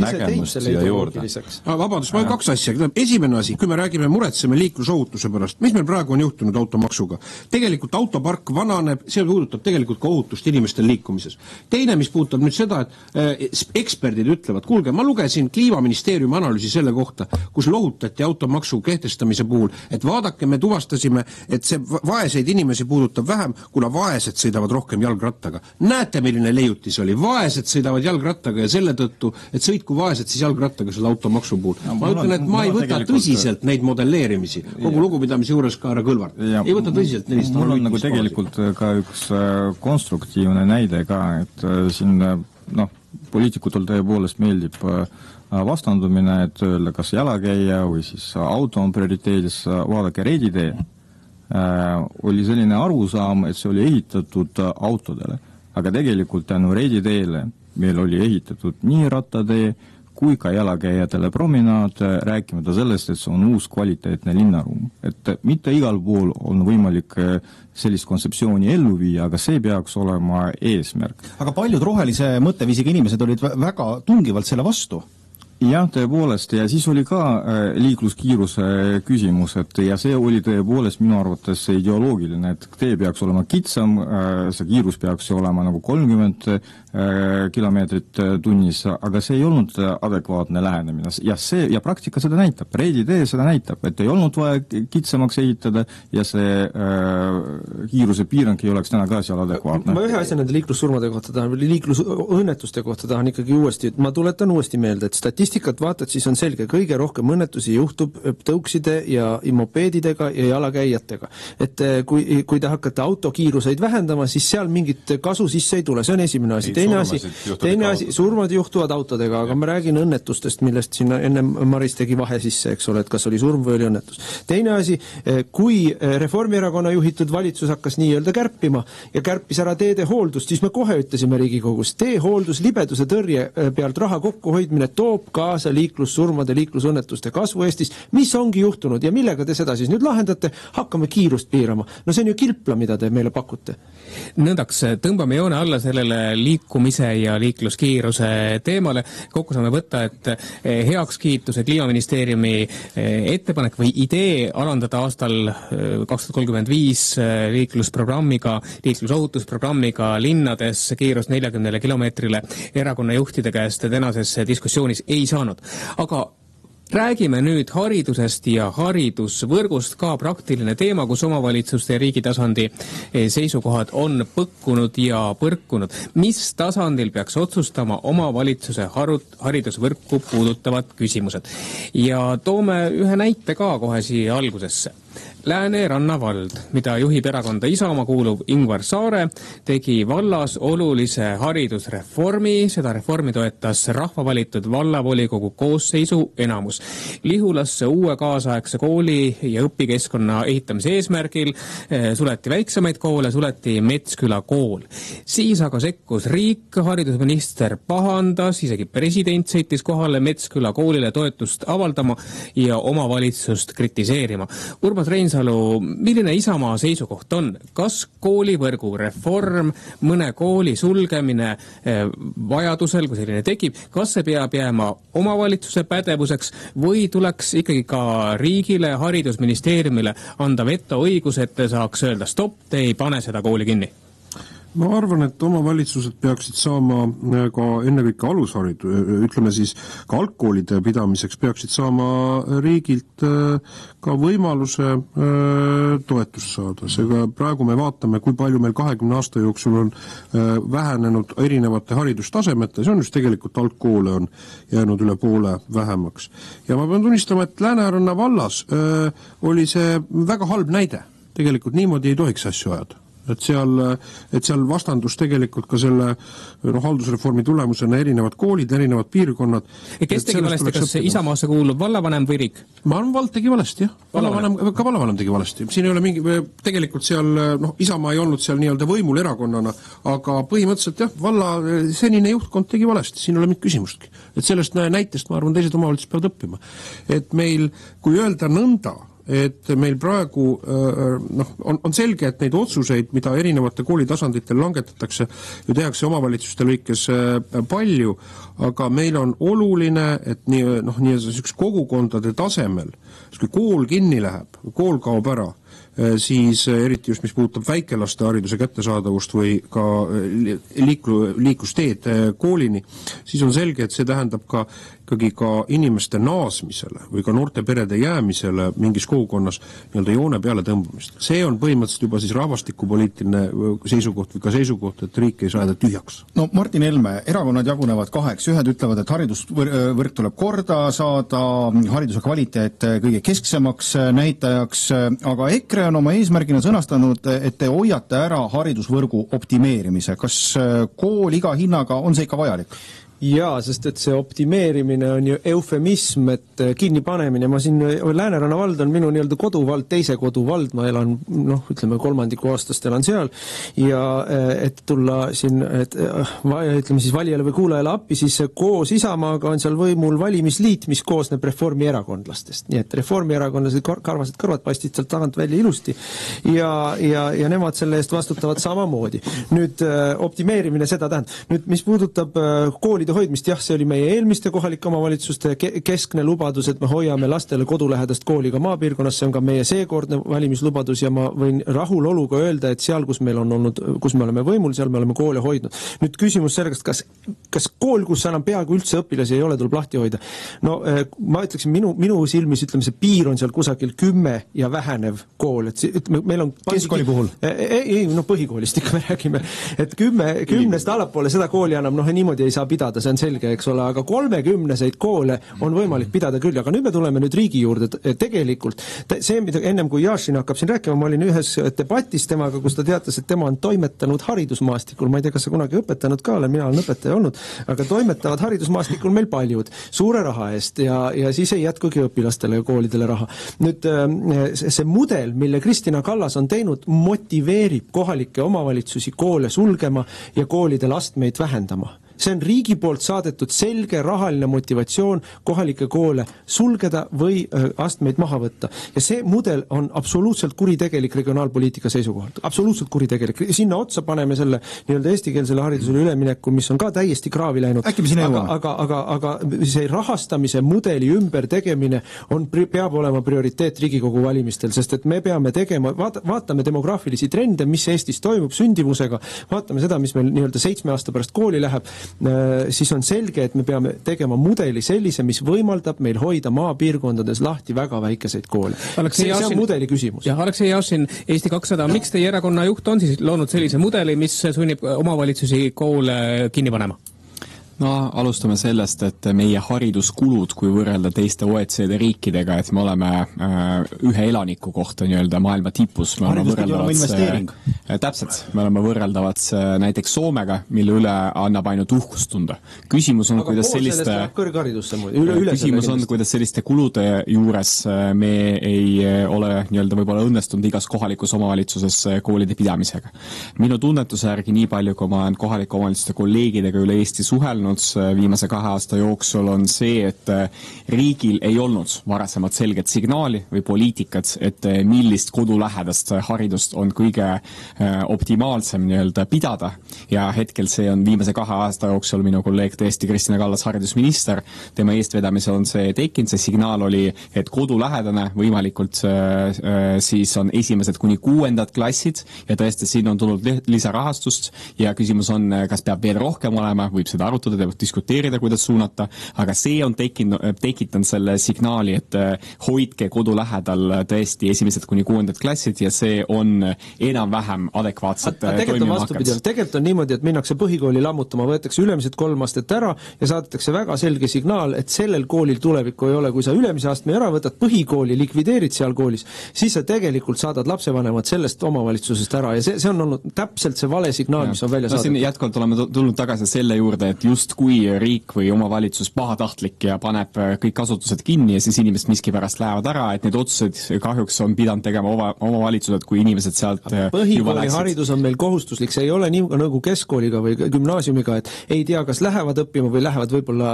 nägemust siia juurde. Vabandust, ma olen 2 asja. Esimene asi, kui me räägime muretseme liiklusohutuse pärast, mis meil praegu on juhtunud automaksuga? Tegelikult autopark vananeb, see puudutab tegelikult ka ohutust inimestel liikumises. Teine, mis puudutab nüüd seda, et eksperdid ütlevad, kuulge, ma lugesin Kliimaministeeriumi analüüsi selle kohta, kus lohutati automaksu kehtestamise puhul, et vaadake, me tuvastasime, et see vaeseid inimesi puudutab vähem, kuna vaesed sõidavad rohkem jalgrattaga. Näete, milline leiutis oli? Vaesed sõidavad jalgrattaga ja selle tõttu, et sõitku vaesed siis jalgrattaga selle automaksu puhul. Ma ütlen, et ma ei võta tõsiselt neid modelleerimisi. Kogu lugupidamise juures ka härra Kõlvart. Ei võta tõsiselt neist. Mul on nagu tegelikult ka üks konstruktiivne näide ka, et siin poliitikutel tõepoolest meeldib vastandumine, et öelda, kas jalakäija või siis auto on prioriteedis, vaadake reiditee. Oli selline arusaam, et see oli ehitatud autodele, aga tegelikult tänu reiditeele meil oli ehitatud nii rattatee kui ka jalakäijatele promenaad, rääkimata sellest, et see on uus kvaliteetne linnaruum. Et mitte igal pool on võimalik sellist kontseptsiooni ellu viia, aga see peaks olema eesmärk. Aga paljud rohelise mõtteviisiga inimesed olid väga tungivalt selle vastu. Jah, tõepoolest, ja siis oli ka liikluskiiruse küsimus, et ja see oli tõepoolest minu arvates ideoloogiline, et tee peaks olema kitsam, see kiirus peaks olema nagu 30 kilomeetrit tunnis, aga see ei olnud adekvaatne lähenemine. Ja praktika seda näitab, reiditee seda näitab, et ei olnud vaja kitsamaks ehitada ja see kiiruse piirang ei oleks täna ka seal adekvaatne. Ma ühe asja nende liiklussurmade kohta tahan, liiklusõnnetuste kohta tahan ikkagi uuesti, ma tuletan uuesti meelde, et statistikat vaatad, siis on selge, kõige rohkem õnnetusi juhtub tõukside ja mopeedidega ja jalakäijatega. Et kui te hakkate autokiiruseid vähendama, siis seal mingit kasu sisse ei tule, see on esimene asi. Teine asi, surmad juhtuvad autodega, aga ma räägin õnnetustest, millest siin enne Maris tegi vahe sisse, eks ole, et kas oli surm või oli õnnetus. Teine asi, kui Reformierakonna juhitud valitsus hakkas nii-öelda kärpima ja kärpis ära teede hooldust, siis me kohe ütlesime Riigikogus, teehooldus, libeduse tõrje pealt raha kokkuhoidmine toob kaasa liiklussurmade, liiklusõnnetuste kasvu Eestis. Mis ongi juhtunud ja millega te seda siis nüüd lahendate? Hakkame kiirust piirama. No see on ju kilpla, mida te meile pakute. Nõndaks, tõmbame joone alla sellele liikumise ja liikluskiiruse teemale. Kokku saame võtta, et heakskiituse Kliimaministeeriumi ettepanek või idee alandada aastal 2035 liiklusprogrammiga, liiklusohutusprogrammiga linnades kiirus 40 kilomeetrile erakonna juhtide käest tänases diskussioonis ei saanud. Aga räägime nüüd haridusest ja haridusvõrgust, ka praktiline teema, kus omavalitsuste ja riigi tasandi seisukohad on põkkunud ja põrkunud. Mis tasandil peaks otsustama omavalitsuse haridusvõrku puudutavad küsimused? Ja toome ühe näite ka kohe siia algusesse. Lääne-Ranna vald, mida juhib erakonda Isamaa kuuluv Ingvar Saare, tegi vallas olulise haridusreformi. Seda reformi toetas rahvavalitud vallavolikogu koosseisu enamus. Lihulasse uue kaasaegse kooli ja õpikeskkonna ehitamise eesmärgil suleti väiksemaid koole, suleti Metsküla kool. Siis aga sekkus riik, haridusminister pahandas, isegi president sõitis kohale Metsküla koolile toetust avaldama ja omavalitsust kritiseerima. Urmas Reinsalu, milline Isamaa seisukoht on? Kas koolivõrgu reform, mõne kooli sulgemine vajadusel, kui selline tekib, kas see peab jääma omavalitsuse pädevuseks või tuleks ikkagi ka riigile, haridusministeeriumile anda vetoõigus, et te saaks öelda stopp, te ei pane seda kooli kinni? Ma arvan, et omavalitsused peaksid saama ka ennekõike ütleme siis ka algkoolide pidamiseks peaksid saama riigilt ka võimaluse toetust saada. Seega praegu me vaatame, kui palju meil 20 aasta jooksul on vähenenud erinevate haridustasemete, see on just tegelikult algkoole on jäänud üle poole vähemaks. Ja ma pean tunnistama, et Lääne-Ranna vallas oli see väga halb näide. Tegelikult niimoodi ei tohiks asju ajada. Et seal vastandus tegelikult ka selle haldusreformi tulemusena erinevad koolid, erinevad piirkonnad. Kes tegi valesti, kas Isamaasse kuulub vallavanem või riik? Ma arvan, vald tegi valesti, jah. Vallavanem tegi valesti. Siin ei ole tegelikult seal, Isamaa ei olnud seal nii-öelda võimul erakonnana, aga põhimõtteliselt jah, valla senine juhtkond tegi valesti, siin ei ole mingit küsimustki. Et sellest näitest, ma arvan, teised omavalitsused peavad õppima. Et meil, kui öelda nõnda, et meil praegu on selge, et neid otsuseid, mida erinevate koolitasanditel langetatakse, ju tehakse omavalitsuste lõikes palju, aga meil on oluline, et üks kogukondade tasemel, kui kool kinni läheb, kool kaob ära, siis eriti just mis puudutab väikelaste hariduse kättesaadavust või ka liiklusteed koolini, siis on selge, et see tähendab ka ikkagi ka inimeste naasmisele või ka noorte perede jäämisele mingis kogukonnas nii-öelda joone peale tõmbamist. See on põhimõtteliselt juba siis rahvastikupoliitiline seisukoht või ka seisukoht, et riik ei saa jääda tühjaks. No Martin Helme, erakonnad jagunevad kaheks. Ühed ütlevad, et haridusvõrk tuleb korda saada, hariduse kvaliteet kõige kesksemaks näitajaks, aga EKRE on oma eesmärgina sõnastanud, et te hoiate ära haridusvõrgu optimeerimise. Kas kool iga hinnaga on see ikka vajalik? Jaa, sest et see optimeerimine on ju eufemism, et kinni panemine. Ma siin, Lääne-Ranna vald on minu nii-öelda koduvald, teise koduvald, ma elan, ütleme 3 aastast elan seal ja et tulla siin, ütleme siis valijale või kuulajale appi, siis koos Isamaaga on seal võimul valimisliit, mis koosneb reformierakondlastest. Nii et reformierakondlased karvased kõrvad paistid sealt tagant välja ilusti ja nemad selle eest vastutavad samamoodi. Nüüd optimeerimine seda tähendab. Nüüd, mis puudutab kooli hoidmist, jah, see oli meie eelmiste kohalike omavalitsuste keskne lubadus, et me hoiame lastele kodulähedast kooli ka maapiirkonnas, see on ka meie seekordne valimislubadus ja ma võin rahuloluga öelda, et seal, kus meil on olnud, kus me oleme võimul, seal me oleme koole hoidnud. Nüüd küsimus sellest, kas kool, kus enam peaaegu üldse õpilasi ei ole, tuleb lahti hoida? No ma ütleksin, minu silmis, ütleme, see piir on seal kusagil 10 ja vähenev kool, et meil on keskkooli puhul? Ei, põhikoolist ikka me räägime, et 10-st allapoole seda kooli enam niimoodi ei saa pidada, see on selge, eks ole, aga 30-seid koole on võimalik pidada küll, aga nüüd me tuleme nüüd riigi juurde, tegelikult see, mida ennem kui Jašin hakkab siin rääkima, ma olin ühes debatis temaga, kus ta teatas, et tema on toimetanud haridusmaastikul, ma ei tea, kas sa kunagi õpetanud ka olen, mina olen õpetaja olnud, aga toimetavad haridusmaastikul meil paljud, suure raha eest ja siis ei jätkugi õpilastele ja koolidele raha. Nüüd see mudel, mille Kristina Kallas on teinud, motiveerib kohalikke omavalitsusi koole sulgema ja koolide astmeid vähendama. See on riigi poolt saadetud selge rahaline motivatsioon kohalike koole sulgeda või astmeid maha võtta. Ja see mudel on absoluutselt kuritegelik regionaalpoliitika seisukohalt. Absoluutselt kuritegelik. Sinna otsa paneme selle nii-öelda eestikeelsele haridusele ülemineku, mis on ka täiesti kraavi läinud. Äkki me sinna jõuame? Aga see rahastamise mudeli ümber tegemine peab olema prioriteet Riigikogu valimistel, sest et me peame tegema, vaatame demograafilisi trende, mis Eestis toimub sündivusega, vaatame seda, mis meil nii-öelda 7 aasta pärast kooli läheb, siis on selge, et me peame tegema mudeli sellise, mis võimaldab meil hoida maapiirkondades lahti väga väikeseid koole. See on mudeli küsimus. Ja Aleksei Jašin, Eesti 200, miks teie erakonna juht on siis loonud sellise mudeli, mis sunnib omavalitsusi koole kinni panema? No alustame sellest, et meie hariduskulud, kui võrrelda teiste OECD riikidega, et me oleme ühe elaniku kohta nii-öelda maailma tipus. Täpselt, me oleme võrreldavad näiteks Soomega, mille üle annab ainult uhkust tunda. Küsimus on, kuidas selliste kulude juures me ei ole nii-öelda võib-olla õnnestunud igas kohalikus omavalitsuses koolide pidamisega. Minu tunnetuse järgi nii palju, kui ma olen kohalike omavalitsuste kolleegidega üle Eesti suhelnud, viimase 2 aasta jooksul on see, et riigil ei olnud varasemalt selget signaali või poliitikat, et millist kodulähedast haridust on kõige optimaalsem nii-öelda pidada ja hetkel see on viimase 2 aasta jooksul minu kolleeg tõesti Kristina Kallas, haridusminister, tema eestvedamisel on see tekkinud, see signaal oli, et kodulähedane võimalikult siis on 1. kuni 6. klassid ja tõesti siin on tulnud lisarahastust ja küsimus on, kas peab veel rohkem olema, võib seda arutada, diskuteerida, kuidas suunata, aga see on tekitanud selle signaali, et hoidke kodu lähedal tõesti 1. kuni 6. klassid ja see on enam-vähem adekvaatselt toimima hakanud. Tegelikult on niimoodi, et minnakse põhikooli lammutama, võetakse ülemised 3 aastat ära ja saadetakse väga selge signaal, et sellel koolil tulevikku ei ole. Kui sa ülemise astme ära võtad, põhikooli likvideerid seal koolis, siis sa tegelikult saadad lapsevanemad sellest omavalitsusest ära ja see on olnud täpselt see vale signaal, mis on välja saadetud. Jätkuvalt oleme tulnud tagasi selle juurde, et just kui riik või omavalitsus pahatahtlik ja paneb kõik asutused kinni ja siis inimesed miskipärast lähevad ära, et need otsused kahjuks on pidanud tegema omavalitsused, kui inimesed sealt põhikooli haridus on meil kohustuslik, see ei ole nii nagu keskkooliga või gümnaasiumiga, et ei tea, kas lähevad õppima või lähevad võib-olla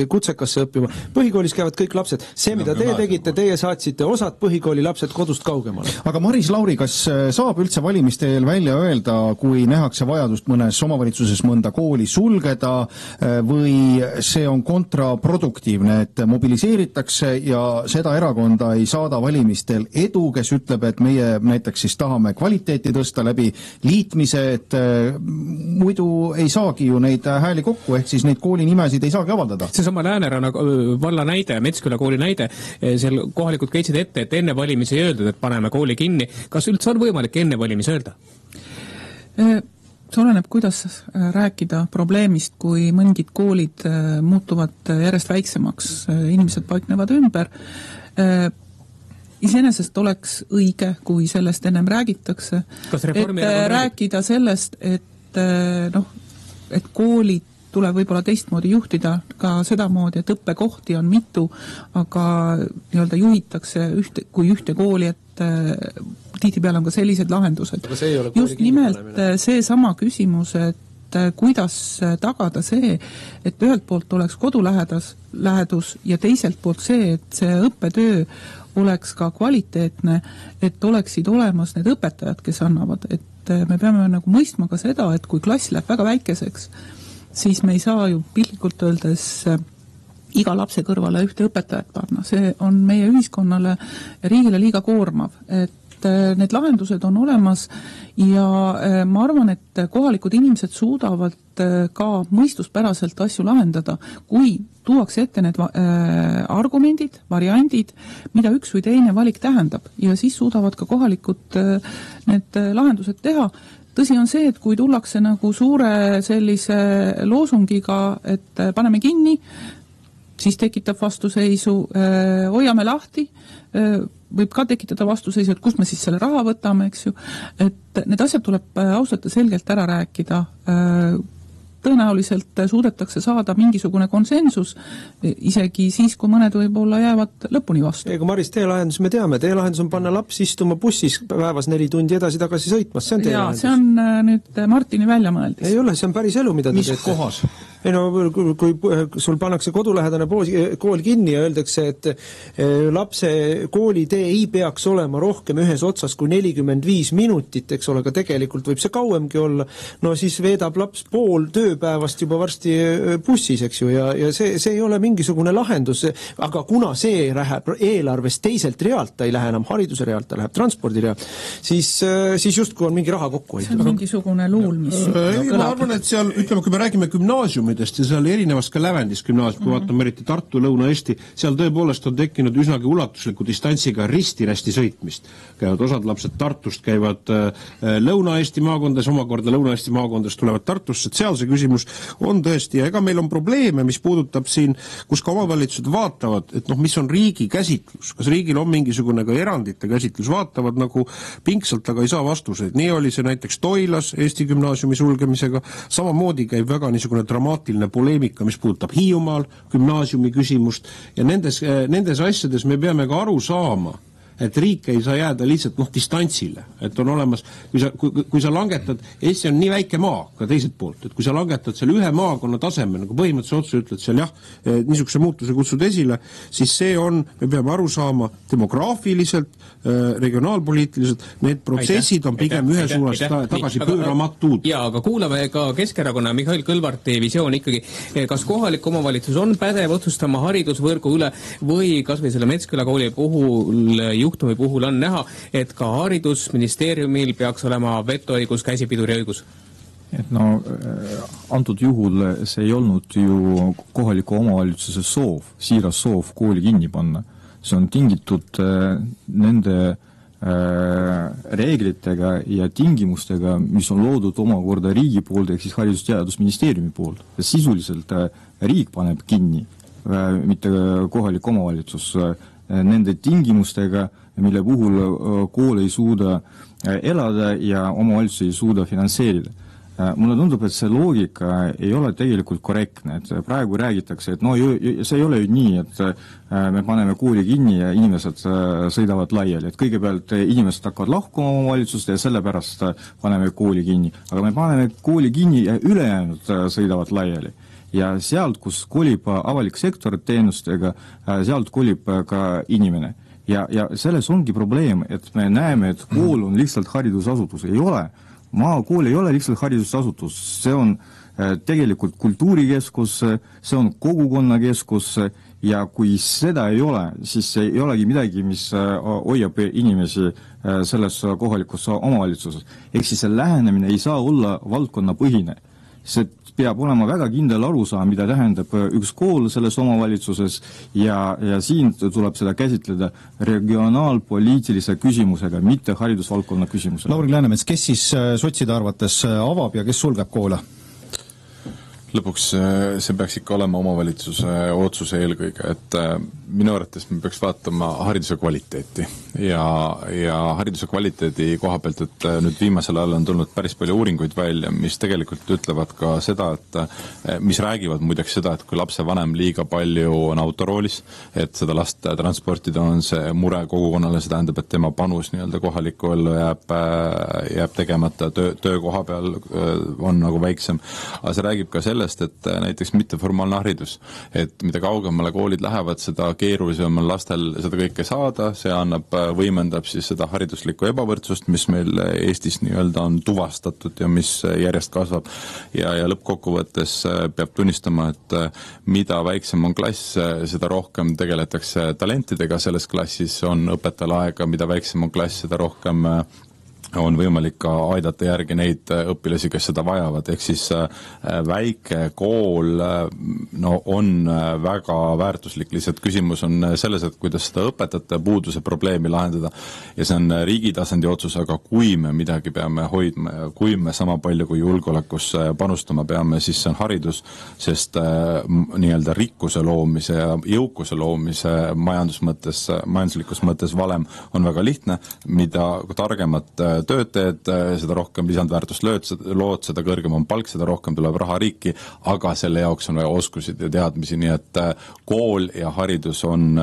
kutsekasse õppima. Põhikoolis käivad kõik lapsed. See, mida te tegite, teie saatsite osad põhikooli lapsed kodust kaugemale. Aga Maris Lauri, kas saab üldse valimiste eel välja öelda, kui nähakse vajadust mõnes omavalitsuses mõnda kooli sulgeda või see on kontraproduktiivne, et mobiliseeritakse ja seda erakonda ei saada valimistel edu, kes ütleb, et meie näiteks siis tahame kvaliteeti tõsta läbi liitmise, et muidu ei saagi ju neid hääli kokku, ehk siis neid koolinimesid ei saagi avaldada. See sama Lääneranna valla näide, Metsküla kooli näide, seal kohalikud käitsid ette, et enne valimisi ei öeldud, et paneme kooli kinni. Kas üldse on võimalik enne valimisi öelda? See oleneb, kuidas rääkida probleemist, kui mõningid koolid muutuvad järjest väiksemaks, inimesed paiknevad ümber. Iseenesest oleks õige, kui sellest ennem räägitakse, et rääkida sellest, et koolid tuleb võib-olla teistmoodi juhtida, ka sedamoodi, et õppekohti on mitu, aga nii-öelda juhitakse kui ühte kooli, et tihtipeale on ka sellised lahendused. Just nimelt see sama küsimus, et kuidas tagada see, et ühelt poolt oleks kodulähedus ja teiselt poolt see, et see õppetöö oleks ka kvaliteetne, et oleksid olemas need õpetajad, kes annavad, et me peame nagu mõistma ka seda, et kui klass läheb väga väikeseks, siis me ei saa ju piltlikult öeldes iga lapse kõrvale ühte õpetajat panna. See on meie ühiskonnale ja riigile liiga koormav, et need lahendused on olemas ja ma arvan, et kohalikud inimesed suudavad ka mõistuspäraselt asju lahendada, kui tuuakse ette need argumendid, variandid, mida üks või teine valik tähendab ja siis suudavad ka kohalikud need lahendused teha. Tõsi on see, et kui tullakse nagu suure sellise loosungiga, et paneme kinni, siis tekitab vastuseisu, hoiame lahti, võib ka tekitada vastuseisu, et kust me siis selle raha võtame, eks ju, et need asjad tuleb ausalt ja selgelt ära rääkida. Tõenäoliselt suudetakse saada mingisugune konsensus, isegi siis, kui mõned võib-olla jäävad lõpuni vastu. Ega Maris, teelahendus me teame, teelahendus on panna laps istuma bussis päevas 4 tundi edasi-tagasi sõitmas, see on teelahendus. See on nüüd Martini välja mõeldis. Ei ole, see on päris elu, mida te teete. Mis kohas? ei no kui sul pannakse kodulähedane kool kinni ja öeldakse, et lapse koolitee ei peaks olema rohkem ühes otsas kui 45 minutit, eks ole, aga tegelikult võib see kauemgi olla, no siis veedab laps pool tööpäevast juba varsti bussis, eks ju, ja see ei ole mingisugune lahendus, aga kuna see läheb eelarvest teiselt realt, ta ei lähe enam hariduse realt, ta läheb transpordi realt, siis justkui on mingi raha kokku hoida. See on mingisugune luul, mis ma arvan, et seal, ütleme, kui me räägime gümnaasiumidest ja seal erinevast ka lävendis gümnaasium, kui vaatame eriti Tartu, Lõuna-Eesti, seal tõepoolest on tekkinud üsnagi ulatusliku distantsiga risti-rästi sõitmist. Käivad osad lapsed Tartust, käivad Lõuna-Eesti maakondades, omakorda Lõuna-Eesti maakondades tulevad Tartusse, et seal see küsimus on tõesti, ja ega meil on probleeme, mis puudutab siin, kus ka omavalitsused vaatavad, et noh, mis on riigi käsitlus, kas riigil on mingisugune ka erandite käsitlus, vaatavad nagu pingsalt, aga ei saa vastuseid. Nii oli see näiteks Toilas Eesti gümnaasiumi sulgemisega, samamoodi käib väga niisugune dramaatiline poleemika, mis puudutab Hiiumaal gümnaasiumi küsimust ja nendes asjades me peame ka aru saama, et riik ei saa jääda lihtsalt distantsile, et on olemas, kui sa langetad, Eesti on nii väike maa ka teiselt poolt, et kui sa langetad seal ühe maakonna tasemel, nagu põhimõtteliselt otsa ütled seal jah, niisuguse muutuse kutsud esile, siis see on, me peame aru saama demograafiliselt, regionaalpoliitiliselt, need protsessid on pigem ühe suunas tagasi pööramatud. Ja, aga kuulame ka Keskerakonna Mihhail Kõlvarti visioon ikkagi, kas kohalik omavalitsus on pädev otsustama haridusvõrgu üle või kas või selle Metsküla kooli juhtumi puhul on näha, et ka haridusministeeriumil peaks olema vetoõigus, käsipiduriõigus? Et no antud juhul see ei olnud ju kohaliku omavalitsuse soov, siiras soov kooli kinni panna. See on tingitud nende reeglitega ja tingimustega, mis on loodud omakorda riigi poolt, ehk siis Haridus- ja Teadusministeeriumi poolt. Sisuliselt riik paneb kinni, mitte kohalik omavalitsus, nende tingimustega, mille puhul kool ei suuda elada ja omavalitsus ei suuda finantseerida. Mulle tundub, et see loogika ei ole tegelikult korrektne, et praegu räägitakse, et no see ei ole ju nii, et me paneme kooli kinni ja inimesed sõidavad laiali, et kõigepealt inimesed hakkavad lahkuma omavalitsuste ja sellepärast paneme kooli kinni, aga me paneme kooli kinni ja ülejäänud sõidavad laiali. Ja sealt, kus kolib avalik sektor teenustega, sealt kolib ka inimene. Ja selles ongi probleem, et me näeme, et kool on lihtsalt haridusasutus, ei ole. Maakool ei ole lihtsalt haridusasutus, see on tegelikult kultuurikeskus, see on kogukonnakeskus ja kui seda ei ole, siis ei olegi midagi, mis hoiab inimesi selles kohalikus omavalitsuses. Ehk siis see lähenemine ei saa olla valdkonnapõhine. See peab olema väga kindel arusaam, mida tähendab üks kool selles omavalitsuses ja siin tuleb seda käsitleda regionaalpoliitilise küsimusega, mitte haridusvaldkonna küsimusega. Lauri Läänemets, kes siis sotside arvates avab ja kes sulgeb koole? Lõpuks see peaks ikka olema omavalitsuse otsuse eelkõige, et minu arvates me peaks vaatama hariduse kvaliteeti ja hariduse kvaliteedi koha pealt, et nüüd viimasel ajal on tulnud päris palju uuringuid välja, mis tegelikult ütlevad ka seda, et mis räägivad muideks seda, et kui lapse vanem liiga palju on autoroolis, et seda last transportida on see mure kogukonnale, see tähendab, et tema panus nii-öelda kohalikku ellu jääb tegemata, töökoha peal on nagu väiksem, aga see räägib ka sellest, et näiteks mitteformaalne haridus, et mida kaugemale koolid lähevad, seda keerulisem on lastel seda kõike saada, see võimendab siis seda hariduslikku ebavõrdsust, mis meil Eestis nii-öelda on tuvastatud ja mis järjest kasvab ja lõppkokkuvõttes peab tunnistama, et mida väiksem on klass, seda rohkem tegeletakse talentidega selles klassis, on õpetajal aega, mida väiksem on klass, seda rohkem on võimalik ka aidata järgi neid õpilasi, kes seda vajavad, ehk siis väike kool on väga väärtuslik, lihtsalt küsimus on selles, et kuidas seda õpetajate puuduse probleemi lahendada ja see on riigi tasandi otsus, aga kui me midagi peame hoidma ja kui me sama palju kui julgeolekusse panustama peame, siis see on haridus, sest nii-öelda rikkuse loomise ja jõukuse loomise majanduslikus mõttes valem on väga lihtne, mida targemat tööd teed, seda rohkem lisandväärtust lood, seda kõrgem on palk, seda rohkem tuleb raha riiki, aga selle jaoks on vaja oskusid ja teadmisi, nii et kool ja haridus on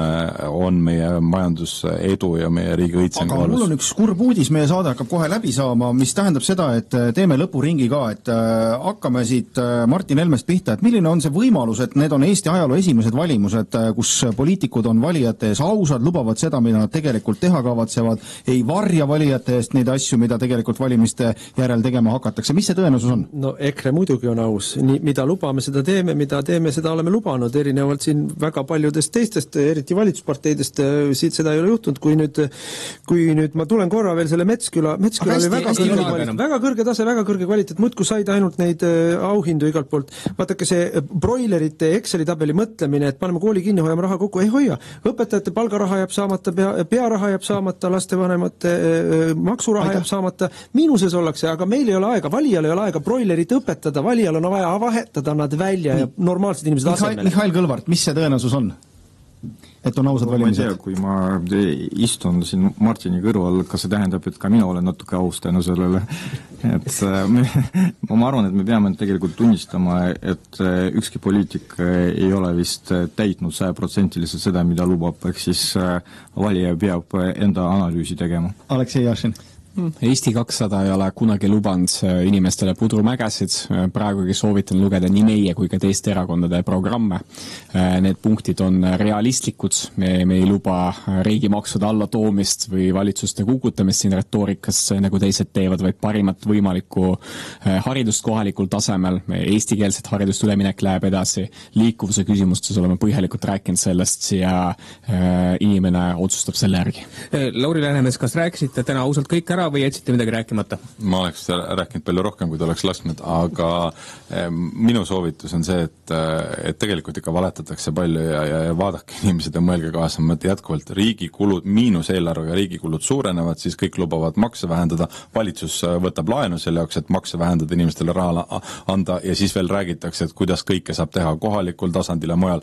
meie majandusedu ja meie riigi õitsengu alus. Aga mul on üks kurb uudis, meie saade hakkab kohe läbi saama, mis tähendab seda, et teeme lõpuringi ka, et hakkame siit Martin Helmest pihta, et milline on see võimalus, et need on Eesti ajaloo esimesed valimused, kus poliitikud on valijate ees ausad, lubavad seda, mida nad tegelikult teha kavatsevad, ei varja valijate eest neid asju, mida tegelikult valimiste järel tegema hakatakse. Mis see tõenäosus on? No EKRE muidugi on aus. Nii, mida lubame, seda teeme, mida teeme, seda oleme lubanud, erinevalt siin väga paljudest teistest, eriti valitsusparteidest, siit seda ei ole juhtunud, kui nüüd ma tulen korra veel selle Metsküla oli väga kõrge tase, väga kõrge kvaliteet, muudku said ainult neid auhindu igalt poolt. Vaatake see broilerite Exceli tabeli mõtlemine, et paneme kooli kinni, hoiame raha kokku, ei hoia. Õpetajate palgaraha jääb saamata, pearaha jääb saamata, lastevanemate maksuraha jääb saamata, miinuses ollakse, aga meil ei ole aega, valijal ei ole aega broilerit õpetada, valijal on vaja vahetada nad välja ja normaalsed inimesed asemele. Mihhail Kõlvart, mis see tõenäosus on? Et on ausad valimised? Ma ei tea, kui ma istun siin Martini kõrval, kas see tähendab, et ka mina olen natuke aus tänu sellele. Et ma arvan, et me peame tegelikult tunnistama, et ükski poliitik ei ole vist täitnud 100% seda, mida lubab, ehk siis valija peab enda analüüsi tegema. Aleksei Jašin. Eesti 200 ei ole kunagi lubanud inimestele pudrumägesid, praegugi soovitan lugeda nii meie kui ka teiste erakondade programme. Need punktid on realistlikud, me ei luba riigimaksude allatoomist või valitsuste kukutamist siin retoorikas, nagu teised teevad, vaid parimat võimalikku haridust kohalikul tasemel, eestikeelset haridust üleminek läheb edasi, liikuvuse küsimustes oleme põhjalikult rääkinud sellest ja inimene otsustab selle järgi. Lauri Läänemets, kas rääkisite täna ausalt kõik ära või jätsite midagi rääkimata? Ma oleks rääkinud palju rohkem, kui ta oleks lasknud, aga minu soovitus on see, et tegelikult ikka valetatakse palju ja vaadake inimesed ja mõelge kaasa, et jätkuvalt riigikulud, miinuseelarvega riigikulud suurenevad, siis kõik lubavad makse vähendada, valitsus võtab laenu selle jaoks, et makse vähendada, inimestele raha anda ja siis veel räägitakse, et kuidas kõike saab teha kohalikul tasandil ja mujal.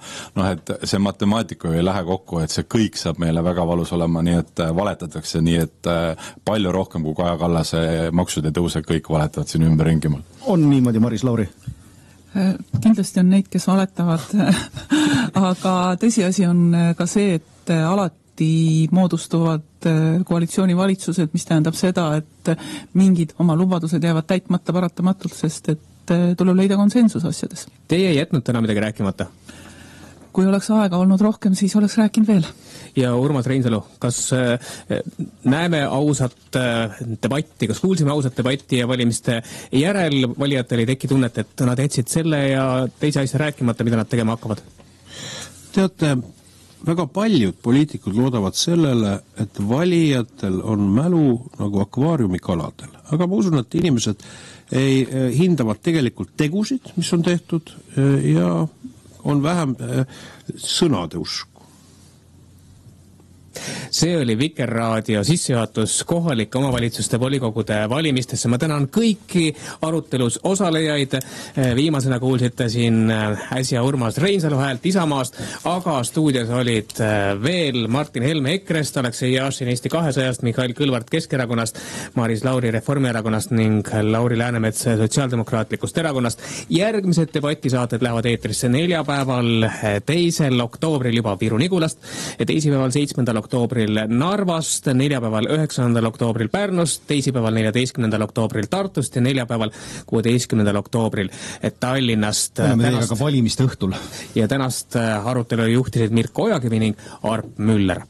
Et see matemaatika ei lähe kokku, et see kõik saab meile väga valus olema, nii et valetatakse nii, et palju rohkem kui Kaja Kallase maksud ja tõuse kõik valetavad siin ümberringimal. On niimoodi, Maris Lauri? Kindlasti on neid, kes valetavad, aga tõsiasi on ka see, et alati moodustuvad koalitsioonivalitsused, mis tähendab seda, et mingid oma lubadused jäävad täitmata paratamatult, sest et tuleb leida konsensus asjades. Teie ei jätnud täna midagi rääkimata? Kui oleks aega olnud rohkem, siis oleks rääkinud veel. Ja Urmas Reinsalu, kas näeme ausat debatti, kas kuulsime ausat debatti ja valimiste järel valijatel ei teki tunnet, et nad jätsid selle ja teise asja rääkimata, mida nad tegema hakkavad? Teate, väga paljud poliitikud loodavad sellele, et valijatel on mälu nagu akvaariumikaladel. Aga ma usun, et inimesed hindavad tegelikult tegusid, mis on tehtud ja on vähem sõnade usku. See oli Vikerraadio sissejuhatus kohalike omavalitsuste volikogude valimistesse. Ma tänan kõiki arutelus osalejaid. Viimasena kuulsite siin äsja Urmas Reinsalu häält Isamaast, aga stuudios olid veel Martin Helme EKRE-st, Aleksei Jašin Eesti 200-st, Mihhail Kõlvart Keskerakonnast, Maris Lauri Reformierakonnast ning Lauri Läänemets Sotsiaaldemokraatlikust erakonnast. Järgmised debatisaated lähevad eetrisse neljapäeval 2. oktoobril juba Viru-Nigulast ja teisipäeval 7. oktoobril Narvast, neljapäeval 9. oktoobril Pärnust, teisipäeval 14. oktoobril Tartust ja neljapäeval 16. oktoobril Tallinnast. Oleme teiega ka valimiste õhtul. Ja tänast arutelu juhtisid Mirko Ojakivi ning Arp Müller.